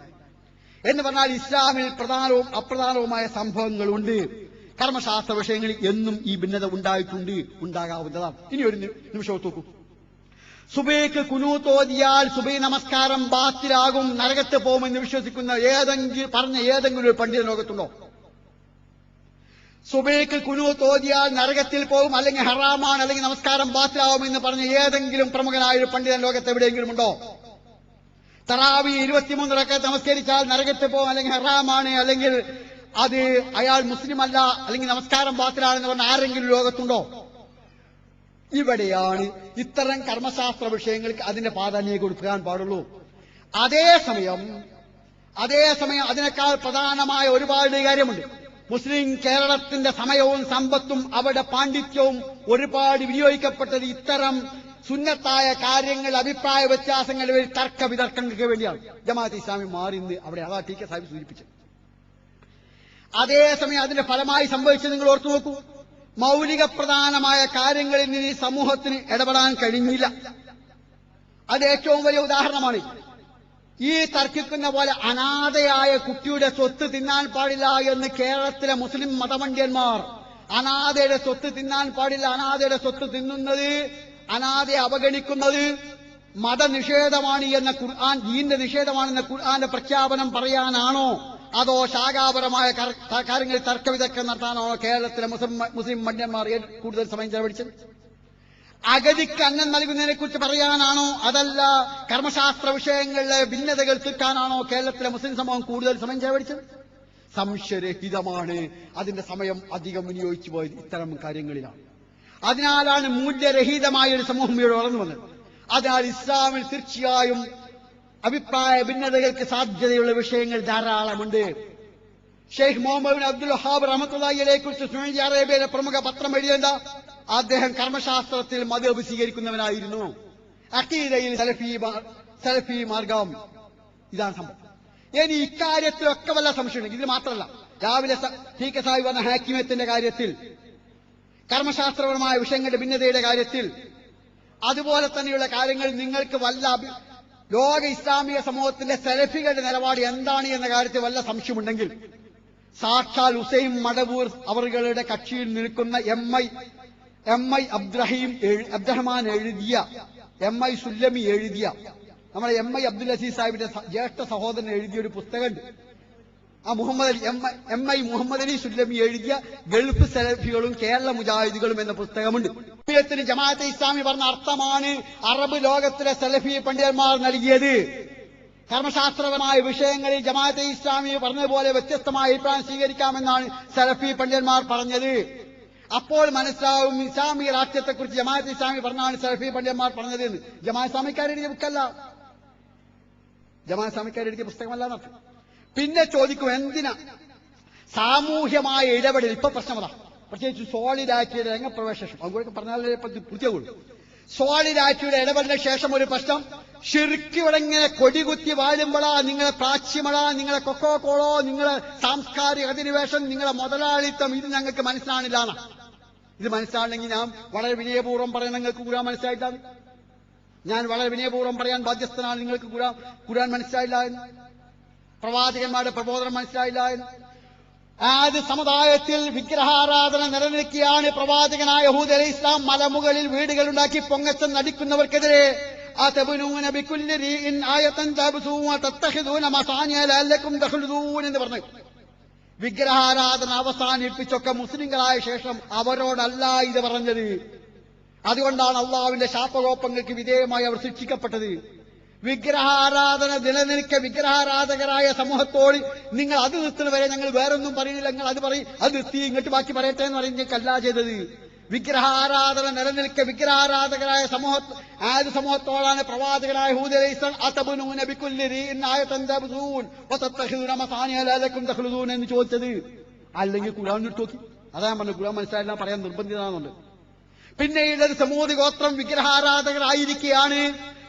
എന്ന് പറഞ്ഞാൽ ഇസ്ലാമിൽ പ്രധാനവും അപ്രധാനവുമായ സംഭവങ്ങളുണ്ട്. കർമ്മശാസ്ത്ര വിഷയങ്ങളിൽ എന്നും ഈ ഭിന്നത ഉണ്ടായിട്ടുണ്ട്, ഉണ്ടാകാവുന്നതാണ്. ഇനി ഒരു നിമിഷം നോക്കൂ. സുബഹിക്ക് കുനൂത്ത് ഓതിയാൽ സുബഹി നമസ്കാരം ബാത്തിലാകും, നരകത്ത് പോകുമെന്ന് വിശ്വസിക്കുന്ന ഏതെങ്കിലും ഒരു പണ്ഡിത ലോകത്തുണ്ടോ? സുബഹിക്ക് കുനൂത്ത് ഓതിയാൽ നരകത്തിൽ പോകും, അല്ലെങ്കിൽ ഹറാമാണ്, അല്ലെങ്കിൽ നമസ്കാരം ബാത്തിലാവുമെന്ന് പറഞ്ഞ ഏതെങ്കിലും പ്രമുഖനായ ഒരു പണ്ഡിതൻ ലോകത്ത് എവിടെയെങ്കിലും ഉണ്ടോ? തറാവി 23 റക്അത്ത് നമസ്കരിച്ചാൽ നരകത്തിൽ പോകും, അല്ലെങ്കിൽ ഹറാമാണ്, അല്ലെങ്കിൽ അത് അയാൾ മുസ്ലിം അല്ല, അല്ലെങ്കിൽ നമസ്കാരം ബാത്തിലാണെന്ന് പറഞ്ഞ ആരെങ്കിലും ലോകത്തുണ്ടോ? ഇവിടെയാണ് ഇത്തരം കർമ്മശാസ്ത്ര വിഷയങ്ങൾക്ക് അതിന്റെ പ്രാധാന്യം കൊടുക്കാൻ പാടുള്ളൂ. അതേസമയം അതിനേക്കാൾ പ്രധാനമായ ഒരുപാട് കാര്യമുണ്ട്. മുസ്ലിം കേരളത്തിന്റെ സമയവും സമ്പത്തും അവരുടെ പാണ്ഡിത്യവും ഒരുപാട് വിനിയോഗിക്കപ്പെട്ടത് ഇത്തരം സുന്നത്തായ കാര്യങ്ങൾ, അഭിപ്രായ വ്യത്യാസങ്ങൾ, തർക്ക വിതർക്കങ്ങൾക്ക് വേണ്ടിയാണ്. ജമാഅത്ത് ഇസ്ലാമി മാറിന്ന് അവിടെ അതാ ടി കെ സാഹിബ് സൂചിപ്പിച്ചത്. അതേസമയം അതിന്റെ ഫലമായി സംഭവിച്ചത് നിങ്ങൾ ഓർത്തു നോക്കൂ. മൗലിക പ്രധാനമായ കാര്യങ്ങളിൽ നിന്ന് ഈ സമൂഹത്തിന് ഇടപെടാൻ കഴിഞ്ഞില്ല. അത് ഏറ്റവും വലിയ ഉദാഹരണമാണ്. ഈ തർക്കിക്കുന്ന പോലെ അനാഥയായ കുട്ടിയുടെ സ്വത്ത് തിന്നാൻ പാടില്ല എന്ന് കേരളത്തിലെ മുസ്ലിം മതപണ്ഡിതന്മാർ, അനാഥയുടെ സ്വത്ത് തിന്നാൻ പാടില്ല, അനാഥയുടെ സ്വത്ത് തിന്നുന്നത്, അനാഥയെ അവഗണിക്കുന്നത് മതനിഷേധമാണ് എന്ന ഖുർആൻ, ദീന്റെ നിഷേധമാണെന്ന ഖുർആന്റെ പ്രഖ്യാപനം പറയാനാണോ അതോ ശാഖാപരമായ കാര്യങ്ങളിൽ തർക്കവിതർക്കം നടത്താനാണോ കേരളത്തിലെ മുസ്ലിം പണ്ഡിതന്മാർ കൂടുതൽ സമയം ചെലവഴിച്ചത്? അഗതിക്ക് അന്നം നൽകുന്നതിനെ കുറിച്ച് പറയാനാണോ അതല്ല കർമ്മശാസ്ത്ര വിഷയങ്ങളിലെ ഭിന്നതകൾ തീർക്കാനാണോ കേരളത്തിലെ മുസ്ലിം സമൂഹം കൂടുതൽ സമയം ചെലവഴിച്ചത്? സംശയരഹിതമാണ് അതിന്റെ സമയം അധികം വിനിയോഗിച്ചു പോയത് ഇത്തരം കാര്യങ്ങളിലാണ്. അതിനാലാണ് മൂല്യരഹിതമായ ഒരു സമൂഹം ഇവിടെ വളർന്നു വന്നത്. അതിനാൽ ഇസ്ലാമിൽ തീർച്ചയായും അഭിപ്രായ ഭിന്നതകൾക്ക് സാധ്യതയുള്ള വിഷയങ്ങൾ ധാരാളമുണ്ട്. ഷെയ്ഖ് മുഹമ്മദ് ബിൻ അബ്ദുൽ വഹാബ് റഹ്മത്തുള്ളാഹി അലൈഹിയെ കുറിച്ച് സൗദി അറേബ്യയിലെ പ്രമുഖ പത്രം എഴുതിയെന്താ? അദ്ദേഹം കർമ്മശാസ്ത്രത്തിൽ മദ്ഹബ് സ്വീകരിക്കുന്നവനായിരുന്നു. അഖീദയിൽ സലഫി മാർഗം. ഇതാണ് സംഭവം. ഇനി ഇക്കാര്യത്തിലൊക്കെ വല്ല സംശയമുണ്ട്. ഇത് മാത്രമല്ല, രാവിലെ ടി കെ സാഹിബ് പറഞ്ഞ ഹാക്കിമത്തിന്റെ കാര്യത്തിൽ, കർമ്മശാസ്ത്രപരമായ വിഷയങ്ങളുടെ ഭിന്നതയുടെ കാര്യത്തിൽ, അതുപോലെ തന്നെയുള്ള കാര്യങ്ങൾ നിങ്ങൾക്ക് വല്ല ലോക ഇസ്ലാമിക സമൂഹത്തിന്റെ സലഫികളുടെ നിലപാട് എന്താണ് എന്ന കാര്യത്തിൽ വല്ല സംശയമുണ്ടെങ്കിൽ സാക്ഷാൽ ഹുസൈൻ മടവൂർ അവരുടെ കക്ഷിയിൽ നിൽക്കുന്ന എം ഐ അബ്ദുറഹ്മാൻ എഴുതിയ, എം ഐ സുല്ലമി എഴുതിയ, നമ്മുടെ എം ഐ അബ്ദുൽ അസീസ് സാഹിബിന്റെ ജ്യേഷ്ഠ സഹോദരൻ എഴുതിയ ഒരു പുസ്തകമുണ്ട്. ആ എം ഐ മുഹമ്മദ് അലി സുല്ലമി എഴുതിയ ഗൾഫ് സലഫികളും കേരള മുജാഹിദുകളും എന്ന പുസ്തകമുണ്ട്. ജമാഅത്തെ ഇസ്ലാമി പറഞ്ഞ അർത്ഥമാണ് അറബ് ലോകത്തിലെ സലഫി പണ്ഡിതന്മാർ നൽകിയത്. കർമ്മശാസ്ത്രപരമായ വിഷയങ്ങളിൽ ജമാഅത്തെ ഇസ്ലാമി പറഞ്ഞതുപോലെ വ്യത്യസ്തമായ അഭിപ്രായം സ്വീകരിക്കാമെന്നാണ് സലഫി പണ്ഡിതന്മാർ പറഞ്ഞത്. അപ്പോൾ മനസ്സിലാവും ഇസ്ലാമിക രാഷ്ട്രീയത്തെക്കുറിച്ച് ജമാഅത്തെ ഇസ്ലാമി പറഞ്ഞാണ് സലഫി പണ്ഡിതന്മാർ പറഞ്ഞത് എന്ന്. ജമാഅത്ത് ഇസ്ലാമിക്കാരെഴുതിയ ബുക്കല്ല, ജമാഅത്ത് ഇസ്ലാമിക്കാരെഴുതിയ പുസ്തകമല്ല എന്നർത്ഥം. പിന്നെ ചോദിക്കും, എന്തിനാ സാമൂഹ്യമായ ഇടപെടൽ? ഇപ്പൊ പ്രശ്നമതാ, പ്രത്യേകിച്ച് സോളിഡാരിറ്റിയുടെ രംഗപ്രവേശം അങ്ങോട്ട് പറഞ്ഞാലേ പൂർത്തിയാകുള്ളൂ. സോളിഡാരിറ്റിയുടെ ഇടപെടലിന് ശേഷം ഒരു പ്രശ്നം, ഷിർക്ക് ഇവിടെ ഇങ്ങനെ കൊടികുത്തി വാഴുമ്പോഴാ നിങ്ങളെ പ്രാച്യമള, നിങ്ങളെ കൊക്കോ കോളോ, നിങ്ങളെ സാംസ്കാരിക അധിനിവേശം, നിങ്ങളെ മുതലാളിത്തം, ഇത് ഞങ്ങൾക്ക് മനസ്സിലാണില്ലാണ്. ഇത് മനസ്സിലാണെങ്കിൽ ഞാൻ വളരെ വിനയപൂർവ്വം പറയാൻ നിങ്ങൾക്ക് ഖുർആൻ മനസ്സിലായിട്ടാണ്. ഞാൻ വളരെ വിനയപൂർവ്വം പറയാൻ ബാധ്യസ്ഥനാണ്. നിങ്ങൾക്ക് ഖുർആൻ മനസ്സിലായില്ല എന്ന്, പ്രവാചകന്മാരുടെ പ്രബോധനം മനസ്സിലായില്ല എന്ന്. ആദ്യ സമുദായത്തിൽ വിഗ്രഹാരാധന നിലനിൽക്കുകയാണ്. പ്രവാചകനായ ഹൂദ് അലൈഹി ഇസ്ലാം മലമുകളിൽ വീടുകളുണ്ടാക്കി പൊങ്ങച്ചം നടിക്കുന്നവർക്കെതിരെ എന്ന് പറഞ്ഞു. വിഗ്രഹാരാധന അവസാനിപ്പിച്ചൊക്കെ മുസ്ലിങ്ങളായ ശേഷം അവരോടല്ല ഇത് പറഞ്ഞത്. അതുകൊണ്ടാണ് അള്ളാഹുവിന്റെ ശാപകോപങ്ങൾക്ക് വിധേയമായി അവർ ശിക്ഷിക്കപ്പെട്ടത്. വിഗ്രഹാരാധന നിലനിൽക്കെ വിഗ്രഹാരാധകരായ സമൂഹത്തോട് നിങ്ങൾ അത് നിർത്തുന്നവരെ ഞങ്ങൾ വേറൊന്നും പറയുന്നില്ല, നിങ്ങൾ അത് പറയും, അത് നിർത്തി ഇങ്ങോട്ട് ബാക്കി പറയട്ടെ എന്ന് പറയുന്നേക്കല്ല ചെയ്തത്. വിഗ്രഹാരാധന നിലനിൽക്കെ വിഗ്രഹാരാധകരായ സമൂഹത്തോടാണ് പ്രവാചകനായ ഹൂദ് അലൈഹി ഇസ്ലാം എന്ന് ചോദിച്ചത്. അല്ലെങ്കിൽ ഖുർആൻ നോക്കി, അതാ ഞാൻ പറഞ്ഞു, ഖുർആൻ മനസ്സിലായില്ല പറയാൻ നിർബന്ധിതാണെന്നുണ്ട്. പിന്നെയുള്ളത് സമൂഹ ഗോത്രം വിഗ്രഹാരാധകരായിരിക്കുകയാണ്,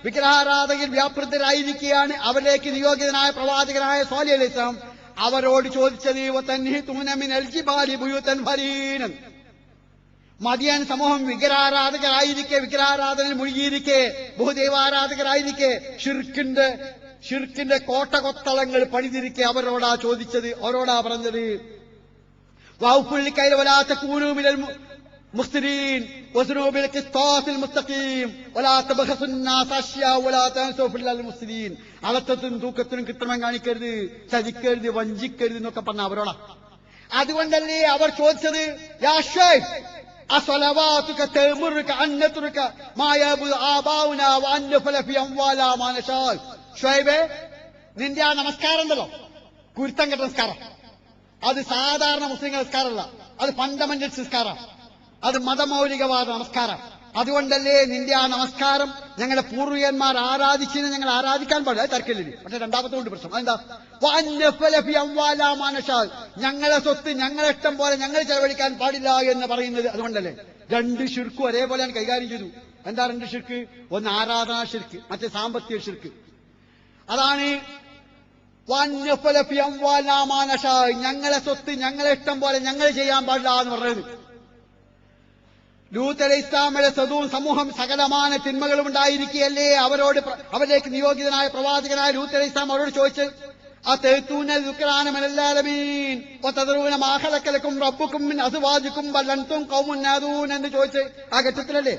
വിഗ്രഹാരാധകർ വ്യാപൃതരായിരിക്കുകയാണ്. അവരിലേക്ക് നിയോഗിതനായ പ്രവാചകനായ സ്വാലിഹ് അലൈഹി ഇസ്ലാം അവരോട് ചോദിച്ചത് മദിയൻ സമൂഹം വിഗ്രഹാരാധകരായിരിക്കെ, വിഗ്രഹാരാധനയിൽ മുഴുകിയിരിക്കെ, ബഹുദൈവാരാധകരായിരിക്കെ, ഷിർക്കിന്റെ കോട്ടകൊത്തളങ്ങൾ പണിതിരിക്കെ അവരോടാ ചോദിച്ചത്, അവരോടാ പറഞ്ഞത് വൗഫുൽ വലാത്ത കൂനൂമിനൽ മുസ്ലിമീൻ വസ്നൂബിൽ ഖിസ്താസിൽ മുസ്തഖീം വലാ തബ്ഖസുന്നാസ അശ്യാ വലാ തൻസൂ ഫിൽ മുസ്ലിമീൻ. അളത്തത്തിനും തൂക്കത്തിനും കൃത്രിമം കാണിക്കരുത്, ചതിക്കരുത്, വഞ്ചിക്കരുത് എന്നൊക്കെ പറഞ്ഞ അവരോടാ. അതുകൊണ്ടല്ലേ അവർ ചോദിച്ചത്, യാ ശൈഖ് അസ്സലവാതുക തഅമുറുക അൻ നത്രുക മാ യഅബുദു ആബാഉനാ വഅൻ നഫല ഫി അംവാലാ മാ നശാ. ശൈബേ, നിന്റെ ആ നമസ്കാരം ഉണ്ടല്ലോ, കുരുത്തം കെട്ട നമസ്കാരം, അത് സാധാരണ മുസ്ലിം നമസ്കാരമല്ല, അത് ഫണ്ടമെന്റൽസ് നിസ്കാരം, അത് മതമൗലികവാദ നമസ്കാരം. അതുകൊണ്ടല്ലേ നിന്റെ ആ നമസ്കാരം ഞങ്ങളുടെ പൂർവികന്മാർ ആരാധിച്ചതിനെ ഞങ്ങൾ ആരാധിക്കാൻ പാടില്ല, തർക്കമില്ല. പക്ഷെ രണ്ടാമത്തെ കൊണ്ട് പ്രശ്നം അതെന്താ, ഞങ്ങളെ സ്വത്ത് ഞങ്ങളെ ഇഷ്ടം പോലെ ഞങ്ങൾ ചെലവഴിക്കാൻ പാടില്ല എന്ന് പറയുന്നത്. അതുകൊണ്ടല്ലേ രണ്ട് ഷിർക്കും ഒരേപോലെയാണ് കൈകാര്യം ചെയ്തു. എന്താ രണ്ട് ഷിർക്ക്? ഒന്ന് ആരാധനാ ഷിർക്ക്, മറ്റേ സാമ്പത്തിക ഷിർക്ക്. അതാണ് ഞങ്ങളെ സ്വത്ത് ഞങ്ങളെ ഇഷ്ടം പോലെ ഞങ്ങൾ ചെയ്യാൻ പാടില്ല എന്ന് പറയുന്നത്. ലൂത്ത് അലൈഹി ഇസ്ലാമിന്റെ സമൂഹം സകലമാന തിന്മകളും ഉണ്ടായിരിക്കുകയല്ലേ അവരിലേക്ക് നിയോഗിതനായ പ്രവാചകനായ ലൂത്ത് അലൈഹി ഇസ്ലാം അവരോട് ചോദിച്ച് എന്ന് ചോദിച്ച് ആ ഘട്ടത്തിലല്ലേ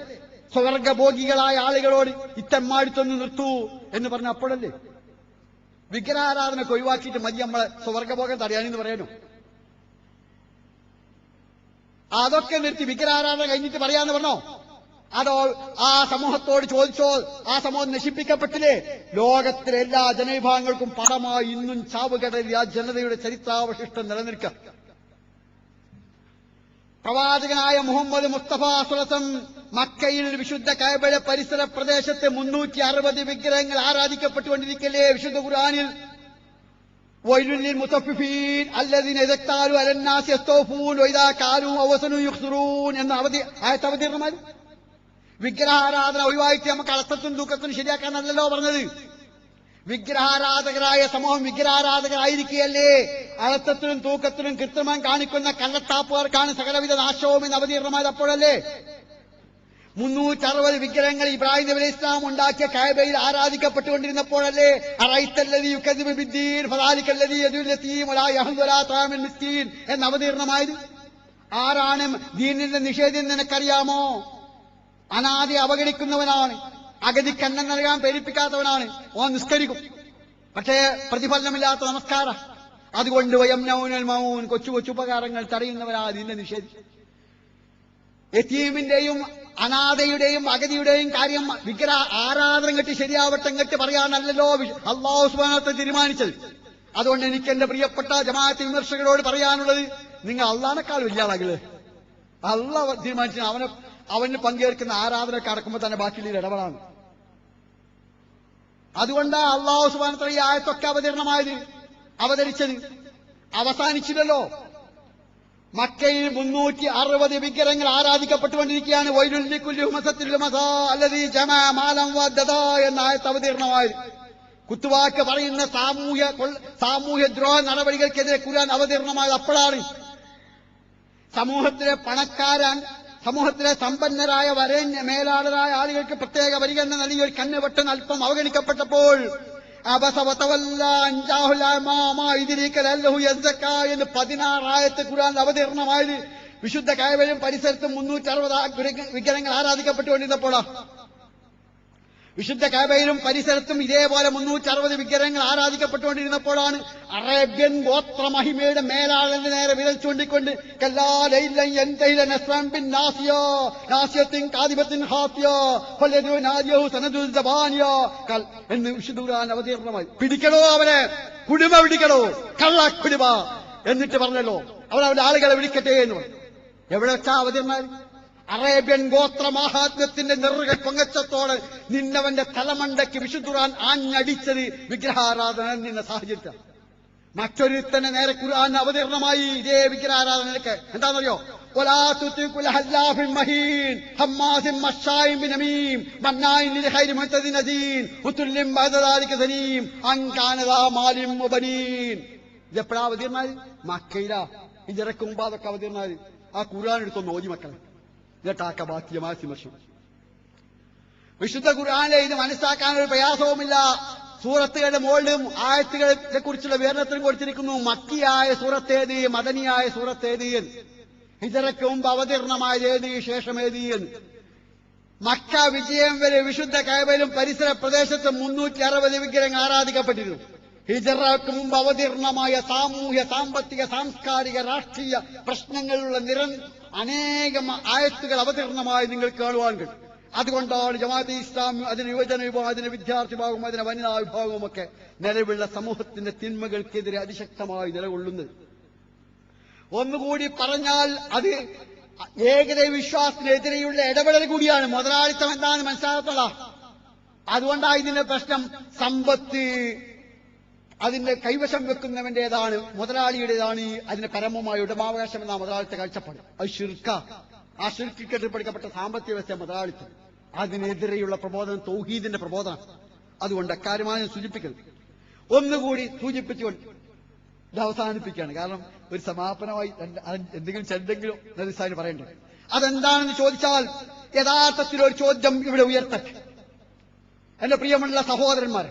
സ്വർഗഭോഗികളായ ആളുകളോട് ഇത്തമ്മാടിത്തൊന്ന് നിർത്തൂ എന്ന് പറഞ്ഞ അപ്പോഴല്ലേ വിഗ്രഹാരാധനക്ക് ഒഴിവാക്കിയിട്ട് മതി നമ്മളെ സ്വർഗഭോഗം തടയാനെന്ന് പറയാനോ? അതൊക്കെ നിർത്തി വിഗ്രഹാരാധന കഴിഞ്ഞിട്ട് പറയാന്ന് പറഞ്ഞോ? അതോ ആ സമൂഹത്തോട് ചോദിച്ചോ? ആ സമൂഹം നശിപ്പിക്കപ്പെട്ടില്ലേ? ലോകത്തിലെ എല്ലാ ജനവിഭാഗങ്ങൾക്കും പണമായി ഇന്നും ചാവുകടലിൽ ആ ജനതയുടെ ചരിത്രാവശിഷ്ടം നിലനിൽക്കുക. പ്രവാചകനായ മുഹമ്മദ് മുസ്തഫ സ്വലസം മക്കയിൽ വിശുദ്ധ കഅബയുടെ പരിസര പ്രദേശത്ത് 360 വിഗ്രഹങ്ങൾ ആരാധിക്കപ്പെട്ടുകൊണ്ടിരിക്കലേ വിശുദ്ധ ഖുർആനിൽ വൈലുൽ ലിൽ മുതഫ്ഫിഫീൻ അല്ലദീന ഇദാ ഖാലു അലന്നാസി യസ്തൗഫൂൻ വഇദാ കാലു അവസനു യുഖ്സിറൂൻ എന്ന ആയത്ത് അവതീർണമായി. വിഗ്രഹാരാധന ഒഴിവായിട്ട് നമുക്ക് അളത്തത്തും തൂക്കത്തും ശരിയാക്കാനല്ലല്ലോ പറഞ്ഞത്. വിഗ്രഹാരാധകരായ സമൂഹം വിഗ്രഹാരാധകരായിരിക്കുകയല്ലേ അളത്തത്തിനും തൂക്കത്തിനും കൃത്രിമം കാണിക്കുന്ന കള്ളത്താപ്പുകാർക്കാണ് സകലവിധ നാശവും എന്ന് അവതീർണമായത്. അപ്പോഴല്ലേ 360 വിഗ്രഹങ്ങൾ ഇബ്രാഹിം നബി അലൈഹി ഇസ്ലാം ഉണ്ടാക്കിയ കഅബയിൽ ആരാധിക്കപ്പെട്ടുകൊണ്ടിരുന്നപ്പോഴല്ലേ അറൈത്തല്ലദീ യുകദ്ദിബു ബിദ്ദീൻ ഫദാലിക്കല്ലദീ യദുൽ യതീം വലാ യഹ്ദു വലാ തഅമിൽ മിസ്കീൻ എന്ന് അവതീർണമായത്. ആരാണ് ദീനിന്റെ നിഷേധം നിനക്കറിയാമോ? അനാദി അവഗണിക്കുന്നവനാണ്, അഗതിക്കന്നം നൽകാൻ പ്രേരിപ്പിക്കാത്തവനാണ്. ഓൻ നിസ്കരിക്കും, പക്ഷേ പ്രതിഫലനമില്ലാത്ത നമസ്കാരം. അതുകൊണ്ട് വയംനൗനൽ മൗൻ കൊച്ചു കൊച്ചു ഉപകാരങ്ങൾ തടയുന്നവനാ ദീനിനെ നിഷേധിച്ചു. യതീമിന്റെയും അനാഥയുടെയും അഗതിയുടെയും കാര്യം വിഗ്രഹ ആരാധന കെട്ടി ശരിയാവട്ടെ കെട്ടി പറയാനല്ലല്ലോ അല്ലാഹു സുബ്ഹാനഹു വ തആല തീരുമാനിച്ചത്. അതുകൊണ്ട് എനിക്ക് എന്റെ പ്രിയപ്പെട്ട ജമാഅത്ത് വിമർശകരോട് പറയാനുള്ളത്, നിങ്ങൾ അള്ളാഹ്നേക്കാൾ വലിയ ആളാകില്ലേ? അള്ളാഹ് തീരുമാനിച്ചു അവന് പങ്കെടുക്കുന്ന ആരാധന കടക്കുമ്പോൾ തന്നെ ബാക്കിയുള്ള ഇടപെടാണ്. അതുകൊണ്ടാണ് അല്ലാഹു സുബ്ഹാനഹു വ തആല ഈ ആയത്തൊക്കെ അവതരിച്ചത്. അവസാനിച്ചില്ലല്ലോ. മക്കയിൽ 360 വിഗ്രഹങ്ങൾ ആരാധിക്കപ്പെട്ടുകൊണ്ടിരിക്കുകയാണ്. വൈലുൽ ലികുല്ലി ഹുമസത്തിൽ ലുമസാ അല്ലദീ ജമഅ മാലൻ വദദാ എന്ന ആയത്ത് അവതീർണമായത്. കുത്തുവാക്ക് പറയുന്ന സാമൂഹ്യ ദ്രോഹ നടപടികൾക്കെതിരെ ഖുർആൻ അവതീർണമായത് അപ്പോഴാണ്. സമൂഹത്തിലെ സമ്പന്നരായ വരേണ്യ മേലാളരായ ആളുകൾക്ക് പ്രത്യേക പരിഗണന നൽകി ഒരു കണ്ണുവെട്ടൻ അല്പം അവഗണിക്കപ്പെട്ടപ്പോൾ എന്ന് 16 ആയത്ത് ഖുർആൻ അവതീർണമായത്. വിശുദ്ധ കഅബയിലും പരിസരത്തും 360 വിഗ്രഹങ്ങൾ ആരാധിക്കപ്പെട്ടുകൊണ്ടിരുന്നപ്പോഴാ. വിശുദ്ധ കഅബയിലും പരിസരത്തും ഇതേപോലെ 360 വിഗ്രഹങ്ങൾ ആരാധിക്കപ്പെട്ടുകൊണ്ടിരുന്നപ്പോഴാണ് അറേബ്യൻ ഗോത്ര മഹിമയുടെ മേലാളന്റെ നേരെ വിരൽ ചൂണ്ടിക്കൊണ്ട് എന്ന് വിശുദ്ധ ഖുർആൻ അവതീർണമായി. പിടിക്കണോ അവനെ, കുടുംബ പിടിക്കണോ, കള്ള കുടുംബ എന്നിട്ട് പറഞ്ഞല്ലോ അവരവരുടെ ആളുകളെ വിളിക്കട്ടെ എന്ന് പറഞ്ഞു. എവിടെ വെച്ചാ അവതീർണമായി? അറേബ്യൻ ഗോത്ര മാഹാത്മ്യത്തിന്റെ നെറുക പൊങ്ങച്ചത്തോടെ നിന്നവന്റെ തലമണ്ടയ്ക്ക് വിശുദ്ധ ഖുർആൻ ആഞ്ഞടിച്ചത് വിഗ്രഹാരാധന നിന്ന സാഹചര്യത്തിൽ. മറ്റൊരുത്തന്നെ നേരെ ഖുർആൻ അവതീർണമായി ഇതേ വിഗ്രഹാരാധനയ്ക്ക്. എന്താണെന്നറിയോ? ഇതെപ്പോഴാ അവതീർണായി? മക്കയിലാ. ഇതിറക്ക് മുമ്പ് അതൊക്കെ അവതീർണായി. ആ ഖുർആൻ എടുത്തൊന്ന് ഓതി മക്കളെ, എന്നിട്ടാക്ക ബാക്കിയമായ വിമർശനം. വിശുദ്ധ ഖുർആനിലെ ഇത് മനസ്സിലാക്കാനൊരു പ്രയാസവുമില്ല. സൂറത്തുകളുടെ മുകളിലും ആയത്തുകളെ കുറിച്ചുള്ള വിവരണത്തിനും കൊടുത്തിരിക്കുന്നു. മക്കിയായ സൂറത്തേത്, മദനിയായ സൂറത്തേത്, ഹിജറയ്ക്ക് മുമ്പ് അവതീർണമായത് ഏത്, ശേഷം ഏത് എന്ന്. മക്ക വിജയം വരെ വിശുദ്ധ കഅബയിലും പരിസര പ്രദേശത്തും 360 വിഗ്രഹങ്ങൾ ആരാധിക്കപ്പെട്ടിരുന്നു. ഹിജറയ്ക്ക് മുമ്പ് അവതീർണമായ സാമൂഹ്യ, സാമ്പത്തിക, സാംസ്കാരിക, രാഷ്ട്രീയ പ്രശ്നങ്ങളുള്ള അനേകം ആയത്തുകൾ അവതീർണമായി നിങ്ങൾ കാണുവാൻ കഴിയും. അതുകൊണ്ടാണ് ജമാഅത്തെ ഇസ്ലാമി അതിന് യുവജന വിഭാഗം, അതിന് വിദ്യാർത്ഥി വിഭാഗവും, അതിന് വനിതാ വിഭാഗവും ഒക്കെ നിലവിലുള്ള സമൂഹത്തിന്റെ തിന്മകൾക്കെതിരെ അതിശക്തമായി നിലകൊള്ളുന്നത്. ഒന്നുകൂടി പറഞ്ഞാൽ അത് ഏകദൈവ വിശ്വാസത്തിനെതിരെയുള്ള ഇടപെടൽ കൂടിയാണ്. മുതലാളിത്തം എന്താണെന്ന് മനസ്സിലാക്കല. അതുകൊണ്ടാണ് ഇതിന്റെ പ്രശ്നം. സമ്പത്ത് അതിന്റെ കൈവശം വെക്കുന്നവന്റേതാണ്, മുതലാളിയുടേതാണ് അതിന്റെ പരമമായ ഉടമാവകാശം എന്ന മുതലാളിത്ത കാഴ്ചപ്പാട്. അത് ശിർക്ക. ആ ശിർക്കിൽ കെട്ടിപ്പടിക്കപ്പെട്ട സാമ്പത്തിക വ്യവസ്ഥ മുതലാളിത്തം. അതിനെതിരെയുള്ള പ്രബോധനം തൗഹീദിന്റെ പ്രബോധനം. അതുകൊണ്ട് അക്കാര്യമാണ് സൂചിപ്പിക്കുന്നത്. ഒന്നുകൂടി സൂചിപ്പിച്ചുകൊണ്ട് ഇത് അവസാനിപ്പിക്കുകയാണ്. കാരണം ഒരു സമാപനമായി എന്തെങ്കിലും ചെന്തെങ്കിലും നദിസാന് പറയേണ്ടത്. അതെന്താണെന്ന് ചോദിച്ചാൽ യഥാർത്ഥത്തിൽ ഒരു ചോദ്യം ഇവിടെ ഉയർത്തട്ടെ. എന്റെ പ്രിയമുള്ള സഹോദരന്മാരെ,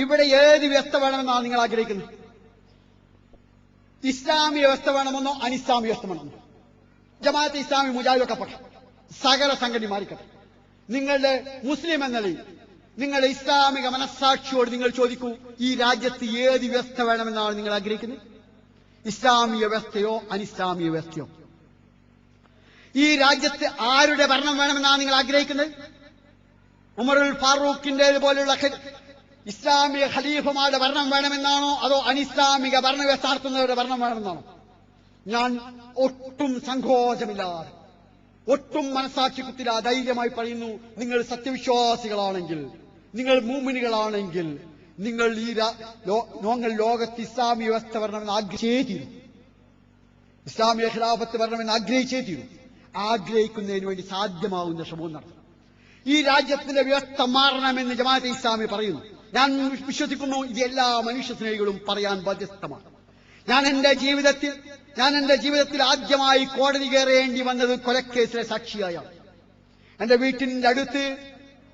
ഇവിടെ ഏത് വ്യവസ്ഥ വേണമെന്നാണ് നിങ്ങൾ ആഗ്രഹിക്കുന്നത്? ഇസ്ലാമിക വ്യവസ്ഥ വേണമെന്നോ അനിസ്ലാമിക വ്യവസ്ഥ വേണമെന്നോ? ജമാഅത്തെ ഇസ്ലാമി മുജാഹിദൊക്കെ പോട്ടെ, സകല സംഗതി മാറിക്കട്ടെ. നിങ്ങളുടെ മുസ്ലിം എന്ന നിലയിൽ നിങ്ങളുടെ ഇസ്ലാമിക മനസ്സാക്ഷിയോട് നിങ്ങൾ ചോദിക്കൂ, ഈ രാജ്യത്ത് ഏത് വ്യവസ്ഥ വേണമെന്നാണ് നിങ്ങൾ ആഗ്രഹിക്കുന്നത്? ഇസ്ലാമിക വ്യവസ്ഥയോ അനിസ്ലാമിക വ്യവസ്ഥയോ? ഈ രാജ്യത്ത് ആരുടെ ഭരണം വേണമെന്നാണ് നിങ്ങൾ ആഗ്രഹിക്കുന്നത്? ഉമറുൽ ഫാറൂഖിന്റേതുപോലുള്ള ഇസ്ലാമിക ഖലീഫമാരുടെ ഭരണം വേണമെന്നാണോ അതോ അനിസ്ലാമിക ഭരണവ്യവസ്ഥ നടത്തുന്നവരുടെ ഭരണം വേണമെന്നാണോ? ഞാൻ ഒട്ടും സങ്കോചമില്ലാതെ, ഒട്ടും മനസാക്ഷി കുത്തില്ല ധൈര്യമായി പറയുന്നു, നിങ്ങൾ സത്യവിശ്വാസികളാണെങ്കിൽ, നിങ്ങൾ മൂമിനുകളാണെങ്കിൽ, നിങ്ങൾ ഞങ്ങൾ ലോകത്ത് ഇസ്ലാമിക വ്യവസ്ഥ വരണമെന്ന് ആഗ്രഹിച്ചേ തീരും, ഇസ്ലാമിക ഖിലാഫത്ത് വരണമെന്ന് ആഗ്രഹിച്ചേ തീരും. ആഗ്രഹിക്കുന്നതിന് വേണ്ടി സാധ്യമാവുന്ന ശ്രമവും നടത്തണം. ഈ രാജ്യത്തിന്റെ വ്യവസ്ഥ മാറണമെന്ന് ജമാഅത്തെ ഇസ്ലാമി പറയുന്നു. ഞാൻ വിശ്വസിക്കുന്നു ഇത് എല്ലാ മനുഷ്യ സ്നേഹികളും പറയാൻ ബാധ്യസ്ഥമാണ്. ഞാൻ എന്റെ ജീവിതത്തിൽ ആദ്യമായി കോടതി കയറേണ്ടി വന്നത് കൊലക്കേസിലെ സാക്ഷിയായാണ്. എന്റെ വീട്ടിന്റെ അടുത്ത്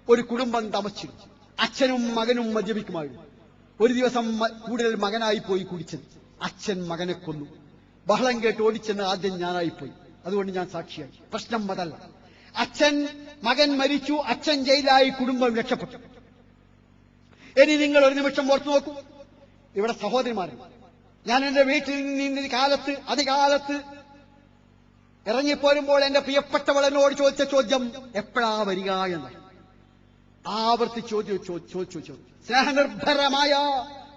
ഒരു കുടുംബം താമസിച്ചിരുന്നു. അച്ഛനും മകനും മദ്യപിക്കുമായിരുന്നു. ഒരു ദിവസം കൂടുതൽ മകനായി പോയി കുടിച്ചത്. അച്ഛൻ മകനെ കൊന്നു. ബഹളം കേട്ട് ഓടിച്ചെന്ന് ആദ്യം ഞാനായിപ്പോയി. അതുകൊണ്ട് ഞാൻ സാക്ഷിയായി. പ്രശ്നം അതല്ല. മകൻ മരിച്ചു, അച്ഛൻ ജയിലായി, കുടുംബം രക്ഷപ്പെട്ടു. ഇനി നിങ്ങൾ ഒരു നിമിഷം ഓർത്തു നോക്കൂ. ഇവിടെ സഹോദരിമാരുണ്ട്. ഞാൻ എന്റെ വീട്ടിൽ നിന്ന് അതികാലത്ത് ഇറങ്ങിപ്പോരുമ്പോൾ എന്റെ പ്രിയപ്പെട്ടവൾ എന്നോട് ചോദിച്ച ചോദ്യം എപ്പോഴാ വരിക എന്ന് ചോദിച്ചു. സ്നേഹനിർഭരമായ,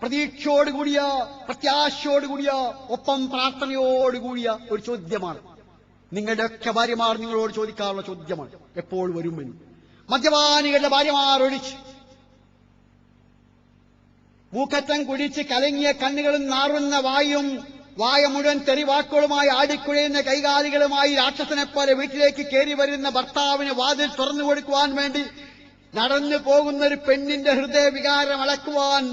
പ്രതീക്ഷയോടുകൂടിയ, പ്രത്യാശയോടുകൂടിയ, ഒപ്പം പ്രാർത്ഥനയോടുകൂടിയ ഒരു ചോദ്യമാണ്. നിങ്ങളുടെയൊക്കെ ഭാര്യമാർ നിങ്ങളോട് ചോദിക്കാറുള്ള ചോദ്യമാണ്, എപ്പോൾ വരുമെന്ന്. മദ്യപാനികളുടെ ഭാര്യമാർ ഒഴിച്ച്, മൂക്കറ്റം കുടിച്ച് കലങ്ങിയ കണ്ണുകളും നാറുന്ന വായ മുഴുവൻ തെറിവാക്കുകളുമായി ആടിക്കുഴയുന്ന കൈകാലികളുമായി രാക്ഷസനെപ്പോലെ വീട്ടിലേക്ക് കയറി വരുന്ന ഭർത്താവിന് വാതിൽ തുറന്നു കൊടുക്കുവാൻ വേണ്ടി നടന്നു പോകുന്ന ഒരു പെണ്ണിന്റെ ഹൃദയവികാരം അളക്കുവാൻ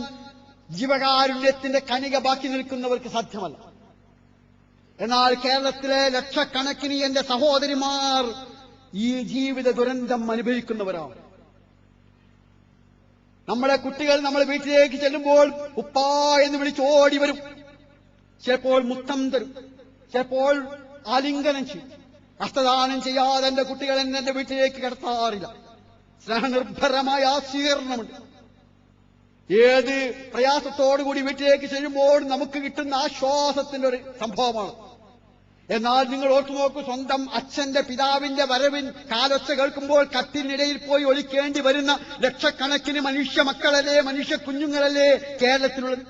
ജീവകാരുണ്യത്തിന്റെ കണിക ബാക്കി നിൽക്കുന്നവർക്ക് സാധ്യമല്ല. എന്നാൽ കേരളത്തിലെ ലക്ഷക്കണക്കിന് എന്റെ സഹോദരിമാർ ഈ ജീവിത ദുരന്തം അനുഭവിക്കുന്നവരാണ്. നമ്മളെ കുട്ടികൾ നമ്മൾ വീട്ടിലേക്ക് ചെല്ലുമ്പോൾ ഉപ്പാ എന്ന് വിളിച്ച് ഓടി വരും. ചിലപ്പോൾ മുത്തം തരും, ചിലപ്പോൾ ആലിംഗനം ചെയ്യും. ഹസ്തദാനം ചെയ്യാതെ എന്റെ കുട്ടികൾ എന്റെ വീട്ടിലേക്ക് കടത്താറില്ല. സ്നേഹനിർഭരമായ സ്വീകരണമുണ്ട്. ഏത് പ്രയാസത്തോടുകൂടി വീട്ടിലേക്ക് ചെല്ലുമ്പോൾ നമുക്ക് കിട്ടുന്ന ആശ്വാസത്തിന്റെ ഒരു സംഭവമാണ്. എന്നാൽ നിങ്ങൾ ഓർത്തു നോക്കൂ, സ്വന്തം അച്ഛന്റെ പിതാവിന്റെ വരവിൻ കാലൊച്ച കേൾക്കുമ്പോൾ കത്തിനിടയിൽ പോയി ഒളിക്കേണ്ടി വരുന്ന ലക്ഷക്കണക്കിന് മനുഷ്യ മക്കളല്ലേ, മനുഷ്യ കുഞ്ഞുങ്ങളല്ലേ കേരളത്തിലുള്ളത്.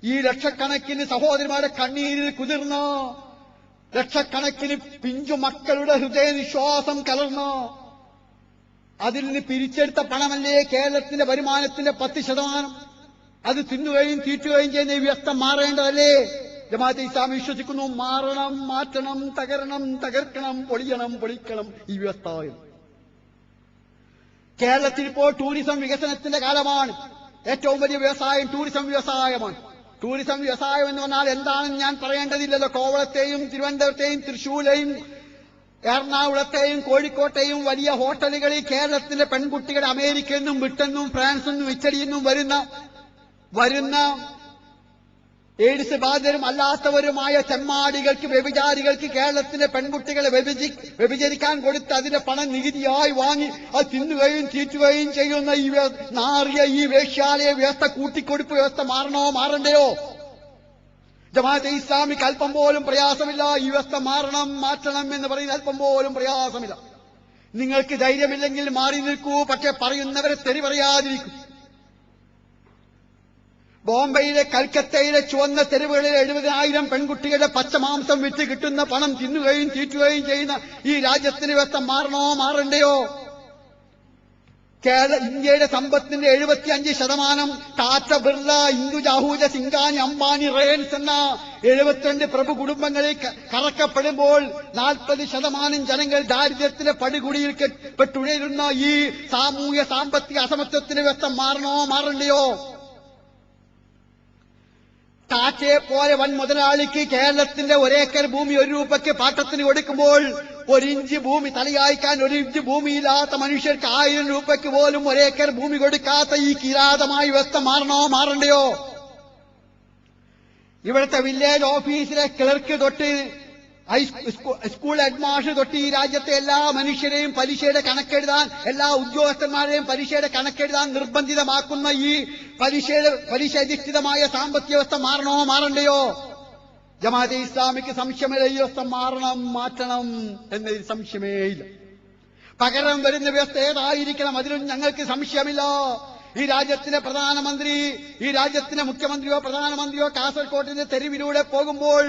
ഈ ലക്ഷക്കണക്കിന് സഹോദരിമാരുടെ കണ്ണീരിൽ കുതിർന്ന, ലക്ഷക്കണക്കിന് പിഞ്ചു മക്കളുടെ ഹൃദയനിശ്വാസം കലർന്ന, അതിൽ നിന്ന് പിരിച്ചെടുത്ത പണമല്ലേ കേരളത്തിന്റെ വരുമാനത്തിന്റെ 10%. അത് തിന്നുകയും തീറ്റുകയും ചെയ്യുന്ന ഈ വ്യവസ്ഥ മാറേണ്ടതല്ലേ? ജമാഅത്തെ ഇസ്ലാമി വിശ്വസിക്കുന്നു, മാറണം, മാറ്റണം, തകരണം, തകർക്കണം, പൊളിക്കണം ഈ വ്യവസ്ഥ. കേരളത്തിൽ ഇപ്പോൾ ടൂറിസം വികസനത്തിന്റെ കാലമാണ്. ഏറ്റവും വലിയ വ്യവസായം ടൂറിസം വ്യവസായമാണ്. ടൂറിസം വ്യവസായം എന്ന് പറഞ്ഞാൽ എന്താണെന്ന് ഞാൻ പറയേണ്ടതില്ലല്ലോ. കോവളത്തെയും തിരുവനന്തപുരത്തെയും തൃശ്ശൂരെയും എറണാകുളത്തെയും കോഴിക്കോട്ടെയും വലിയ ഹോട്ടലുകളിൽ കേരളത്തിലെ പെൺകുട്ടികൾ അമേരിക്കയിൽ നിന്നും ബ്രിട്ടനിലും ഫ്രാൻസിൽ നിന്നും ഇറ്റലിയിൽ നിന്നും വരുന്ന എയ്ഡ്സ് ബാധിതരും അല്ലാത്തവരുമായ ചെമ്മാടികൾക്ക്, വ്യഭിചാരികൾക്ക് കേരളത്തിലെ പെൺകുട്ടികളെ വ്യഭിചരിക്കാൻ കൊടുത്ത് അതിന്റെ പണം നികുതിയായി വാങ്ങി അത് തിന്നുകയും തീറ്റുകയും ചെയ്യുന്ന ഈ നാറിയ ഈ വേശ്യാലയ വ്യവസ്ഥ, കൂട്ടിക്കൊടുപ്പ് വ്യവസ്ഥ മാറണോ മാറണ്ടയോ? ജമാഅത്തെ ഇസ്ലാമിക്ക് അല്പം പോലും പ്രയാസമില്ല. ഈ വ്യവസ്ഥ മാറണം, മാറ്റണം എന്ന് പറയുന്ന അല്പം പോലും പ്രയാസമില്ല. നിങ്ങൾക്ക് ധൈര്യമില്ലെങ്കിൽ മാറി നിൽക്കൂ, പക്ഷെ പറയുന്നവരെ തെറി പറയാതിരിക്കും. ബോംബെയിലെ കൽക്കത്തയിലെ ചുവന്ന തെരുവുകളിൽ 70,000 പെൺകുട്ടികളുടെ പച്ചമാംസം വിറ്റ് കിട്ടുന്ന പണം തിന്നുകയും തീറ്റുകയും ചെയ്യുന്ന ഈ രാജ്യത്തിന് വ്യവസ്ഥ മാറണോ മാറണ്ടയോ? ഇന്ത്യയുടെ സമ്പത്തിന്റെ 75% ടാറ്റ, ബിർള, ഹിന്ദുജ, അഹൂജ, സിംഗാനി, അംബാനി, റിലയൻസ് എന്ന 72 പ്രഭു കുടുംബങ്ങളിൽ കറക്കപ്പെടുമ്പോൾ 40% ജനങ്ങൾ ദാരിദ്ര്യത്തിന്റെ പടുകുടിയിൽ പെട്ടുഴരുന്ന ഈ സാമൂഹ്യ സാമ്പത്തിക അസമത്വത്തിന്റെ വ്യവസ്ഥ മാറണോ മാറണ്ടയോ? ടാറ്റയെ പോലെ വൻ മുതലാളിക്ക് കേരളത്തിന്റെ 1 ഏക്കർ ഭൂമി 1 രൂപയ്ക്ക് പാട്ടത്തിന് കൊടുക്കുമ്പോൾ 1 ഇഞ്ച് ഭൂമി തലയായിക്കാൻ 1 ഇഞ്ച് ഭൂമിയില്ലാത്ത മനുഷ്യർക്ക് 1000 രൂപയ്ക്ക് പോലും 1 ഏക്കർ ഭൂമി കൊടുക്കാത്ത ഈ കിരാതമായ വ്യവസ്ഥ മാറണോ മാറണ്ടയോ? ഇവിടുത്തെ വില്ലേജ് ഓഫീസിലെ ക്ലർക്ക് തൊട്ട് സ്കൂൾ ഹെഡ്മാസ്റ്റർ തൊട്ട് ഈ രാജ്യത്തെ എല്ലാ മനുഷ്യരെയും പലിശയുടെ കണക്കെഴുതാൻ, എല്ലാ ഉദ്യോഗസ്ഥന്മാരെയും പലിശയുടെ കണക്കെഴുതാൻ നിർബന്ധിതമാക്കുന്ന ഈ പലിശ അധിഷ്ഠിതമായ സാമ്പത്തിക വ്യവസ്ഥ മാറണോ മാറണ്ടയോ? ജമാഅത്തെ ഇസ്ലാമിക്ക് സംശയമില്ല. ഈ വ്യവസ്ഥ മാറണം, മാറ്റണം എന്നതിൽ സംശയമേയില്ല. പകരം വരുന്ന വ്യവസ്ഥ ഏതായിരിക്കണം അതിലും ഞങ്ങൾക്ക് സംശയമില്ല. ഈ രാജ്യത്തിന്റെ പ്രധാനമന്ത്രി, ഈ രാജ്യത്തിന്റെ മുഖ്യമന്ത്രിയോ പ്രധാനമന്ത്രിയോ കാസർകോട്ടിന്റെ തെരുവിലൂടെ പോകുമ്പോൾ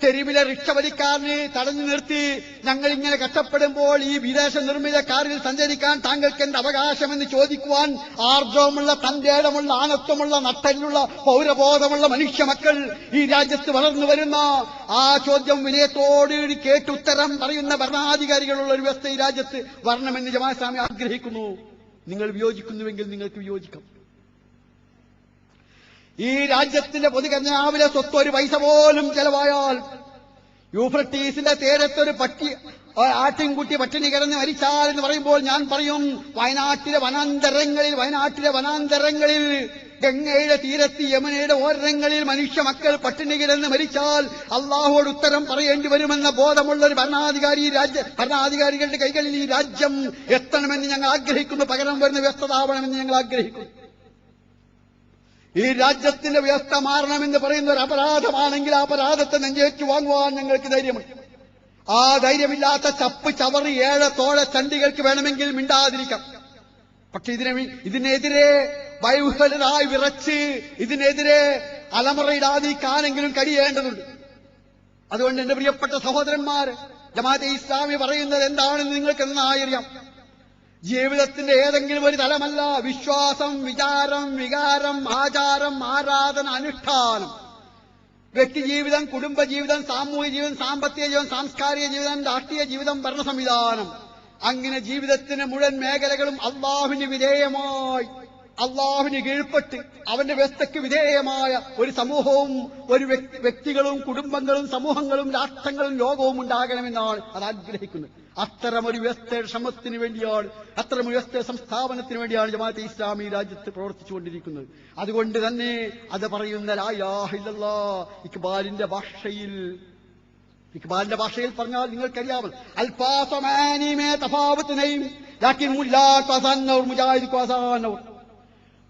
തെരുവിലെ റിക്ഷവലിക്കാരന് തടഞ്ഞു നിർത്തി, ഞങ്ങൾ ഇങ്ങനെ കഷ്ടപ്പെടുമ്പോൾ ഈ വിദേശ നിർമ്മിത കാറിൽ സഞ്ചരിക്കാൻ താങ്കൾക്ക് എന്ത് അവകാശമെന്ന് ചോദിക്കുവാൻ ആർജവമുള്ള, തന്റേടമുള്ള, ആനത്വമുള്ള, നട്ടലുള്ള, പൗരബോധമുള്ള മനുഷ്യ മക്കൾ ഈ രാജ്യത്ത് വളർന്നു വരുന്ന ആ ചോദ്യം വിനയത്തോട് കേട്ടുത്തരം പറയുന്ന ഭരണാധികാരികളുള്ള ഒരു വ്യവസ്ഥ ഈ രാജ്യത്ത് വരണമെന്ന് ജമാഅത്ത് ഇസ്ലാമി ആഗ്രഹിക്കുന്നു. നിങ്ങൾ വിയോജിക്കുന്നുവെങ്കിൽ നിങ്ങൾക്ക് വിയോജിക്കാം. ഈ രാജ്യത്തിന്റെ പൊതുഖജനാവിലെ സ്വത്ത് ഒരു പൈസ പോലും ചെലവായാൽ യൂഫ്രട്ടീസിന്റെ തീരത്തൊരു ആട്ടിൻകുട്ടി പട്ടിണി കിടന്ന് മരിച്ചാൽ എന്ന് പറയുമ്പോൾ ഞാൻ പറയും, വയനാട്ടിലെ വനാന്തരങ്ങളിൽ ഗംഗയുടെ തീരത്ത്, യമുനയുടെ ഓരങ്ങളിൽ മനുഷ്യ മക്കൾ പട്ടിണി കിടന്ന് മരിച്ചാൽ അള്ളാഹുവോട് ഉത്തരം പറയേണ്ടി വരുമെന്ന ബോധമുള്ള ഒരു ഭരണാധികാരികളുടെ കൈകളിൽ ഈ രാജ്യം എത്തണമെന്ന് ഞങ്ങൾ ആഗ്രഹിക്കുന്നു. പകരം വരുന്ന വ്യവസ്ഥതാവണമെന്ന് ഞങ്ങൾ ആഗ്രഹിക്കുന്നു. ഈ രാജ്യത്തിന്റെ വ്യവസ്ഥ മാറണമെന്ന് പറയുന്ന ഒരു അപരാധമാണെങ്കിൽ ആ അപരാധത്തെ നെഞ്ചേറ്റു വാങ്ങുവാൻ ഞങ്ങൾക്ക് ധൈര്യമുണ്ട്. ആ ധൈര്യമില്ലാത്ത ചപ്പ് ചവറി തോഴ ചണ്ടികൾക്ക് വേണമെങ്കിൽ മിണ്ടാതിരിക്കാം. പക്ഷെ ഇതിനെതിരെ വൈഫലരായി വിറച്ച് ഇതിനെതിരെ അലമുറയിടാതിരിക്കാനെങ്കിലും കഴിയേണ്ടതുണ്ട്. അതുകൊണ്ട് എന്റെ പ്രിയപ്പെട്ട സഹോദരന്മാർ, ജമാഅത്തെ ഇസ്ലാമി പറയുന്നത് എന്താണെന്ന് നിങ്ങൾക്ക് നന്നായി അറിയാം. ജീവിതത്തിന്റെ ഏതെങ്കിലും ഒരു തലമല്ല, വിശ്വാസം, വിചാരം, വികാരം, ആചാരം, ആരാധന, അനുഷ്ഠാനം, വ്യക്തിജീവിതം, കുടുംബജീവിതം, സാമൂഹിക ജീവിതം, സാമ്പത്തിക ജീവിതം, സാംസ്കാരിക ജീവിതം, രാഷ്ട്രീയ ജീവിതം, ഭരണ സംവിധാനം, അങ്ങനെ ജീവിതത്തിന് മുഴുവൻ മേഖലകളും അള്ളാഹുവിന് വിധേയമായി, അള്ളാഹുവിന് കീഴ്പ്പെട്ട് അവന്റെ വ്യവസ്ഥയ്ക്ക് വിധേയമായ ഒരു സമൂഹവും ഒരു വ്യക്തികളും കുടുംബങ്ങളും സമൂഹങ്ങളും രാഷ്ട്രങ്ങളും ലോകവും ഉണ്ടാകണമെന്നാണ് അത് ആഗ്രഹിക്കുന്നത്. അത്തരമൊരു വ്യവസ്ഥയുടെ ശ്രമത്തിന് വേണ്ടിയാണ്, അത്തരമൊരു വ്യവസ്ഥയുടെ സംസ്ഥാപനത്തിന് വേണ്ടിയാണ് ജമാഅത്തെ ഇസ്ലാമി രാജ്യത്ത് പ്രവർത്തിച്ചുകൊണ്ടിരിക്കുന്നത്. അതുകൊണ്ട് തന്നെ അത് പറയുന്ന ലാ ഇലാഹ ഇല്ലല്ലാഹ് ഇക്ബാലിന്റെ ഭാഷയിൽ പറഞ്ഞാൽ നിങ്ങൾക്കറിയാമോ, അൽഫാസമാനി മേ തഫാവുത്നൈം ലാകിൻ മുല്ലാഖ് വസന്നൗർ മുജാഹിദ് വസന്നൗർ.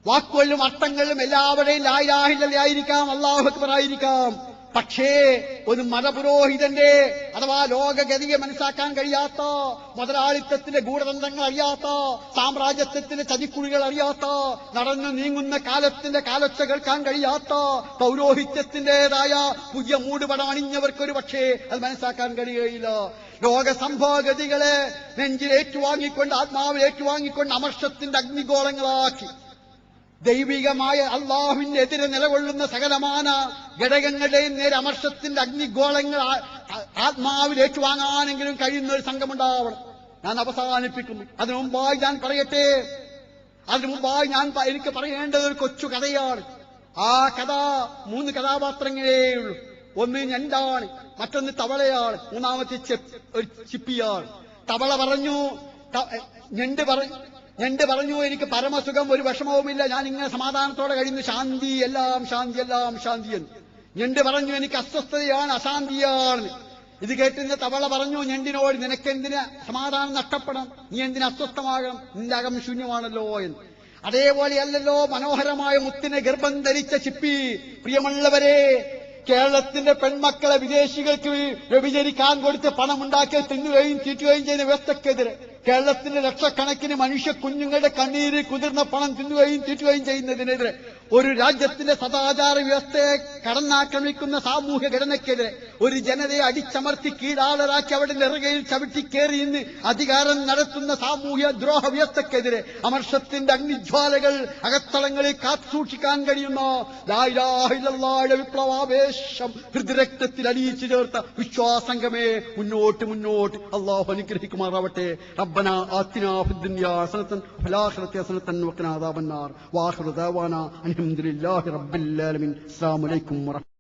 വാക്കുകളിലും അർത്ഥങ്ങളിലും എല്ലാവരുടെയും ലാ ഇലാഹ ഇല്ലല്ലാഹ് ആയിരിക്കാം, അല്ലാഹു അക്ബർ ആയിരിക്കാം. പക്ഷേ ഒരു മതപുരോഹിതന്റെ അഥവാ ലോകഗതിയെ മനസ്സിലാക്കാൻ കഴിയാത്ത, മുതലാളിത്തത്തിന്റെ ഗൂഢതന്ത്രങ്ങൾ അറിയാത്ത, സാമ്രാജ്യത്വത്തിന്റെ ചതിക്കുഴികൾ അറിയാത്ത, നടന്നു നീങ്ങുന്ന കാലത്തിന്റെ കാലൊച്ച കേൾക്കാൻ കഴിയാത്ത, പൗരോഹിത്യത്തിന്റേതായ പുതിയ മൂടുപടം അണിഞ്ഞവർക്കൊരു പക്ഷേ അത് മനസ്സിലാക്കാൻ കഴിയുകയില്ല. ലോക സംഭവഗതികളെ നെഞ്ചിലേറ്റുവാങ്ങിക്കൊണ്ട്, ആത്മാവിൽ ഏറ്റുവാങ്ങിക്കൊണ്ട് അമർഷത്തിന്റെ അഗ്നിഗോളങ്ങളാക്കി ദൈവികമായ അള്ളാഹുവിന്റെ എതിരെ നിലകൊള്ളുന്ന സകലമാന ഘടകങ്ങളുടെയും നേരെ അമർഷത്തിന്റെ അഗ്നിഗോളങ്ങൾ ആത്മാവിൽ ഏറ്റുവാങ്ങാനെങ്കിലും കഴിയുന്ന ഒരു സംഘമുണ്ടാവണം. ഞാൻ അവസാനിപ്പിക്കുന്നു. അതിനു മുമ്പായി ഞാൻ പറയട്ടെ, എനിക്ക് പറയേണ്ടത് ഒരു കൊച്ചു കഥയാണ്. ആ കഥ 3 കഥാപാത്രങ്ങളേ ഉള്ളൂ. ഒന്ന് ഞണ്ടാണ്, മറ്റൊന്ന് തവളയാണ്, മൂന്നാമത്തെ ഒരു ചിപ്പിയാണ്. തവള പറഞ്ഞു, ഞണ്ട് പറഞ്ഞു, എനിക്ക് പരമസുഖം, ഒരു വിഷമവുമില്ല, ഞാൻ ഇങ്ങനെ സമാധാനത്തോടെ കഴിയുന്നു, ശാന്തി, എല്ലാം ശാന്തി, എല്ലാം ശാന്തി എന്ന്. ഞണ്ട് പറഞ്ഞു, എനിക്ക് അസ്വസ്ഥതയാണ്, അശാന്തിയാണ്. ഇത് കേട്ടിരുന്ന തവള പറഞ്ഞു ഞണ്ടിനോട്, നിനക്കെന്തിന് സമാധാനം നഷ്ടപ്പെടണം, നീ എന്തിന് അസ്വസ്ഥമാകണം, നിന്റെ അകം ശൂന്യമാണല്ലോ എന്ന്. അതേപോലെയല്ലല്ലോ മനോഹരമായ മുത്തിനെ ഗർഭം ധരിച്ച ചിപ്പി. പ്രിയമുള്ളവരെ, കേരളത്തിന്റെ പെൺമക്കളെ വിദേശികൾക്ക് വ്യഭിചരിക്കാൻ കൊടുത്ത് പണമുണ്ടാക്കി തിന്നുകയും തീറ്റുകയും ചെയ്യുന്ന വ്യവസ്ഥക്കെതിരെ, കേരളത്തിന്റെ ലക്ഷക്കണക്കിന് മനുഷ്യ കുഞ്ഞുങ്ങളുടെ കണ്ണീര് കുതിർന്ന പണം തിന്നുകയും തീറ്റുകയും ചെയ്യുന്നതിനെതിരെ, ഒരു രാജ്യത്തിന്റെ സദാചാര വ്യവസ്ഥയെ കടന്നാക്രമിക്കുന്ന സാമൂഹ്യ ഘടനയ്ക്കെതിരെ, ഒരു ജനതയെ അടിച്ചമർത്തി കീഴാളരാക്കി അവിടെ നെറുകയിൽ ചവിട്ടിക്കേറി ഇന്ന് അധികാരം നടത്തുന്ന സാമൂഹ്യ ദ്രോഹ വ്യവസ്ഥക്കെതിരെ അമർഷത്തിന്റെ അഗ്നിജ്വാലകൾ അകത്തളങ്ങളിൽ കാത്തുസൂക്ഷിക്കാൻ കഴിയുന്ന ലാ ഇലാഹ ഇല്ലല്ലാഹുവിന്റെ വിപ്ലവാവേശം ഹൃദയരക്തത്തിൽ അലിയിച്ചു ചേർത്ത വിശ്വാസംഗമേ, മുന്നോട്ട് മുന്നോട്ട്. അല്ലാഹു അനുഗ്രഹിക്കുമാറാവട്ടെ. ربنا آتنا في الدنيا حسنة وفي الآخرة حسنة وقنا عذاب النار. وآخر دعوانا الحمد لله رب العالمين. السلام عليكم ورحمة الله.